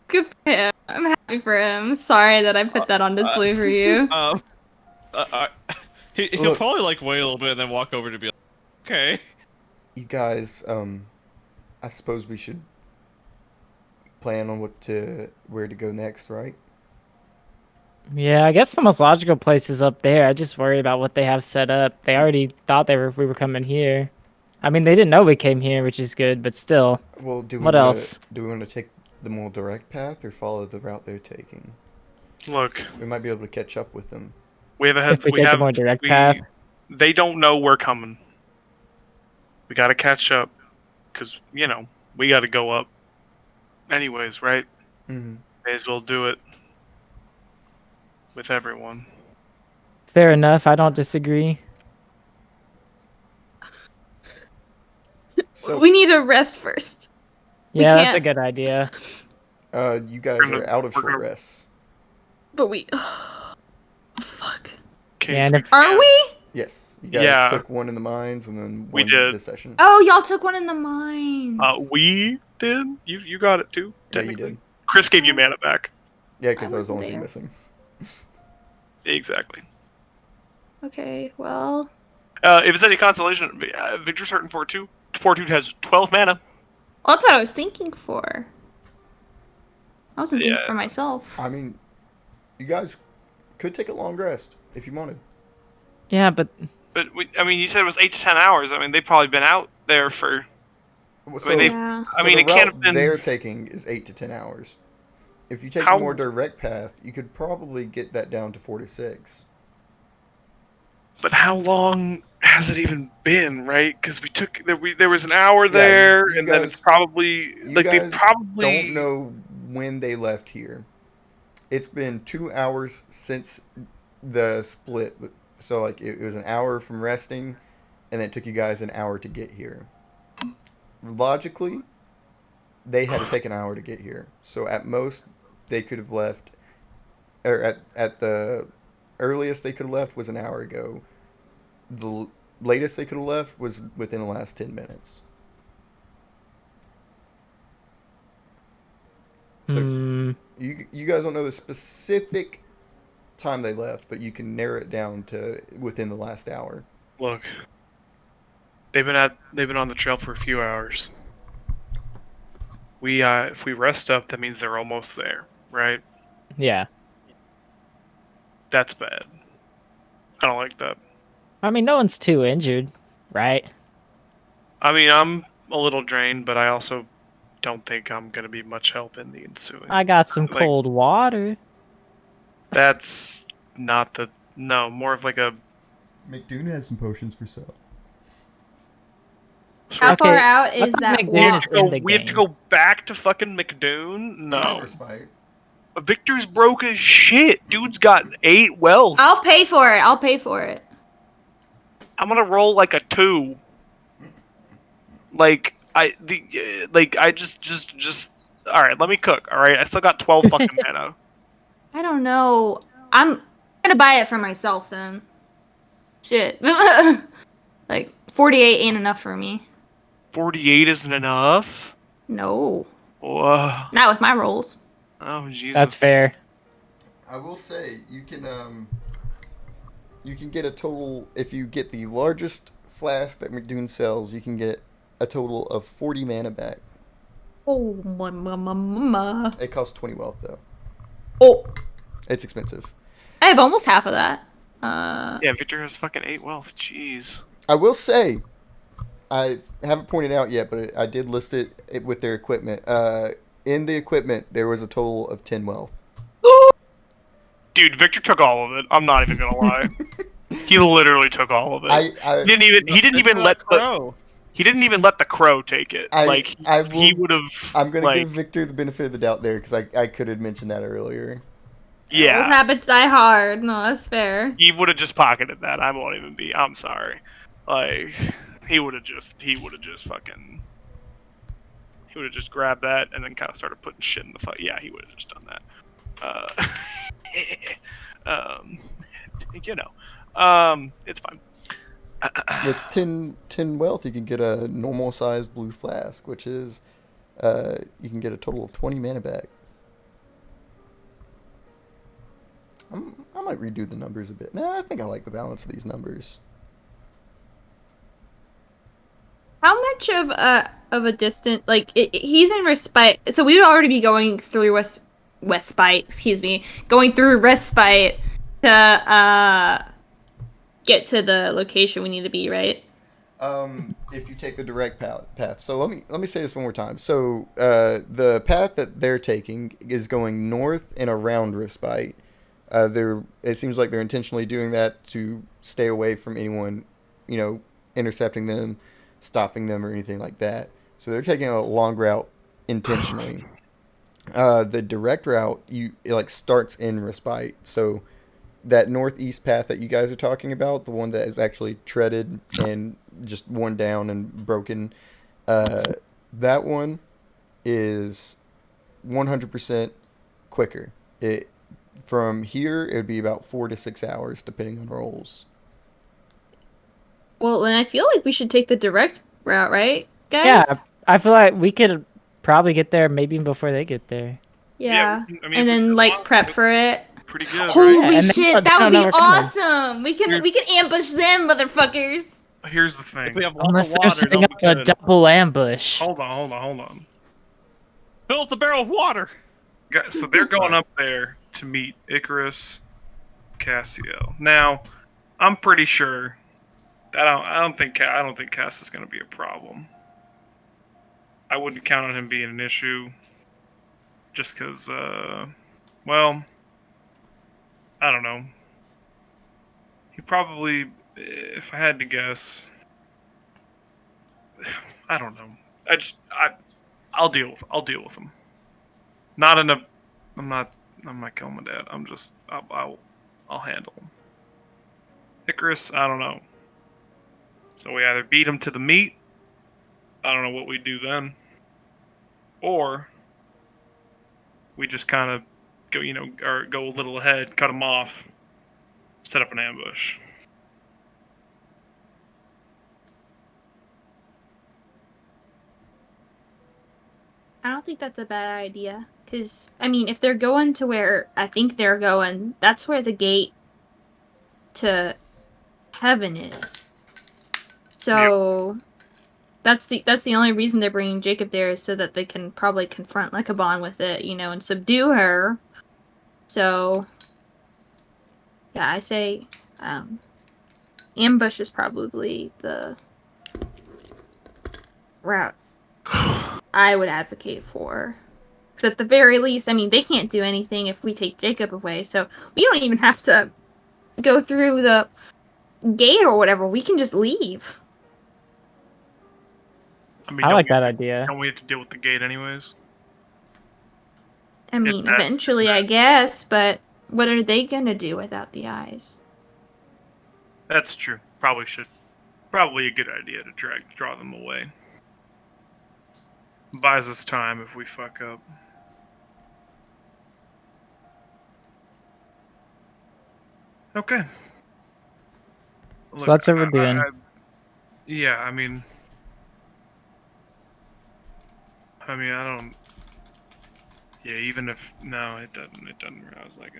good for him. I'm happy for him. Sorry that I put that on display for you. He'll Look. probably like wait a little bit and then walk over to be like, okay. You guys, I suppose we should plan on where to go next, right? Yeah, I guess the most logical place is up there. I just worry about what they have set up. They already thought we were coming here. I mean, they didn't know we came here, which is good, but still. Well, What else? Do we want to take the more direct path or follow the route they're taking? Look, We might be able to catch up with them. we have a head. If we take the more direct path. They don't know we're coming. We gotta catch up, cause we gotta go up. Anyways, right? Mm-hmm. May as well do it with everyone. Fair enough. I don't disagree. So, We need to rest first. We Yeah, that's a can't- good idea. you guys We're gonna- are out of we're short gonna- rests. But we. Fuck. Can't Yeah, and Are we? Yes, you guys Yeah. took one in the mines and then We one did. this session. Oh, y'all took one in the mines. We did. You got it too. Yeah, you Technically. did. Chris gave you mana back. Yeah, because I that was the wasn't only thing there. missing. Exactly. Okay, well. If it's any consolation, Victor's hurting Fortitude. Fortitude has 12 mana. Well, that's what I was thinking for. I wasn't thinking Yeah. for myself. I mean, you guys could take a long rest if you wanted. Yeah, but But you said it was 8 to 10 hours. I mean, they've probably been out there for. So, they've- Yeah. I mean, the it can't route have been. they're taking is 8 to 10 hours. If you take How- a more direct path, you could probably get that down to 4 to 6. But how long has it even been, right? Because there was an hour there, you and then guys- it's probably You like they guys probably don't know when they left here. It's been 2 hours since the split. So like it was an hour from resting, and then it took you guys an hour to get here. Logically, they had to take an hour to get here. So at most, they could have left, or at the earliest they could have left was an hour ago. The latest they could have left was within the last 10 minutes. So you guys don't know the specific time they left, but you can narrow it down to within the last hour. look. They've been on the trail for a few hours. If we rest up, that means they're almost there, right? yeah. That's bad. I don't like that. I mean, no one's too injured, right? I mean, I'm a little drained, but I also don't think I'm gonna be much help in the ensuing. I got some Like- cold water. That's not more of like a. McDoon has some potions for sale. How far Okay, out is let's that make We have, Dennis to go, in the we have to game. go back to fucking McDoon? No. Respite. Victor's broke as shit. Dude's got 8 wealth. I'll pay for it. I'll pay for it. I'm gonna roll like a 2. Like I just. All right, let me cook. All right, I still got 12 fucking mana. I don't know. I'm gonna buy it for myself then. Shit. Like 48 ain't enough for me. 48 isn't enough. No, Whoa. not with my rolls. Oh Jesus. That's fair. I will say you can get a total if you get the largest flask that McDoon sells. You can get a total of 40 mana back. Oh, mama. It costs 20 wealth though. Oh, It's expensive. I have almost half of that. Yeah, Victor has fucking 8 wealth. Jeez. I will say, I haven't pointed out yet, but I did list it with their equipment. In the equipment, there was a total of 10 wealth. Dude, Victor took all of it. I'm not even gonna lie. He literally took all of it. I He didn't even let the Crow. he didn't even let the crow take it. He would have. I'm gonna give Victor the benefit of the doubt there because I could have mentioned that earlier. Old Yeah, habits die hard. No, that's fair. he would have just pocketed that. I won't even be. I'm sorry. Like he would have just grabbed that and then kind of started putting shit in the fight. Yeah, he would have just done that. It's fine. With 10 wealth, you can get a normal sized blue flask, which is you can get a total of 20 mana back. I might redo the numbers a bit. Nah, I think I like the balance of these numbers. How much of a distance? Like he's in respite, so we would already be going through Respite. Excuse me, going through Respite to get to the location we need to be, right? If you take the direct path. So let me say this one more time. So the path that they're taking is going north and around Respite. It seems like they're intentionally doing that to stay away from anyone, intercepting them, stopping them, or anything like that. So they're taking a long route intentionally. The direct route it starts in Respite. So that northeast path that you guys are talking about, the one that is actually treaded and just worn down and broken, that one is 100% quicker. From here, it would be about 4 to 6 hours, depending on rolls. Well, then I feel like we should take the direct route, right, guys? Yeah, I feel like we could probably get there maybe even before they get there. Yeah. I mean, And if then we- prep for it. Pretty good, Holy right? and they shit, don't that would know be we're coming. awesome. We can ambush them, motherfuckers. Here's the If thing. we have lots Unless of they're water, setting they'll up be a good. double ambush. Hold on. Fill up the barrel of water. So they're going up there to meet Icarus, Cassio. Now, I'm pretty sure that I don't think Cass is going to be a problem. I wouldn't count on him being an issue, just because. Well, I don't know. He probably, if I had to guess, I don't know. I'll deal with him. Not in a. I'm not killing my dad. I'll handle him. Icarus, I don't know. So we either beat him to the meat. I don't know what we do then. Or we just kind of go a little ahead, cut him off, set up an ambush. I don't think that's a bad idea. Because, I mean, if they're going to where I think they're going, that's where the gate to heaven is. So, that's the only reason they're bringing Jacob there is so that they can probably confront Lycabon with it, and subdue her. So, yeah, I say ambush is probably the route I would advocate for. Because at the very least, I mean, they can't do anything if we take Jacob away, so we don't even have to go through the gate or whatever. We can just leave. I mean, I don't like we- that idea. Don't we have to deal with the gate anyways? I mean, that- eventually, I guess, but what are they gonna do without the eyes? That's true. Probably a good idea to draw them away. Buys us time if we fuck up. Okay. So that's what we're doing. Yeah, I mean, I don't. Yeah, even if no, it doesn't. It doesn't. I was like,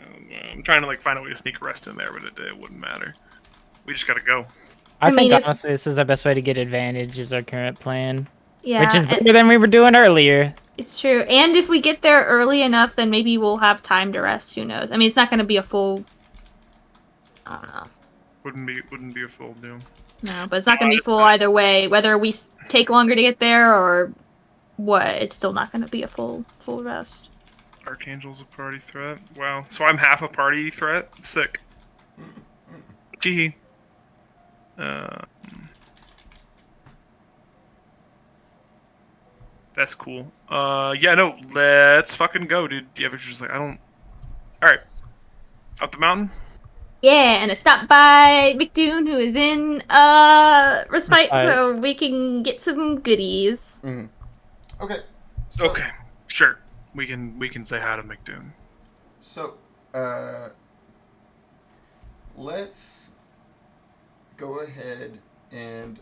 I'm trying to like find a way to sneak a rest in there, but it wouldn't matter. We just gotta go. I I think mean, if- honestly, this is the best way to get advantage. Is our current plan, Yeah, which is and- better than we were doing earlier. It's true. And if we get there early enough, then maybe we'll have time to rest. Who knows? I mean, it's not going to be a full. I don't know. Wouldn't be a full doom. No, but it's not going to be full either way. Whether we take longer to get there or what, it's still not going to be a full rest. Archangel's a party threat. Wow. So I'm half a party threat. Sick. Teehee. That's cool. Yeah, no, let's fucking go, dude. Yeah, but just like I don't. All right, up the mountain. Yeah, and it stopped by McDoon, who is in respite, Respite. so we can get some goodies. Okay. So, Okay, sure. We can say hi to McDoon. So, let's go ahead and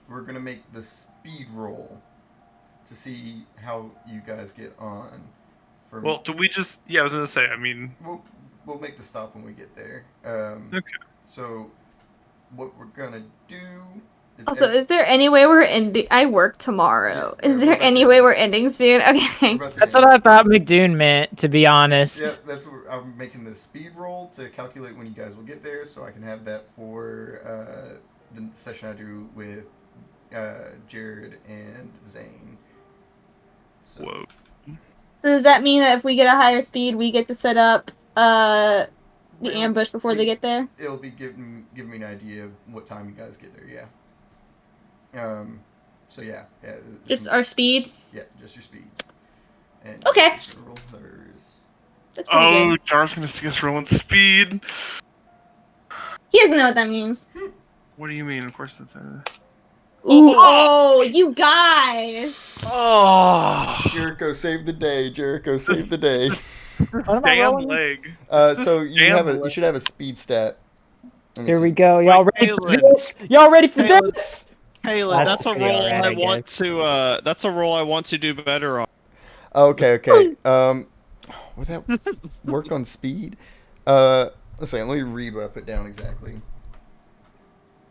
we're gonna make the speed roll to see how you guys get on. Well, do we just? Yeah, I was gonna say. I mean, We'll make the stop when we get there. okay. So, what we're gonna do is Also, is there any way we're ending? I work tomorrow. Is there any way we're ending soon? Okay. That's what I thought McDoon meant, to be honest. Yeah, that's what I'm making the speed roll to calculate when you guys will get there, so I can have that for the session I do with Jared and Zane. So, Whoa. So does that mean that if we get a higher speed, we get to set up the Well, ambush before they get there? it'll be giving me an idea of what time you guys get there. Yeah. So yeah. Just our speed? Yeah, just your speeds. And Okay. rollers. That's pretty Oh, good. Jar's gonna see us rolling speed. He doesn't know what that means. What do you mean? Of course it's. Ooh, oh, you guys! Oh. Jericho saved the day. Jericho saved the day. This What am I damn rolling? leg. So This you damn should have a speed stat. Let me Here see. we go. Y'all ready for Kaylin. this? Y'all ready for Kaylin. this? Caleb, That's that's a pretty role alright, I I want to. That's a role I want to do better on. Okay. Would that work on speed? Let's see. Let me read what I put down exactly.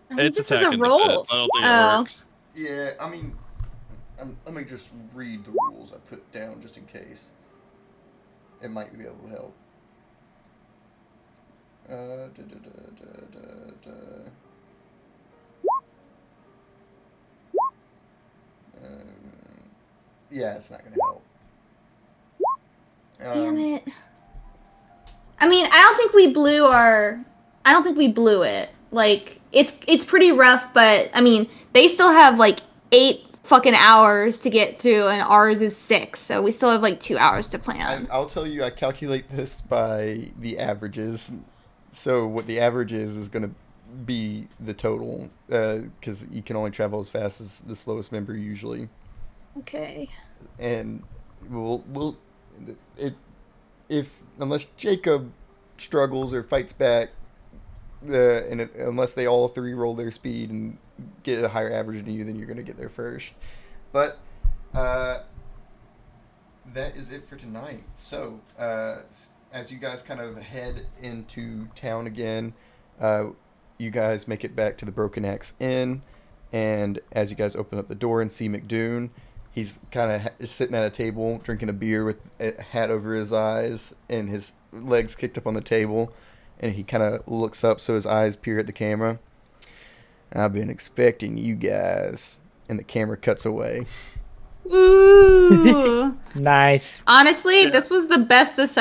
I think It's this is a attacking the roll. pit. I don't think Oh. it works. Yeah, I mean, let me just read the rules I put down just in case. It might be able to help. Yeah, it's not gonna help. Damn it. I mean, I don't think we blew it. Like, it's pretty rough, but I mean, they still have like 8 fucking hours to get through, and ours is 6, so we still have like 2 hours to plan. I'll tell you, I calculate this by the averages. So what the average is going to be the total, because you can only travel as fast as the slowest member usually. Okay. And unless Jacob struggles or fights back, unless they all three roll their speed and get a higher average than you, then you're going to get there first. But that is it for tonight. So as you guys kind of head into town again, you guys make it back to the Broken Axe Inn, and as you guys open up the door and see McDoon, he's kind of sitting at a table drinking a beer with a hat over his eyes and his legs kicked up on the table, and he kind of looks up so his eyes peer at the camera. I've been expecting you guys. And the camera cuts away. Ooh. Nice. Honestly, this was the best this